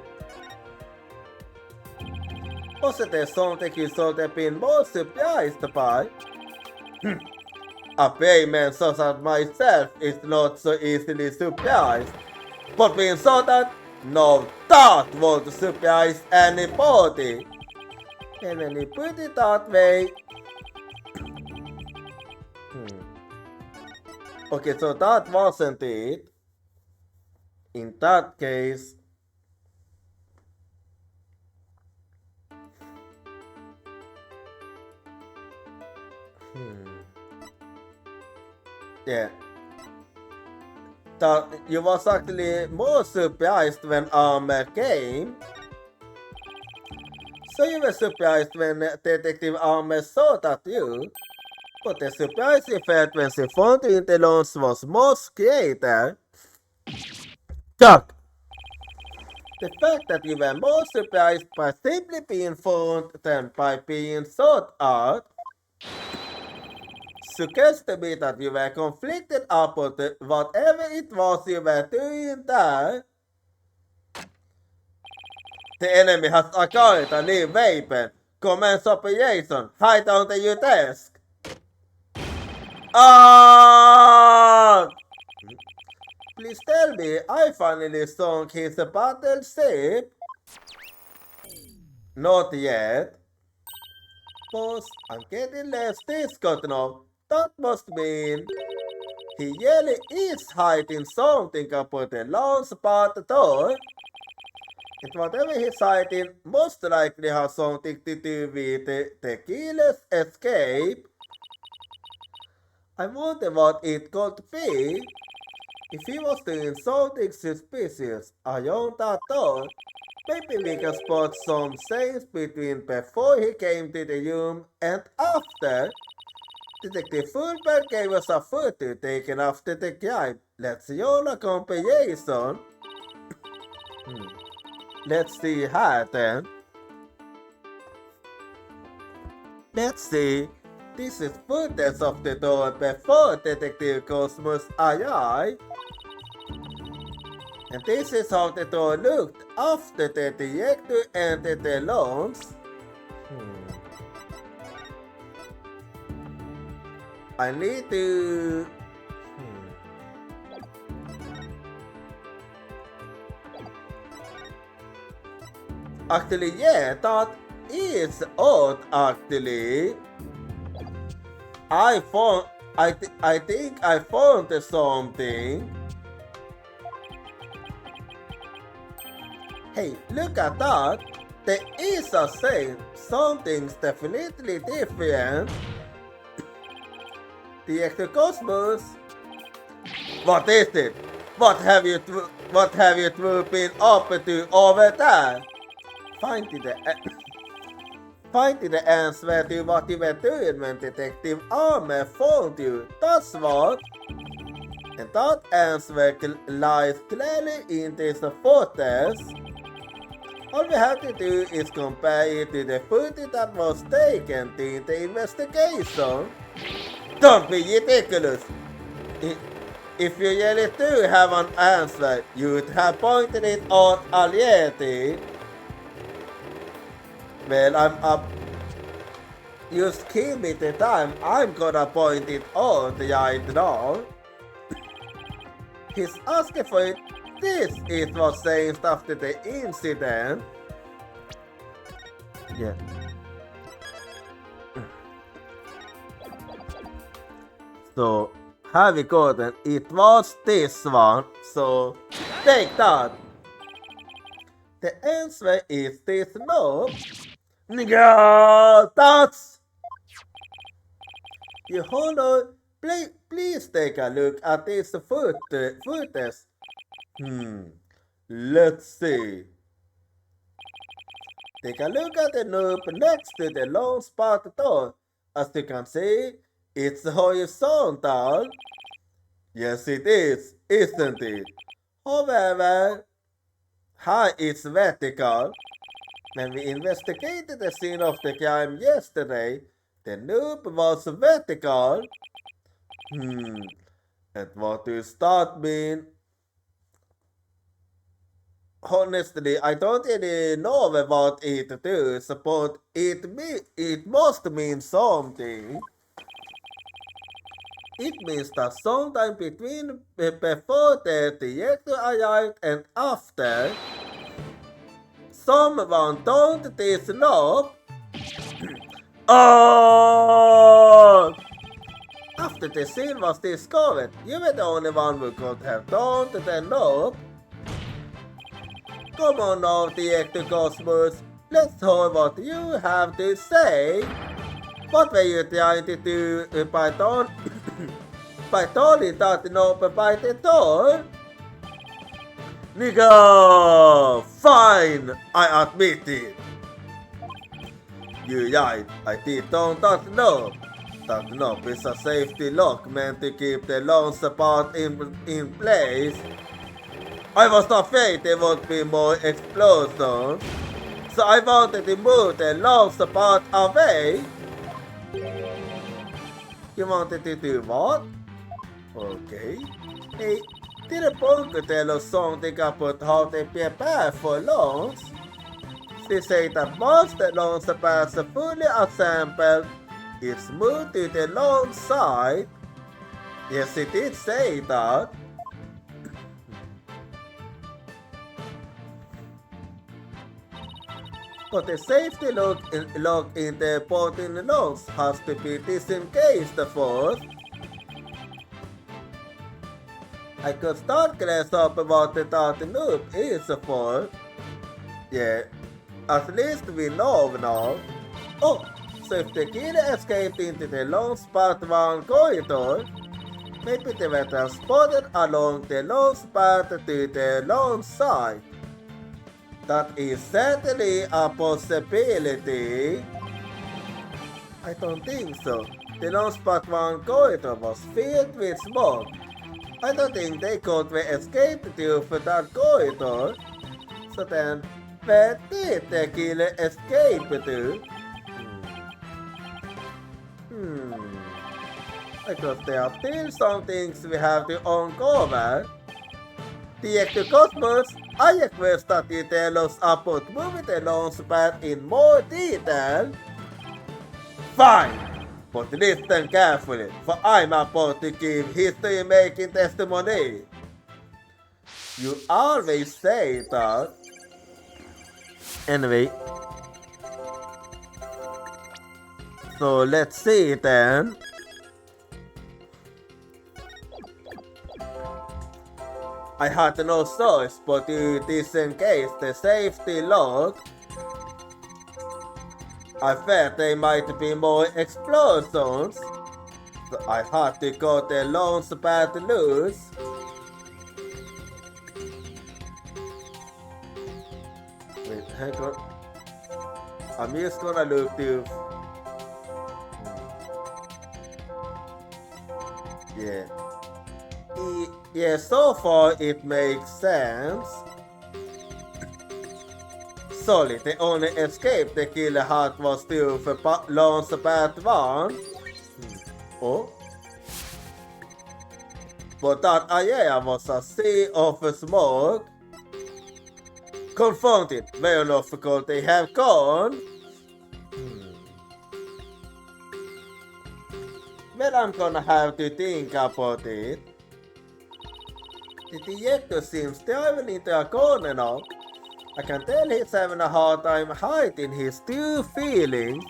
Wasn't there something you should have been more surprised by? A payman such as myself is not so easily surprised. But being so that, no, that won't surprise anybody. And when you put it that way. Okay, so that wasn't it. In that case. Yeah. That you was actually more surprised when Armer came. So you were surprised when Detective Armer saw that you. But the surprise you felt when she found you in the lounge was much greater. Chuck! The fact that you were more surprised by simply being found than by being sought out suggests to me that you were conflicted about whatever it was you were doing there. The enemy has acquired a new weapon. Commence operation. Hide under your desk. Ah! Please tell me I finally sunk his battleship. Not yet. Boss, I'm getting less discount now. That must mean he really is hiding something about the launch pad door. And whatever he's hiding most likely has something to do with the killer's escape. I wonder what it could be. If he was doing something suspicious around that door, maybe we can spot some signs between before he came to the room and after. Detective Fulberg gave us a photo taken after the crime. Let's roll a comparison. Let's see here then. Let's see. This is footage of the door before Detective Cosmos arrived. And this is how the door looked after the director entered the lounge. I need to. Actually, yeah, that is odd. Actually, I think I found something. Hey, look at that. There is a saying. Something's definitely different. The Cosmos. What is it? What have you two been up to over there? Finding the answer to what you were doing when Detective Armer found you. That's what. And that answer lies clearly in this footage. All we have to do is compare it to the footage that was taken during the investigation. Don't be ridiculous! If you really do have an answer, you'd have pointed it on Alieti. Well, I'm up. Just give me the time, I'm gonna point it on the giant now. He's asking for it. This is what changed after the incident. Yeah. So, have we gotten? It was this one. So, take that. The answer is this no. Nigga, that's. Your Honor, please take a look at this footage. Let's see. Take a look at the noob next to the lone spot door. As you can see, it's horizontal. Yes, it is, isn't it? However, high is vertical. When we investigated the scene of the crime yesterday, the noob was vertical. And what does that mean? Honestly, I don't really know what it does, but it must mean something. It means that sometime between before the director arrived and after, someone don't this knob. Oh! After the scene was discovered, you were the only one who could have done the knob. Come on now, Director Cosmos, let's hear what you have to say. What were you trying to do by turning that knob by the door? Nigga, fine, I admit it. You're right, I did turn that knob. That knob is a safety lock meant to keep the launch part in place. I was afraid there would be more explosions, so I wanted to move the launch part away. You wanted to do what? Okay. Hey, did a bunker tell us something about how they prepare for launch? They say that once the launch parts are fully assembled, it's moved to the launch side. Yes, it did say that. But the safety lock in the porting launch has to be disengaged first. I could start glass up about the noob is for. Yeah, at least we know now. Oh, so if the killer escaped into the launch part 1 corridor, maybe they were transported along the launch path to the launch side. That is certainly a possibility. I don't think so. The launch part 1 corridor was filled with smoke. I don't think they could escape through that corridor. So then, where did the killer escape to? Because there are still some things we have to uncover. Director Cosmos, I request that you tell us about moving the launch pad in more detail. Fine, but listen carefully, for I'm about to give history-making testimony. You always say that. Anyway, so let's see then. I had no choice but to disengage the safety lock. I felt there might be more explosions, so I had to cut the launch pad loose. Wait, hang on. I'm just gonna look to. Yeah, so far it makes sense. Sorry, the only escape the killer had was to launch pad 1. Oh? but that area was a sea of smoke. Confronted, where enough could they have gone? Well, I'm gonna have to think about it. The director seems delving into a corner now. I can tell he's having a hard time hiding his true feelings.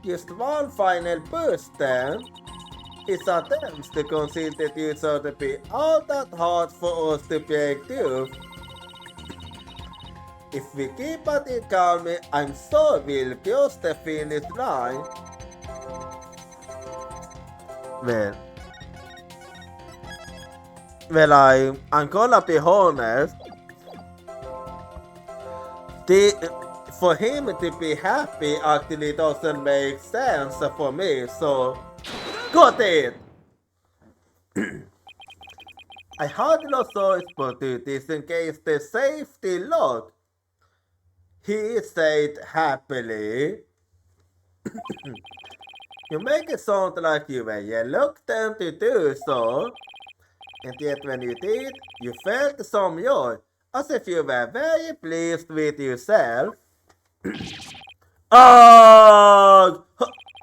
Just one final burst then. His attempts to conceal the truth ought to be all that hard for us to break through. If we keep at it calmly, I'm sure we'll cross the finish line. Well, I'm gonna be honest. For him to be happy actually doesn't make sense for me, so got it! I had no choice but to disengage the safety lock. He said happily. You make it sound like you were reluctant to do so, and yet when you did, you felt some joy, as if you were very pleased with yourself. Oh!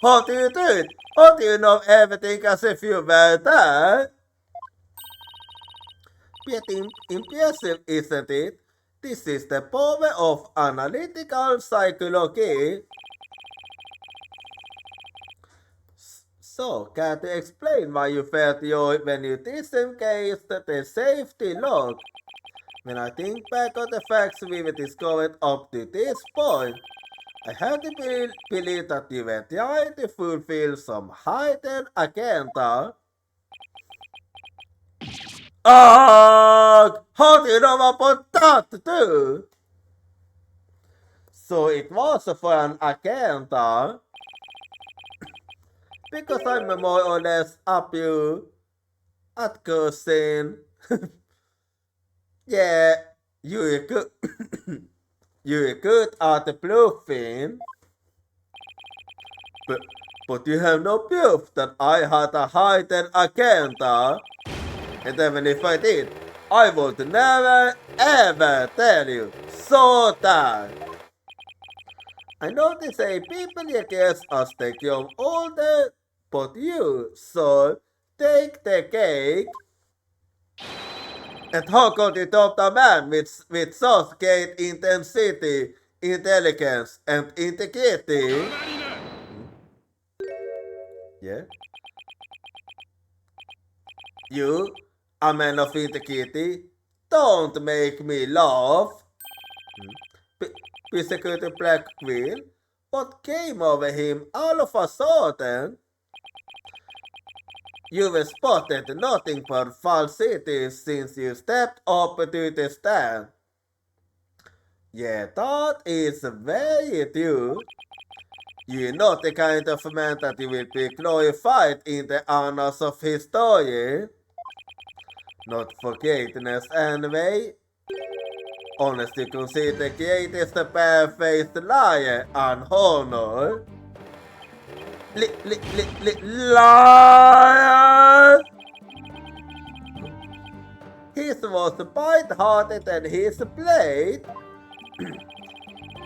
How do you do it? How do you know everything as if you were there? Pretty impressive, isn't it? This is the power of analytical psychology. So, can you explain why you felt joy when you disengaged the safety lock? When I think back on the facts we've discovered up to this point, I have to believe that you were trying to fulfill some hidden agenda. Oh, how do you know about that too? So it was for an agenda. Because I'm more or less up you at cursing. Yeah, you're good. You're good at the bluffing. But you have no proof that I had a hidden agenda. And even if I did, I would never ever tell you. So that. I know they say people guess as they grow older, but you, so take the cake. And how could you top the man with such great intensity, intelligence, and integrity? Yeah? You, a man of integrity, don't make me laugh. Persecuted Black Queen, what came over him all of a sudden? You've spotted nothing but falsities since you stepped up to the stand. Yeah, that is very true. You're not the kind of man that will be glorified in the annals of history. Not for greatness anyway. Honestly considered the greatest bare-faced liar and honor. Liar! His was bite-hearted and his blade.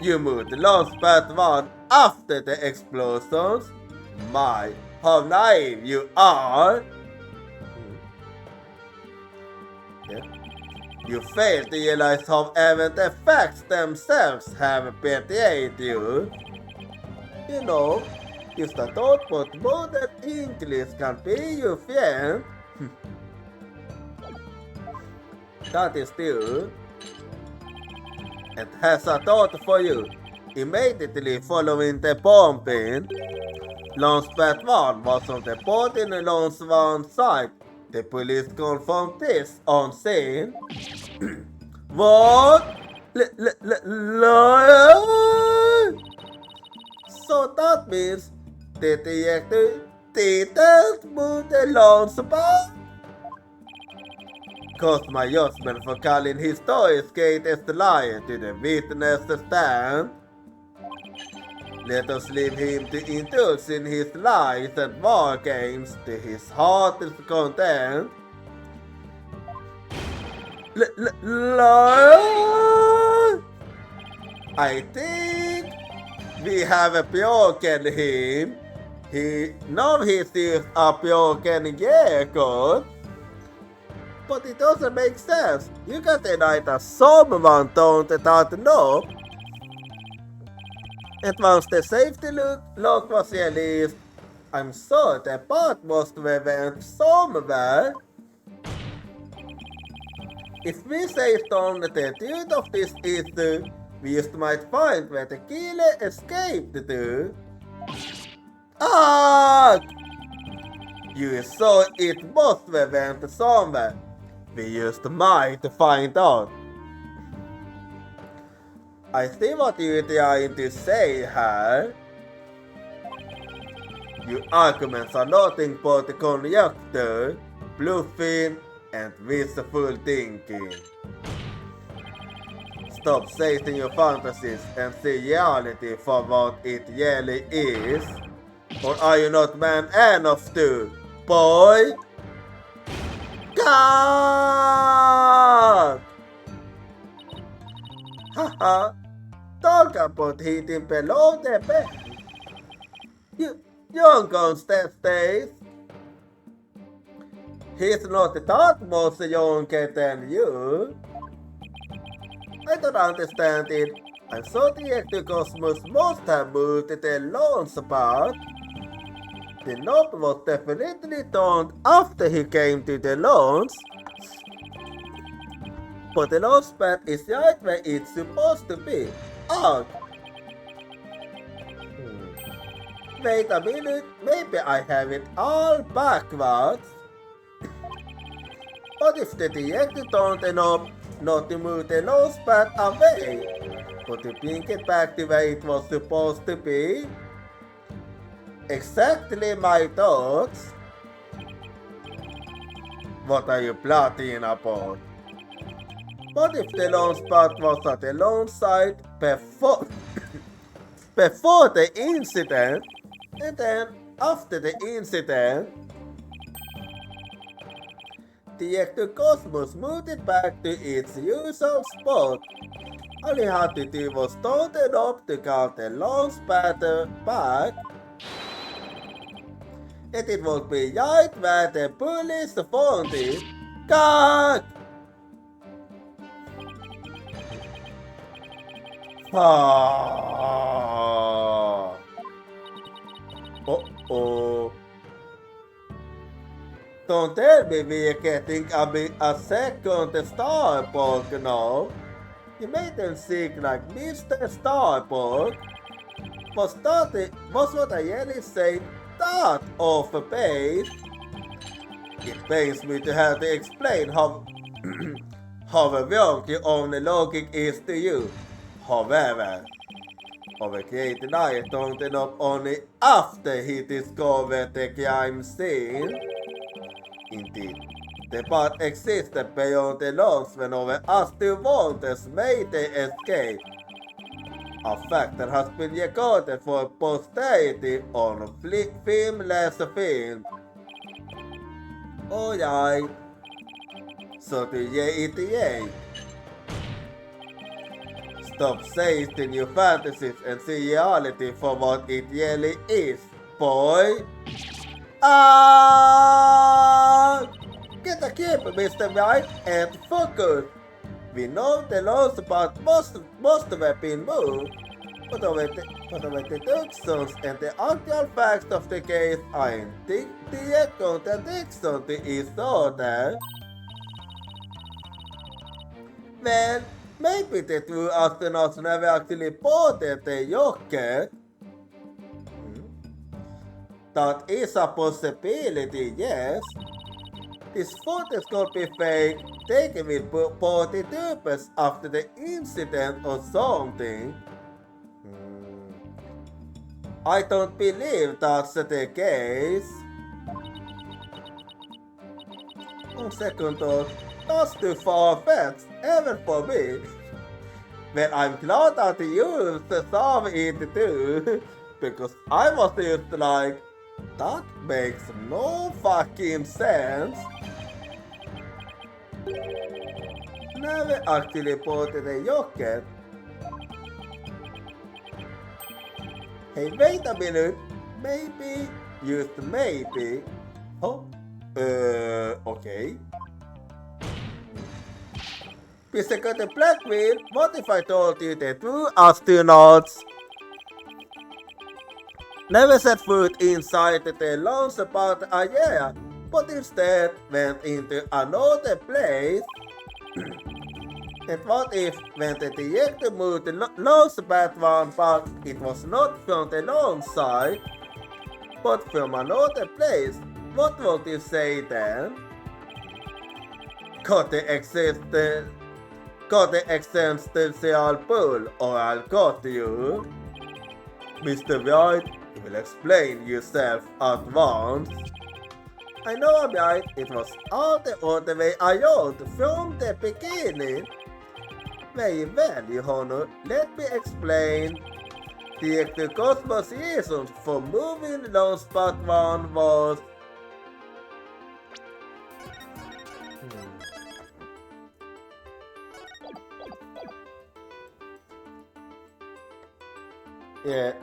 You moved launch pad 1 after the explosions. My, how naive you are! Yeah. You fail to realize how even the facts themselves have betrayed you. You know, if the thought but modern English can be your friend, that is true. And has a thought for you. Immediately following the bombing, Launchpad 1 was on the boarding launch 1 site. The police confirmed this on scene. What? So that means the director didn't move the launch pad? Cost my husband for calling his story's greatest liar to the witness stand. Let us leave him to indulge in his lies and war games to his heart's content. Lord, I think we have a broken him. Now he sees a broken record. But it doesn't make sense. You can deny that someone don't know. And once the safety lock was released, I'm sure the part must have went somewhere. If we saved on the truth of this issue, we just might find where the killer escaped to. Ah! You saw it must have went somewhere. We just might find out. I see what you're trying to say here. Your arguments are nothing but conjecture, bluffing, and wishful thinking. Stop chasing your fantasies and see reality for what it really is. Or are you not man enough to, boy? God! Haha, talk about hitting below the bed. Young guns these days. He's not that much younger than you. I don't understand it. I thought the Ectocosmos must have moved to the launch pad. The knob was definitely turned after he came to the launch. But the launch pad is right where it's supposed to be. Ugh! Wait a minute, maybe I have it all backwards. What if the director turned the knob not to move the launch pad away, but to bring it back to where it was supposed to be? Exactly my thoughts. What are you plotting about? What if the launch pad was at the launch site before the incident, and then after the incident, the Ectocosmos moved it back to its usual spot? All he had to do was turn it up to count the launch pad back, and it would be right where the police found it. God! Ah. Uh-oh. Don't tell me we're getting a second Starbuck now. You made them seem like Mr. Starbuck. Was what I really said that off a base? It pains me to have to explain how wrong your own logic is to you. However, our great denier turned it up only after he discovered the crime scene. Indeed, the path existed beyond the launch when our Astro Wonders made the escape. A fact that has been recorded for posterity on filmless film. Alright, so to reiterate, stop chasing your fantasies and see reality for what it really is, boy. Get a grip, Mr. Right, and focus. We know the launch pad must have been moved, but our deductions and the actual facts of the case are in direct contradiction to each other. Well, maybe the two astronauts never actually boarded the rocket. That is a possibility, yes. This footage could be fake, taken with body purpose after the incident or something. I don't believe that's the case. On second thought, that's too far-fetched, even for me. Well, I'm glad that you saw it too, because I was just like, that makes no fucking sense. never actually ported a yoke. Hey, wait a minute. Maybe, used maybe. Oh, okay. Physical the Blackbeard, what if I told you the two astronauts never set foot inside the launch part a year, but instead went into another place? And what if when the director moved the launch pad one part, it was not from the launch side, but from another place? What would you say then? Could the existential pull, or I'll cut you? Mr. White, you will explain yourself at once. I know I'm right, it was all the other way around from the beginning. Very well, Your Honor, let me explain. The Cosmos reason for moving Launch Pad 1 was... Yeah,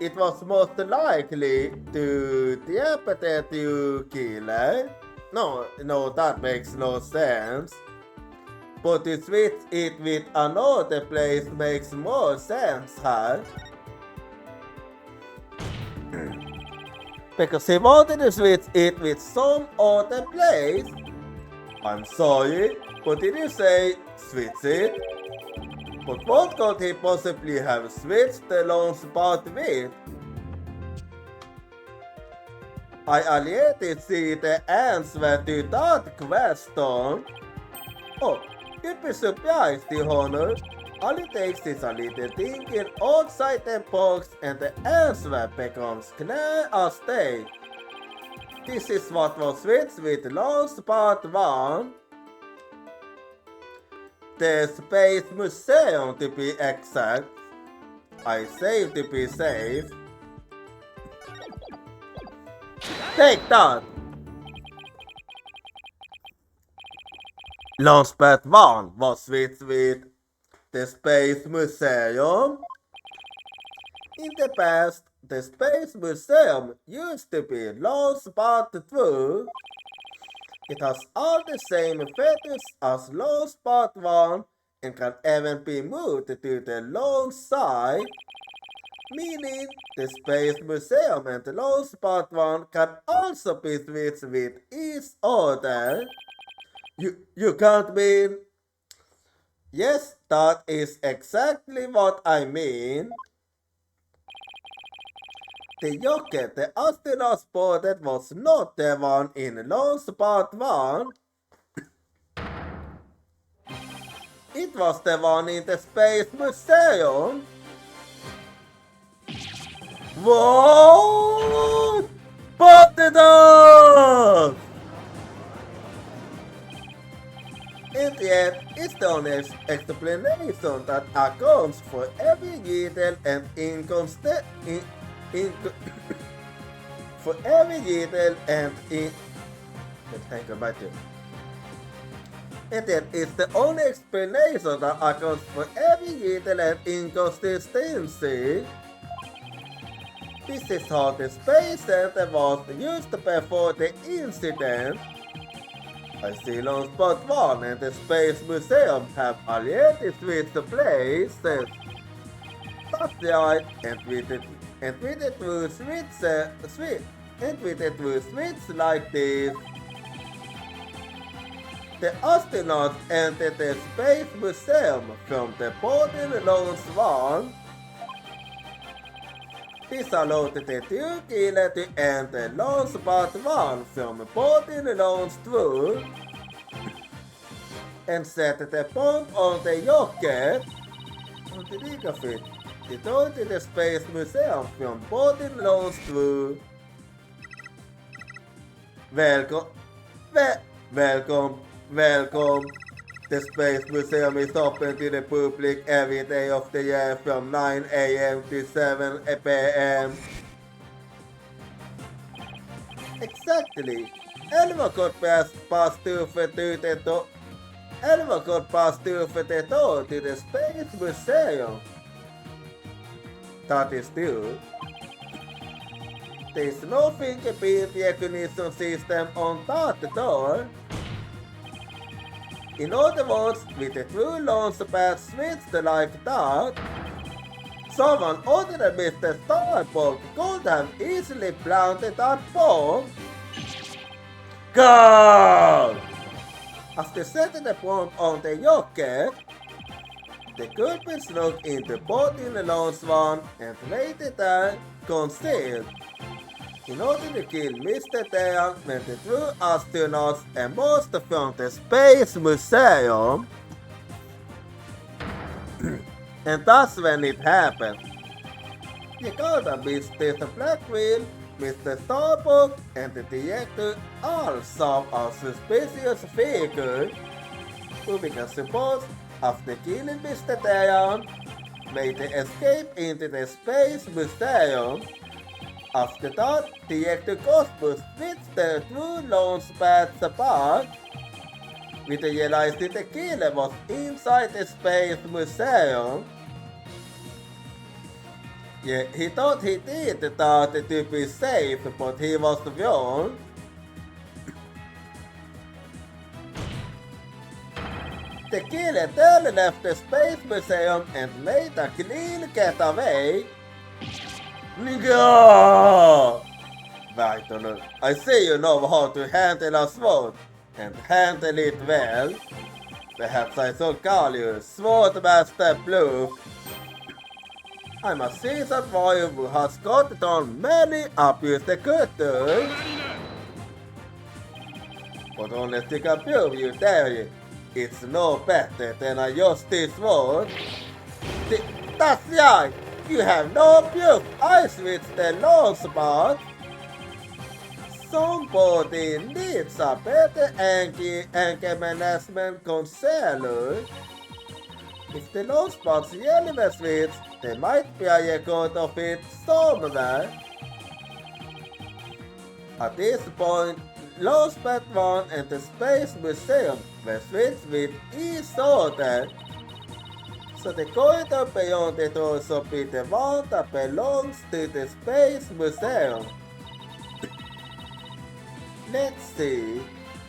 it was most likely to decapitate you, killer. No, that makes no sense. But to switch it with another place makes more sense, huh? Because he wanted to switch it with some other place. I'm sorry, but did you say switch it? But what could he possibly have switched the launch pad with? I already see the answer to that question. Oh, you'd be surprised, Your Honor. All it takes is a little thinking outside the box and the answer becomes clear as day. This is what was switched with launch pad 1. The Space Museum to be exact. I say to be safe. Take that! Launchpad 1 was switched with the Space Museum. In the past, the Space Museum used to be Launchpad 2. It has all the same features as Launchpad 1 and can even be moved to the launch side, meaning the Space Museum and the Launchpad 1 can also be switched with each other. You can't mean... Yes, that is exactly what I mean. The rocket the astronauts boarded was not the one in Launch Pad 1. It was the one in the Space Museum. What? Put it up! And yet, it's the honest explanation that accounts for every detail and for every detail and and yet, it's the only explanation that accounts for every detail and inconsistency. This is how the Space Center was used before the incident. I see Launch Pad 1 and the Space Museum have already switched places. That's right, and with it will switch like this. The astronauts entered the Space Museum from the boarding Launch 1. This allowed the two killer to enter Launch Pad 1 from boarding Launch 2 and set the bomb on the rocket on the dig of it. It went to the Space Museum from boarding Launch 2. Welcome. The Space Museum is open to the public every day of the year from 9 a.m. to 7 p.m. Exactly. Anyone could pass through the door. anyone could pass through the door to the Space Museum. That is true. There is no fingerprint recognition system on that door. In other words, with a true launchpad switched like that, someone other than Mr. Starbuck could have easily planted that bomb. Go! After setting the bomb on the rocket, the culprits looked into both in the launch van and waited there, concealed. In order to kill Mr. Tan when the true astronauts emerged from the Space Museum, and that's when it happened. You gotta Mr. Blackwell, Mr. Starbuck, and the director all saw a suspicious figure who we can suppose, after killing Mr. Tan, made the escape into the Space Museum. After that, Director Cosmos switched the two launch pads apart. We realized that the killer was inside the Space Museum. Yeah, he thought he did that to be safe, but he was wrong. The killer then left the Space Museum and made a clean getaway. Go! Right, I see you know how to handle a sword, and handle it well. Perhaps I should call you Swordmaster Blue. I'm a seasoned warrior who has got on many abused cutters. But only to compute you there, it's no better than a rusty sword. That's right! You have no proof I switched the launch spot. Somebody needs a better anger management counselor. If the launch spots really were switched, there might be a record of it somewhere. At this point, Launchpad 1 and the Space Museum were switched with each other. So the corridor beyond it also be the one that belongs to the Space Museum. Let's see.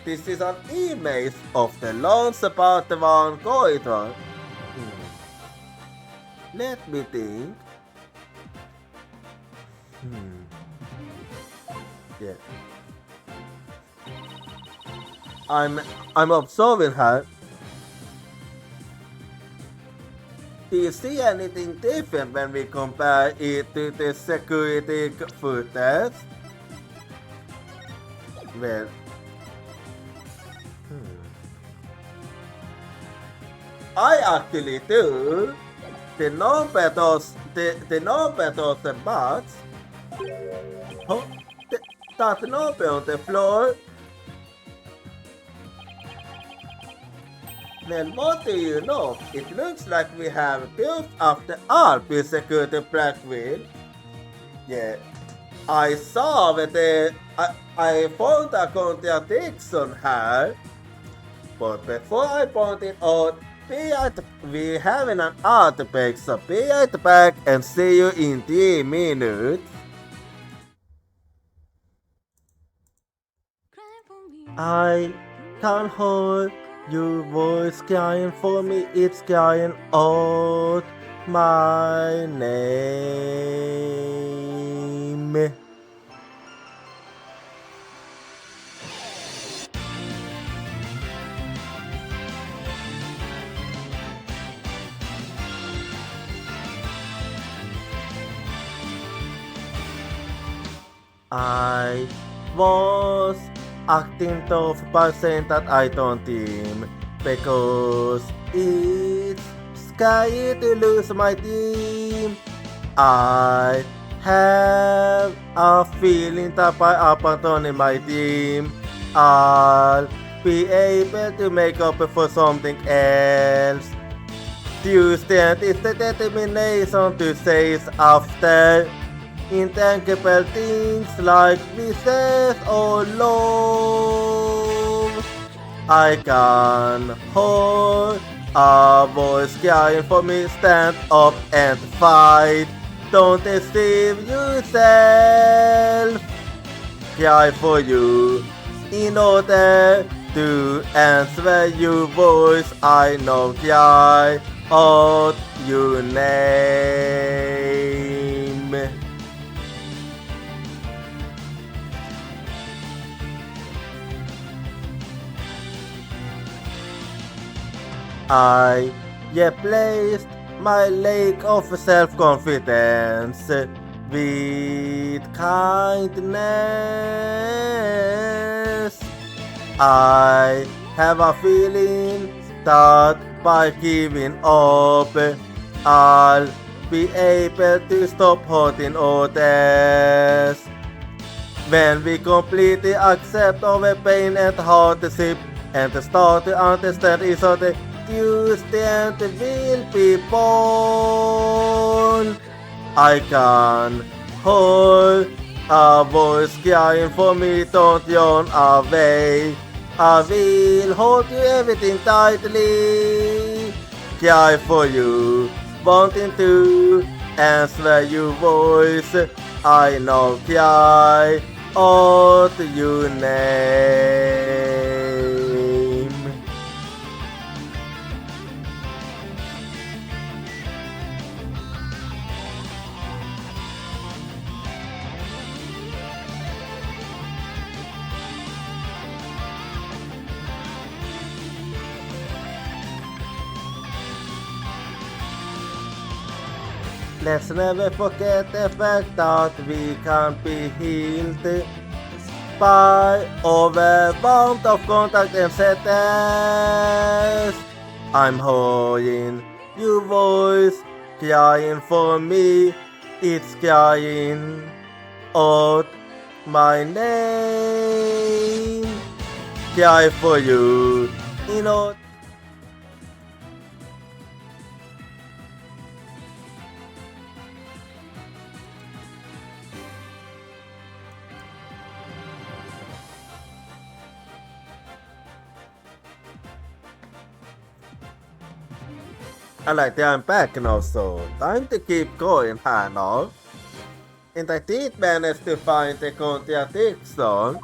This is an image of the Launchpad 1 corridor. Let me think. Yeah. I'm observing her. Do you see anything different when we compare it to the security footage? Well, I actually do. The non-battles and bats. Oh, that number on the floor. Well, what do you know? It looks like we have proof after all, Security Blackwell. Yeah, I saw that I found a contradiction here. But before I point it out, we having an artifact, so be right back and see you in 3 minutes. I can't hold your voice crying for me, it's crying out my name. I was acting tough by saying that I don't team because it's scary to lose my team. I have a feeling that by abandoning my team, I'll be able to make up for something else. Tuesday is the determination to chase after intangible things like business or love. I can hold a voice crying for me, stand up and fight. Don't deceive yourself. Cry for you in order to answer your voice. I know cry out your name. I placed my lake of self-confidence with kindness. I have a feeling that by giving up, I'll be able to stop hurting others. When we completely accept our pain and hardship and start to understand each other, Tuesday will be born. I can hold a voice crying for me, don't yawn away. I will hold you everything tightly. Cry for you, wanting to answer your voice. I know cry out your name. Let's never forget the fact that we can be healed by overwhelmed of contact and sadness. I'm hearing your voice crying for me. It's crying out my name. Cry for you, Alright, I'm back now, so time to keep going här now. And I did manage to find the contradiction.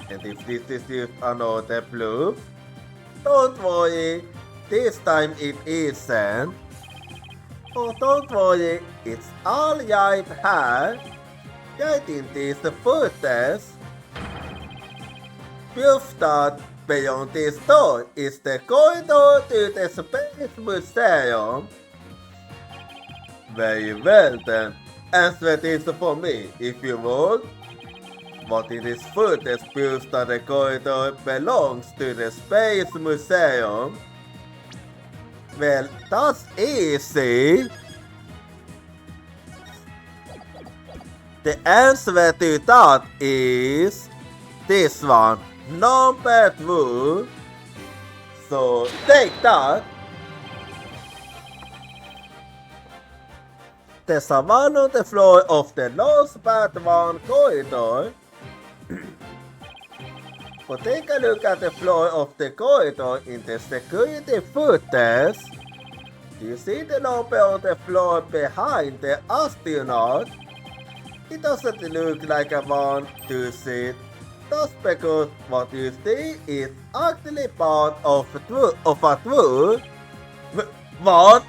And if this is just another blue, don't worry, this time it isn't. Oh, don't worry, it's all right here. Getting this footage. Proof that beyond this door is the corridor to the Space Museum. Very well then, answer this for me if you would. What in this footage proves that the corridor belongs to the Space Museum? Well, that's easy. The answer to that is this one. Number 2. So take that. There's a one on the floor of the last part 1 corridor. But take a look at the floor of the corridor in the security footage. Do you see the number on the floor behind the astronaut? It doesn't look like a 1 to sit. That's because what you see is actually part of a 2. What?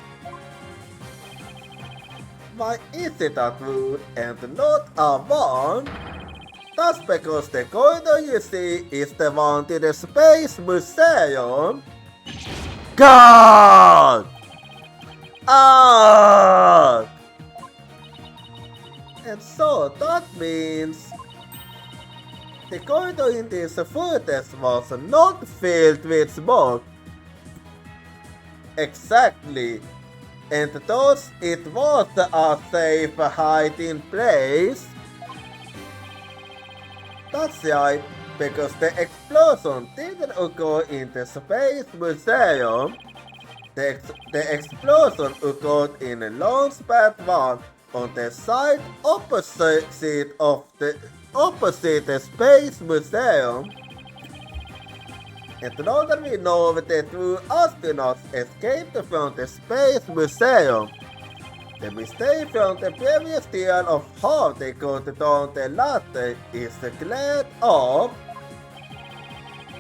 Why is it a 2 and not a 1? That's because the corridor you see is the one to the Space Museum. God! Ah! And so that means the corridor in this footage was not filled with smoke. Exactly. And thus it was a safe hiding place. That's right, because the explosion didn't occur in the Space Museum. The explosion occurred in Launchpad 1 on the side opposite of the opposite the Space Museum. And now that we know that the two astronauts escaped from the Space Museum, the mistake from the previous deal of how they got down the ladder is cleared up.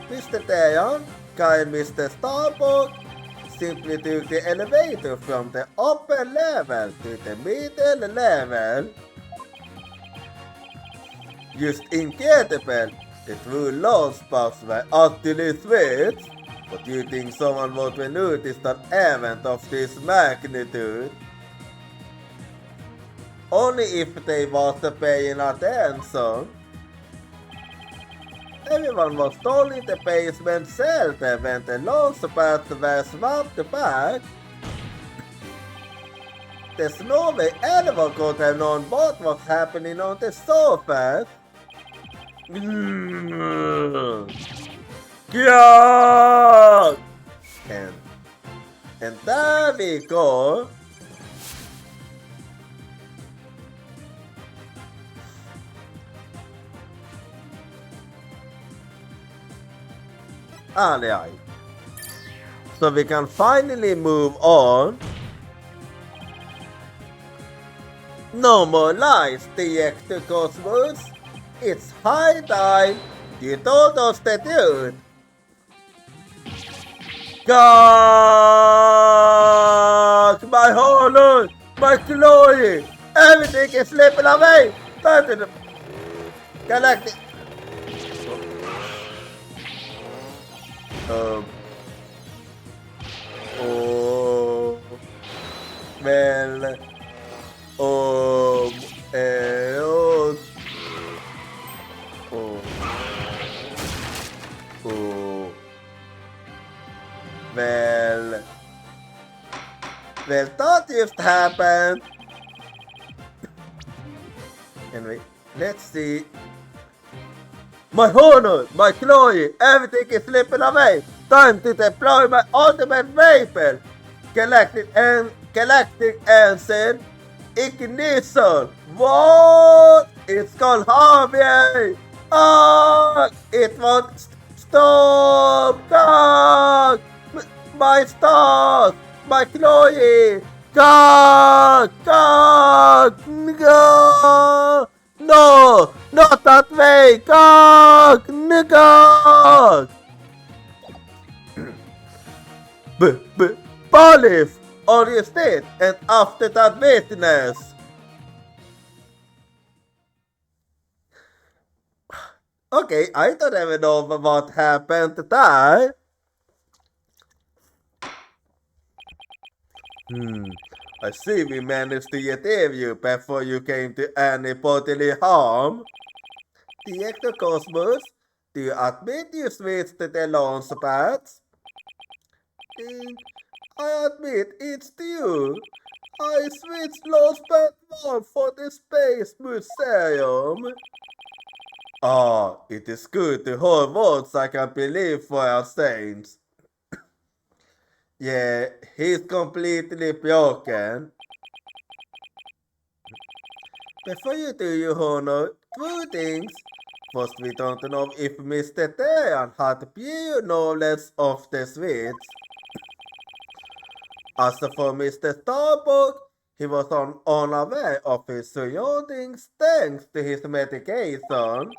Mr. Dayan and Mr. Starbuck simply took the elevator from the upper level to the middle level. Just incredible, the true launch pads were utterly switched. But do you think someone would notice an event of this magnitude? Only if they was paying attention. Everyone was told in the basement shelter when the launch pads were swapped back. There's no way anyone could have known what was happening on the surface. Yeah! And there we go. Alright. So we can finally move on. No more lies, the Cosmos. It's high time you told us the truth. God, my honor, my glory, everything is slipping away. Time to the galactic. Oh, well, oh, well, that just happened. Anyway, let's see. My honor, my glory, everything is slipping away. Time to deploy my ultimate weapon. Galactic Answer. Ignition. What? It's called Harvey. Ah, it won't stop. God, my stars, my glory. God, no, not that way. God, Police, on your state, and after that witness. Okay, I don't even know what happened there. I see we managed to get you before you came to any bodily harm. The Ectocosmos, do you admit you switched the launch pads? I admit it's you. I switched Launchpad 1 for the Space Museum. Ah, it is good to hear words I can believe for our saints. Yeah, he's completely broken. Before you do your honor, two things. First, we don't know if Mr. Dayan had pure knowledge of the switch. As for Mr. Starbuck, he was unaware of his surroundings thanks to his medication.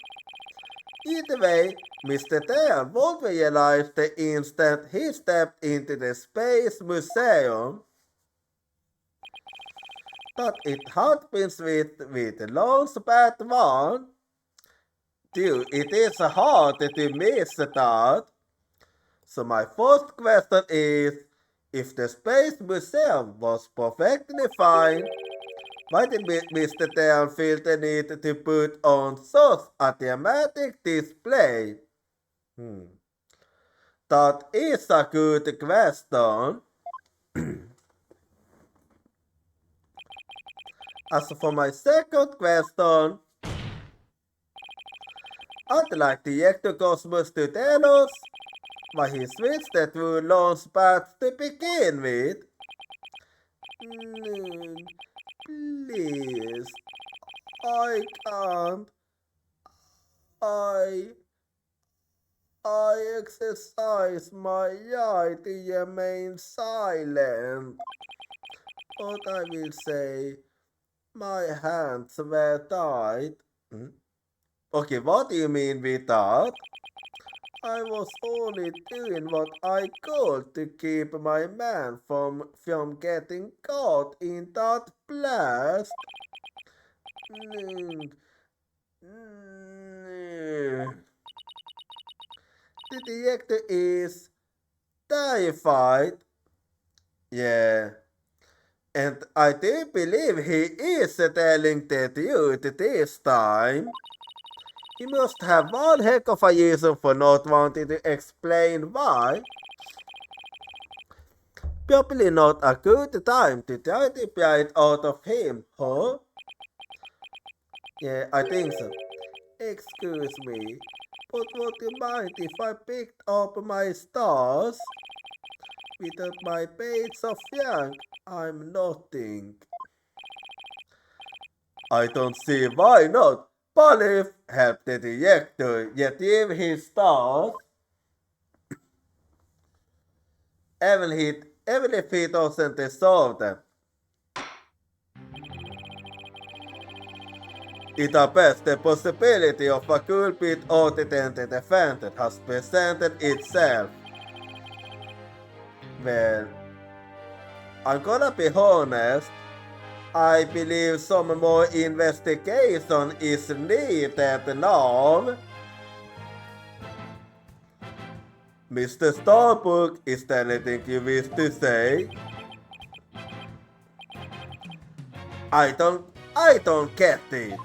Either way, Mr. Dayan won't realize the instant he stepped into the Space Museum that it had been switched with Launchpad 1. Dude, it is hard to miss that. So my first question is, if the Space Museum was perfectly fine, why did Mr. Dayan feel the need to put on such a dramatic display? That is a good question. As for my second question, I'd like the Ectocosmos to tell us why he switched the two launch pads to begin with. Please, I can't. I I exercise my right to remain silent. But I will say my hands were tied. Hmm? Okay, what do you mean with that? I was only doing what I could to keep my man from getting caught in that blast. Mm, mm. The director is terrified. Yeah. And I do believe he is telling the truth this time. He must have one heck of a reason for not wanting to explain why. Probably not a good time to try to pry it out of him, huh? Yeah, I think so. Excuse me, but would you mind if I picked up my stars? Without my page of Frank, I'm nothing. I don't see why not. Polly helped the director retrieve his stars. Even if he doesn't deserve them. It appears the possibility of a culprit authentic defendant has presented itself. Well, I'm gonna be honest. I believe some more investigation is needed now. Mr. Starbuck, is there anything you wish to say? I don't get it.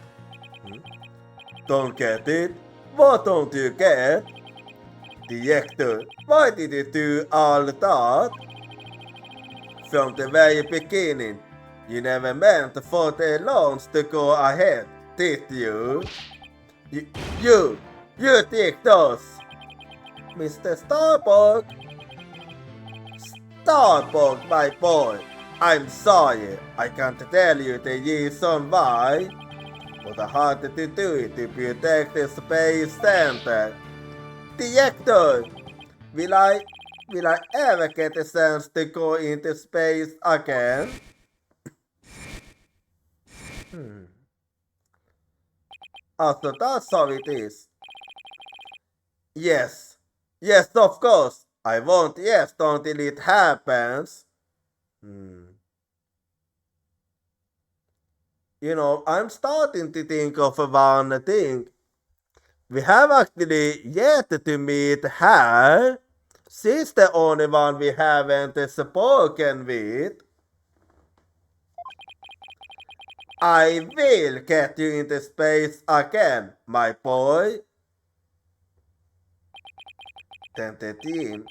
Don't get it? What don't you get? Director, why did you do all that? From the very beginning, you never meant for the launch to go ahead, did you? You did those! Mr. Starbuck! Starbuck, my boy! I'm sorry, I can't tell you the reason why, but I had to do it to protect the Space Center. Director, will I ever get a chance to go into space again? So that's how it is. Yes, of course. I won't yes until it happens. You know, I'm starting to think of one thing. We have actually yet to meet her. She's the only one we haven't spoken with. I will get you into space again, my boy. Then the team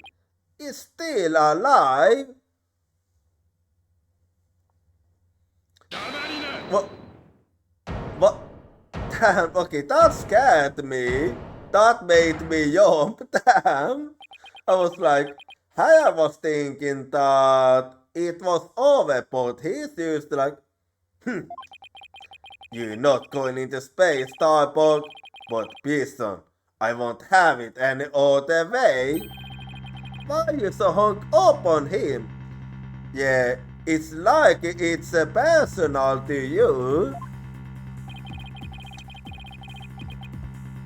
is still alive. What? Damn, okay, that scared me. That made me jump, damn. I was like, I was thinking that it was over, but he's used to like, you're not going into space, Starbuck, but Bison, I won't have it any other way. Why are you so hung up on him? Yeah, it's like it's personal to you.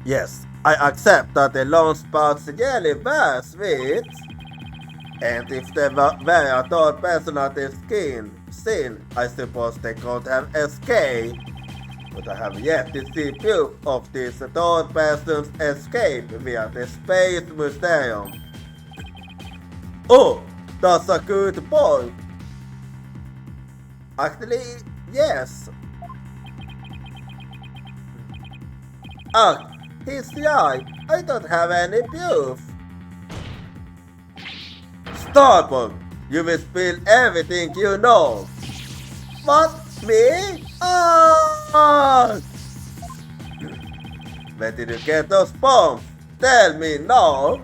Yes, I accept that the launch pads really were sweet. And if they were a third person at the scene, I suppose they could have escaped. But I have yet to see proof of this third person's escape via the Space Museum. Oh, that's a good point. Actually, yes. He's right. I don't have any proof. Starbuck, you will spill everything you know. What? Me? Ah! Where did you get those bombs? Tell me now.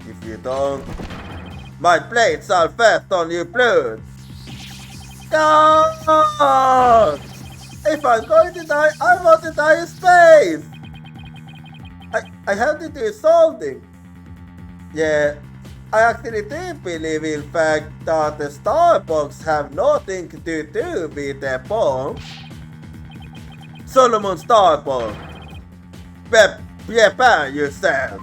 If you don't, my blades are fast on your blood. Ah! If I'm going to die, I want to die in space. I have to do something. Yeah, I actually do believe in fact that the Starbucks have nothing to do with their bombs. Solomon Starbuck, prepare yourself.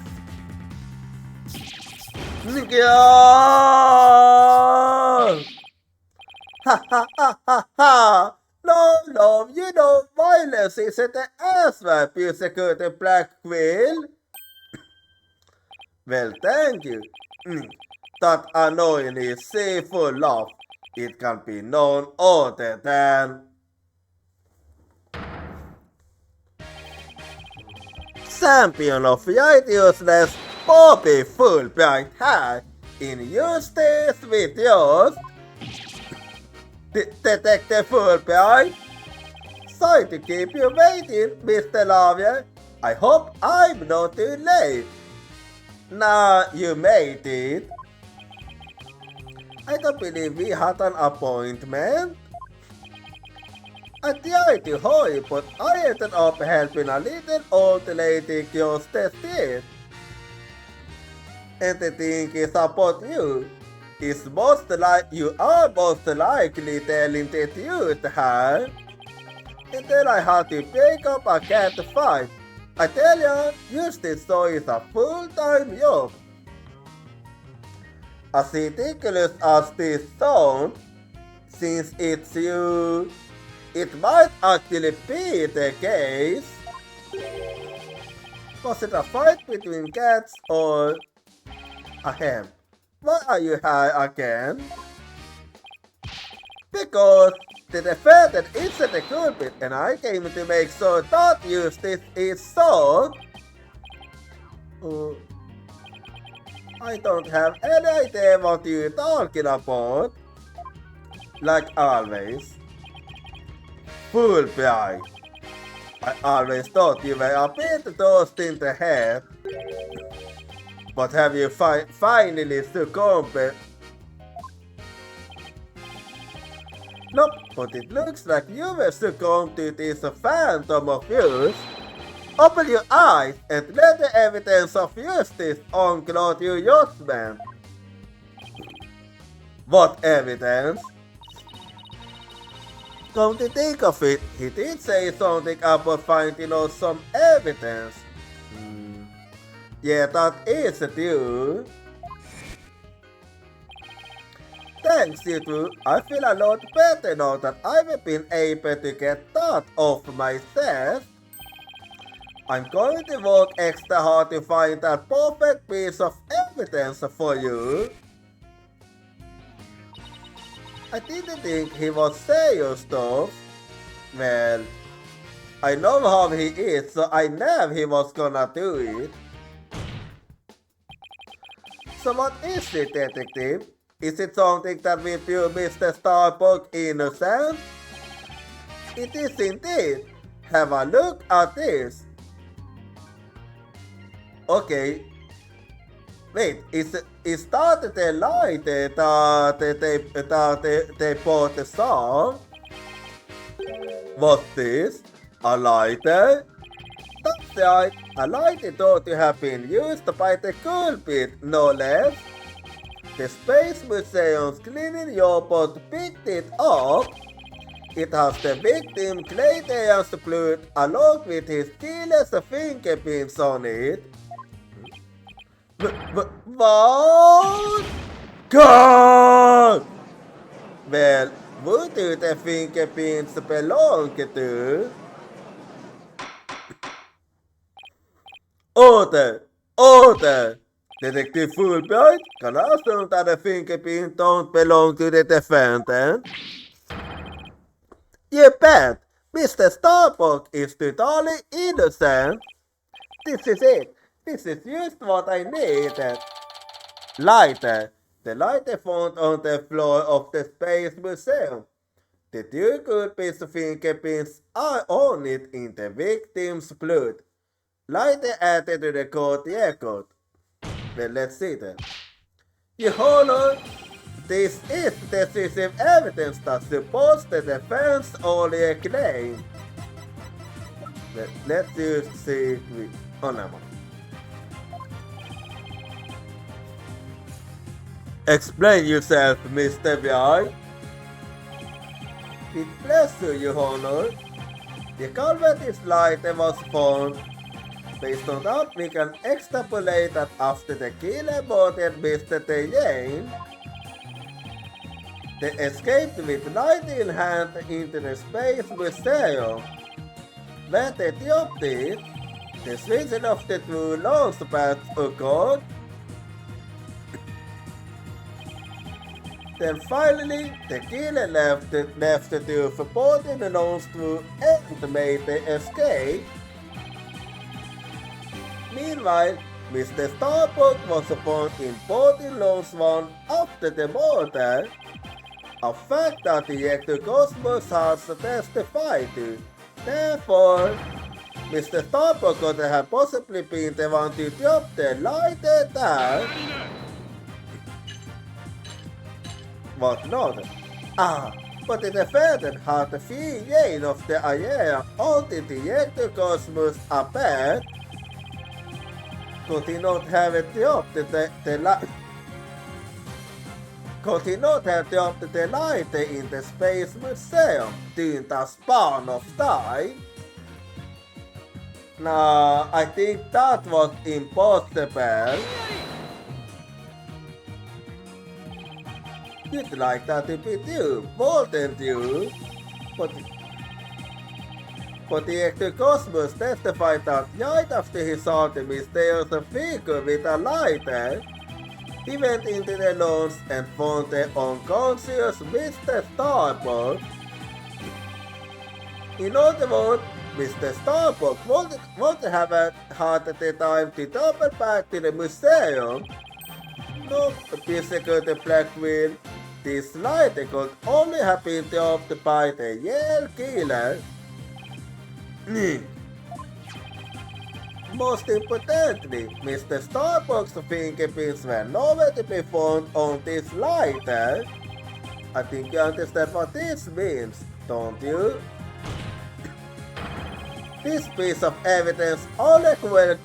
Ha ha ha ha ha! No, love, you know violence isn't the answer, you security black quill. Well, thank you. That annoyingly seafood laugh, it can be none other than champion of righteousness, Bobby Fulbright hat in Justice with yours. Detective Fulbright. Sorry to keep you waiting, Mr. Lawyer. I hope I'm not too late. Nah, you made it. I don't believe we had an appointment. I tried to hurry, but I ended up helping a little old lady cross the street. And the thing is about you. You are most likely telling the truth, huh? And then I had to break up a cat fight. I tell you, justice so is a full-time job. As ridiculous as this sounds, since it's you, it might actually be the case. Was it a fight between cats or a hen? Why are you high again? Because the defendant isn't the culprit and I came to make sure that justice is solved. I don't have any idea what you're talking about. Like always. Fulbright. I always thought you were a bit tossed in the head. But have you finally succumbed? Nope, but it looks like you were succumbed to this phantom of yours. Open your eyes and let the evidence of justice unclothe your judgment. What evidence? Come to think of it, he did say something about finding out some evidence. Yeah, that is true. Thanks, you two. I feel a lot better now that I've been able to get that off my chest. I'm going to work extra hard to find that perfect piece of evidence for you. I didn't think he would say your stuff. Well, I know how he is, so I knew he was gonna do it. So what is it, detective? Is it something that will feel Mr. Starbuck innocent? It is indeed. Have a look at this. Okay. Wait, is that the light that they bought the song? What's this? A lighter? That's right, a lighter thought to have been used by the culprit, no less. The Space Museum's cleaning robot picked it up. It has the victim Clayton's blood along with his killer's fingerprints on it. What? God! Well, who do the fingerprints belong to? Order! Order! Detective Fulbright, can I assume that the fingerprints don't belong to the defendant? You bet! Mr. Starbuck is totally innocent. This is it. This is just what I needed. Lighter. The lighter found on the floor of the Space Museum. The two culprits' fingerprints are on it in the victim's blood. Lighter added to the court record. Well, let's see then. Your Honor, this is decisive evidence that supports the defense earlier claim. Let's just see. Oh, no. Explain yourself, Mr. Bjark. With pleasure, Your Honor. The culvert is light and was found. Based on that, we can extrapolate that after the killer boarded Mr. Tejane, they escaped with light in hand into the Space Museum. Where they adopted, the switching of the two launch pads occurred. Then finally, the killer left the two supporting the launch crew and made the escape. Meanwhile, Mr. Starbuck was upon importing launch one after the murder, a fact that the Ectocosmos has testified to. Therefore, Mr. Starbuck could have possibly been the one to drop the lighter there. What not? But the defendant had the free reign of the area until the Ectocosmos appeared. Could he not have dropped the light? Could he not have dropped the lighter in the Space Museum during the span of time? No, I think that was impossible. You'd like that to be true, wouldn't you? But the Ectocosmos testified that right after he saw the mysterious figure with a lighter, he went into the launch and found the unconscious Mr. Starbuck. In other words, Mr. Starbuck won't have had the time to travel back to the museum. No, physical the black wheel. This lighter could only have been dropped by the Yale killer. Most importantly, Mr. Starbuck's fingerprints were nowhere to be found on this lighter. I think you understand what this means, don't you? This piece of evidence unequivocally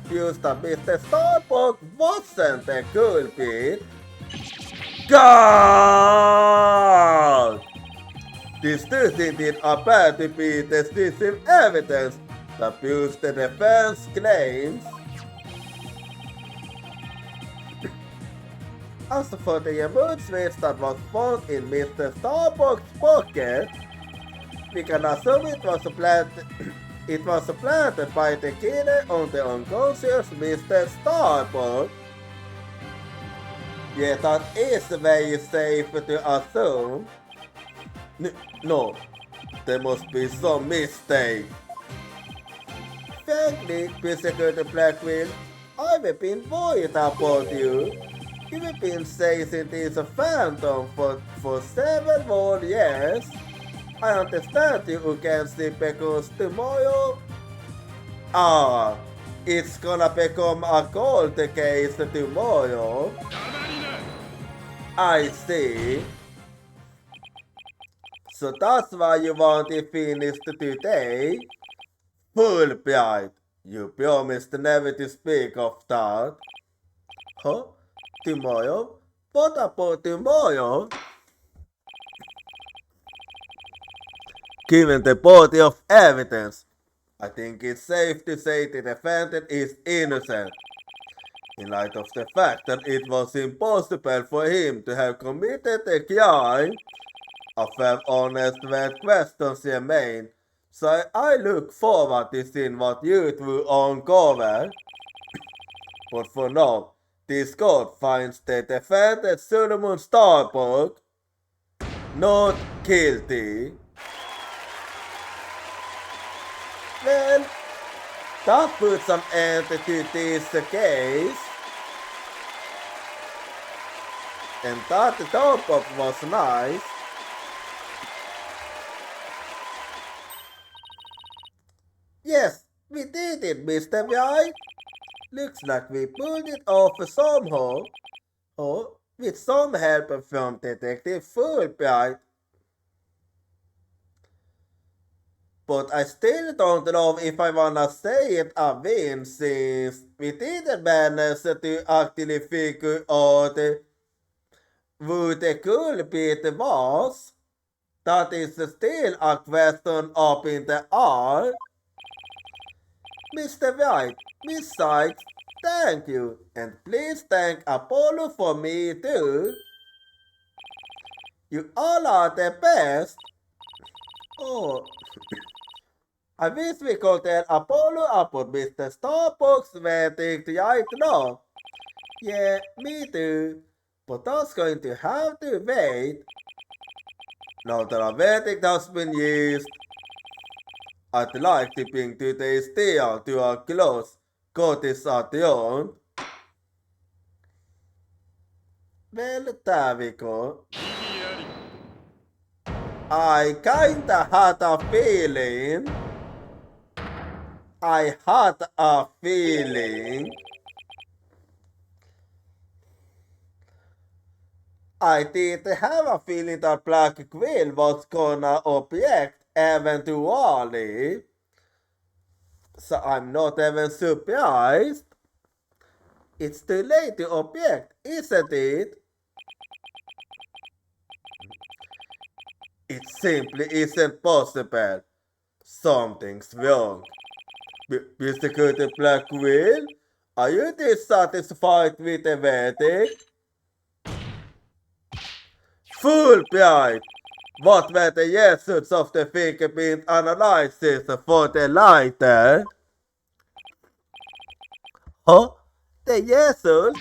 proves that Mr. Starbuck wasn't a culprit. God! This does indeed appear to be decisive evidence that proves the defense claims. As for the emulsions that was found in Mr. Starbuck's pocket, we can assume it was planted by the killer on the unconscious Mr. Starbuck. Yet that is very safe to assume. No, there must be some mistake. Frankly, Physical the Blackwell, I've been worried about you. You've been saying it is a phantom for 7 more years. I understand you can sleep because tomorrow... it's gonna become a cold case tomorrow. I see. So that's why you want it finished today? Fulbright, you promised never to speak of that. Huh? Tomorrow? What about tomorrow? Given the body of evidence, I think it's safe to say the defendant is innocent. In light of the fact that it was impossible for him to have committed a crime, a fair honest word questions remain, so I look forward to seeing what you two uncover. But for now, this court finds the defendant Solomon Starbuck not guilty. Well, that puts an end to this case. And that top-up was nice. Yes, we did it, Mr. White. Looks like we pulled it off somehow. Oh, with some help from Detective Fulbright. but I still don't know if I wanna say it again since we didn't manage to actually figure out who the culprit was. That is still a question up in the air. Mr. White, Miss Sykes, thank you, and please thank Apollo for me too. You all are the best. Oh, I wish we could tell Apollo about Mr. Starbucks waiting right now. Yeah, me too. But that's going to have to wait. Now that our verdict has been used, I'd like to bring today's tale to a close. Got this at the end. Well, there we go. I kinda had a feeling. I had a feeling. I did have a feeling that Black Quill was gonna object eventually. So I'm not even surprised. It's too late to object, isn't it? It simply isn't possible. Something's wrong. Mr. Curtis Blackwell, are you dissatisfied with the verdict? Fulbright! What were the results of the fingerprint analysis for the lighter? Huh? The results?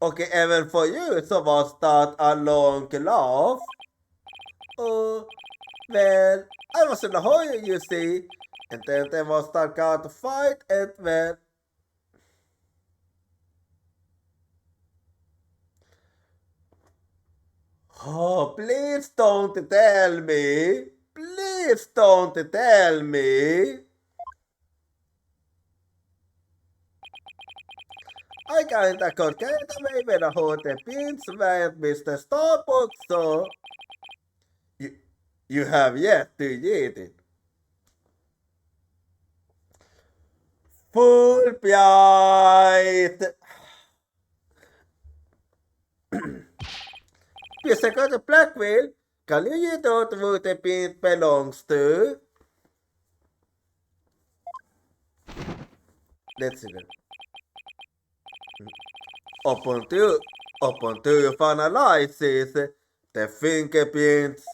Okay, even for you, so was that a long laugh? Oh, well, I was in a hurry, you see, and then there was that kind of fight, and well, oh, please don't tell me. Please don't tell me. I kinda could get away with a whole the pins with Mr. Starbucks, so you have yet to eat it. Fulbright! Mr. Carter Blackwell, can you eat out who the pin belongs to? Let's see that. Upon to finalizes the fingerprints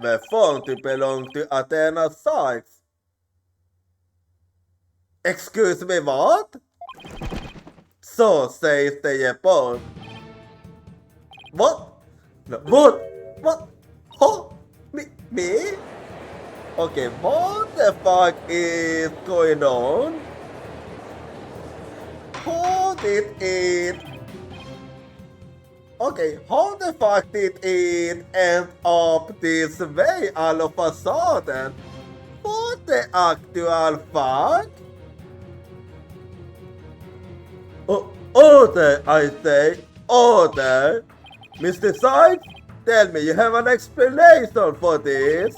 were found to belong to Athena's sites. Excuse me, what? So says the report. What? No, what? What? Huh? Me? Okay, what the fuck is going on? How did it... Okay, how the fuck did it end up this way all of a sudden? What the actual fuck? Order, I say, order! Mr. Sykes, tell me you have an explanation for this.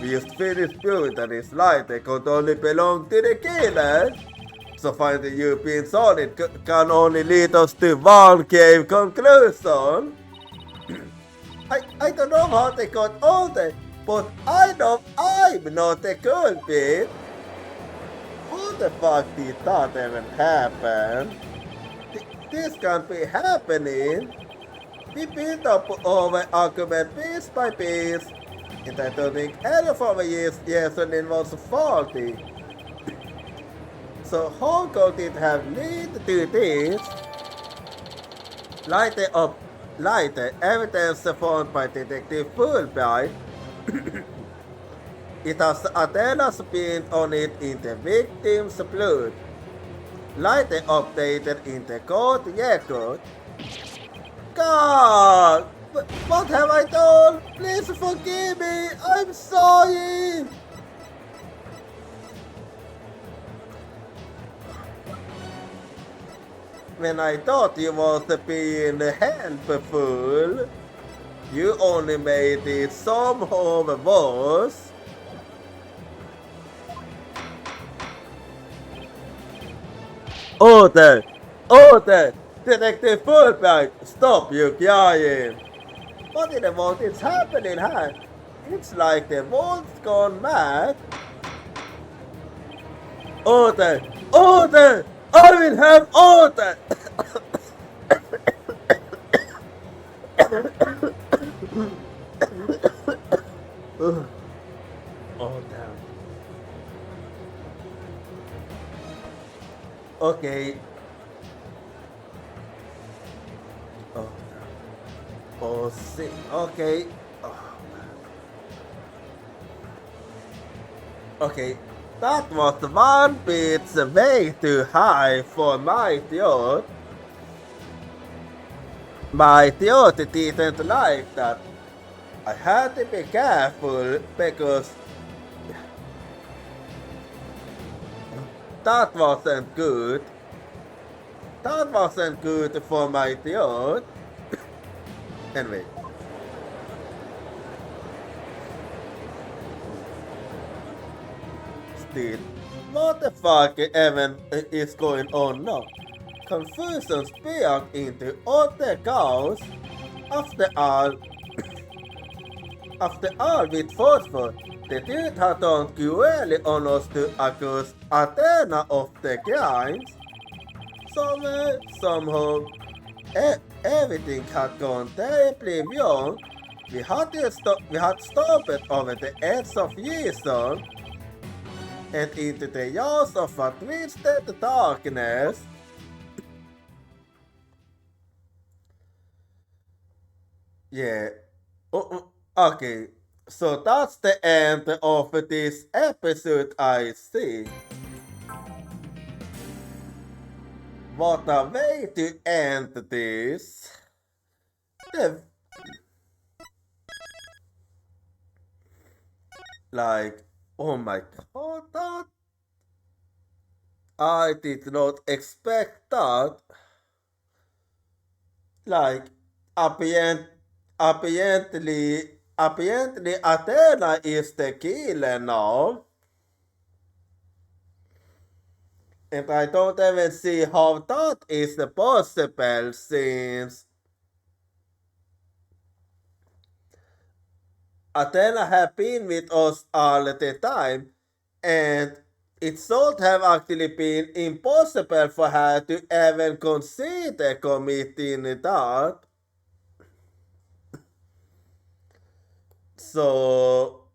We just finished proving that his lighter could only belong to the killer. So finding you being solid can only lead us to one cave conclusion. I don't know how they got older, but I know I'm not the culprit. How the fuck did that even happen? This can't be happening. We built up our argument piece by piece, and I don't think any of our reasoning was faulty. So how could it have led to this? Later, evidence found by Detective Fulbright. It has Athena's print on it in the victim's blood. Later updated in the court record. God! What have I done? Please forgive me! I'm sorry! when I thought you was being helpful, you only made it somehow worse. Order! Order! Detective Fulbright, stop you crying! What in the world is happening here? It's like the world's gone mad. Order! Order! I will have order! Oh damn. Okay. Oh damn. Oh see. Okay. Oh, okay. That was one bit way too high for my thought. My thought didn't like that. I had to be careful because that wasn't good. That wasn't good for my thought. Anyway. Still, what the fuck even is going on now? Confusion spilled into utter chaos. After all, with phosphor, the dude had turned cruelly on us to accuse Athena of the crimes. Somewhere, somehow, everything had gone terribly wrong. We had stopped over the edge of reason and into the jaws of a twisted darkness. Yeah. Okay. So that's the end of this episode, I see. What a way to end this. The, like, oh my god, that I did not expect that. Like, apparent, apparently Athena is the killer now. And I don't even see how that is possible since Athena have been with us all the time and it should have actually been impossible for her to even consider committing that. So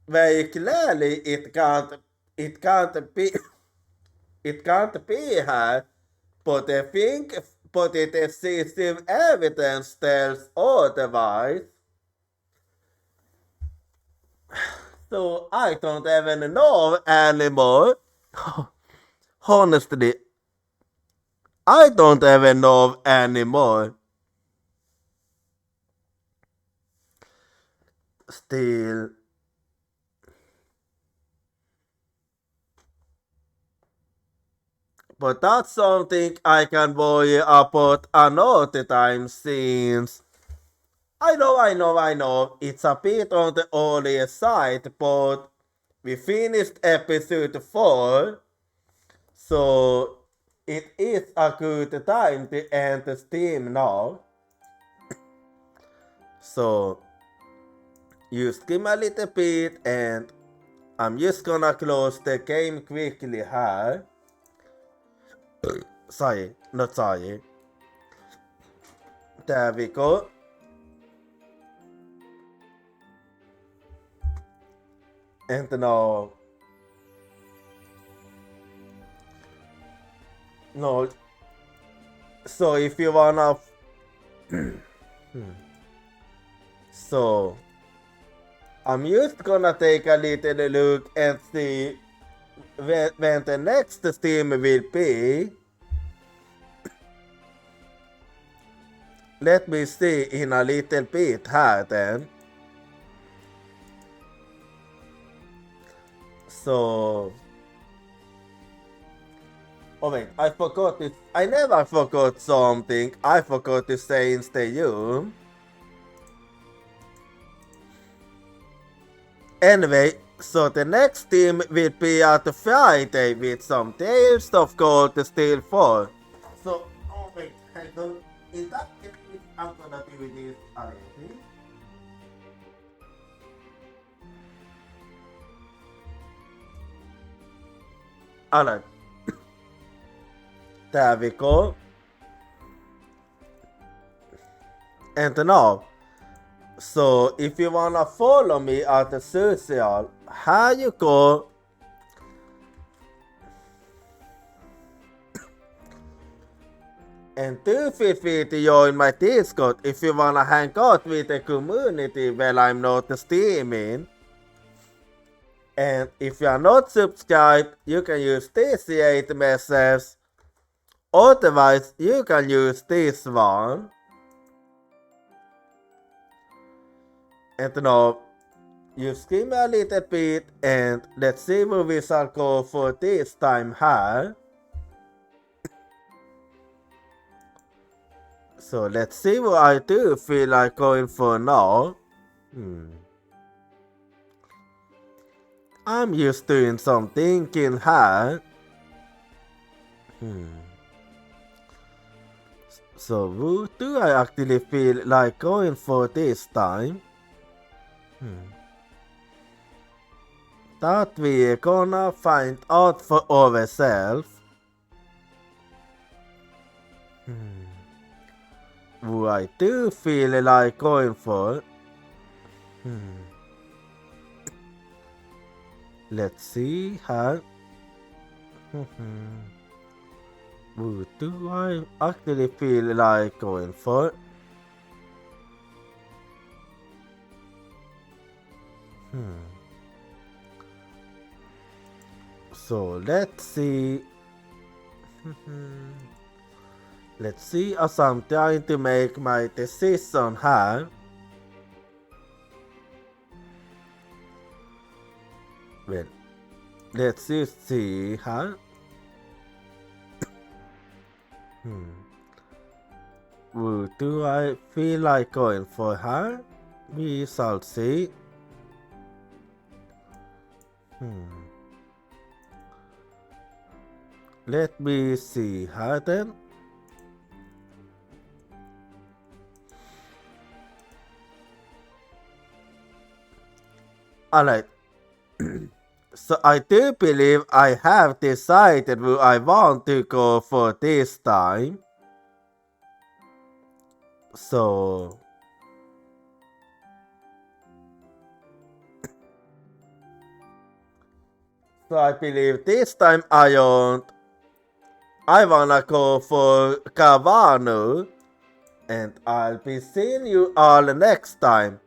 very clearly it can't be it can't be her, but I think but the decisive evidence tells otherwise. So I don't even know anymore. Honestly, I don't even know anymore. Still. But that's something I can worry about another time since I know, it's a bit on the earlier side, but we finished episode 4, so it is a good time to end the stream now. So, you skim a little bit and I'm just gonna close the game quickly here. Sorry, not sorry. There we go. And now, no. So if you wanna, so I'm just gonna take a little look and see when the next stream will be. Let me see in a little bit here then. So Oh wait, I forgot it. I never forgot something. I forgot to say in stadium. Anyway, so the next team will be at the Friday with some tails of gold to steal for. So, oh wait, hang on. In that case, I'm gonna do this already. Alright. There we go. And now, so if you wanna follow me at the social, here you go. And do feel free to join my Discord if you wanna hang out with the community while I'm not streaming. And if you are not subscribed, you can use this 8 message. Otherwise, you can use this one. And now, you scream a little bit and let's see where we shall go for this time here. So let's see what I do feel like going for now. I'm used to doing some thinking here. So who do I actually feel like going for this time? That we're gonna find out for ourselves. Who I do feel like going for. Let's see how. Who do I actually feel like going for? So let's see. Let's see as I'm trying to make my decision here. Well, let's just see here. Who do I feel like going for her? We shall see. Let me see her then. Alright. So I do believe I have decided who I want to go for this time. So I believe this time I wanna go for Kavanu. And I'll be seeing you all next time.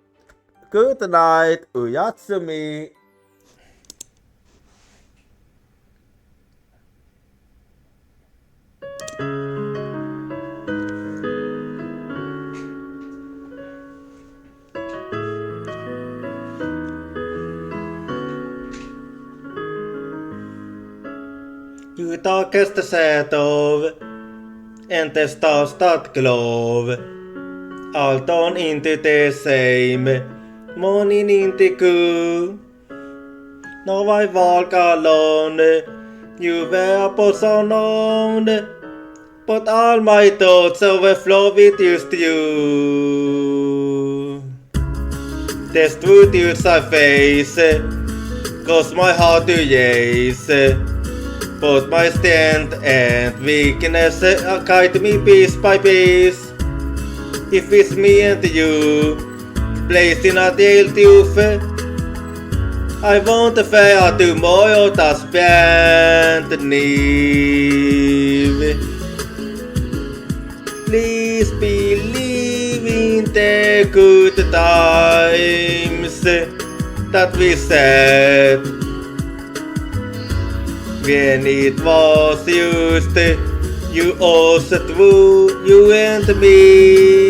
Good night, Uyatsumi. Ju takaste sätov, inte stat glov. Allt on inte the same, monin inte ku. No vai valkalone, you were på sonon. But all my thoughts overflow with just you. There's truth in my face, cause my heart to yes. Both my strength and weakness guide me piece by piece. If it's me and you, placed in a deal tooth, I want to fair tomorrow that's bent knee. Please believe in the good times that we said. When it was used, you also threw you and me.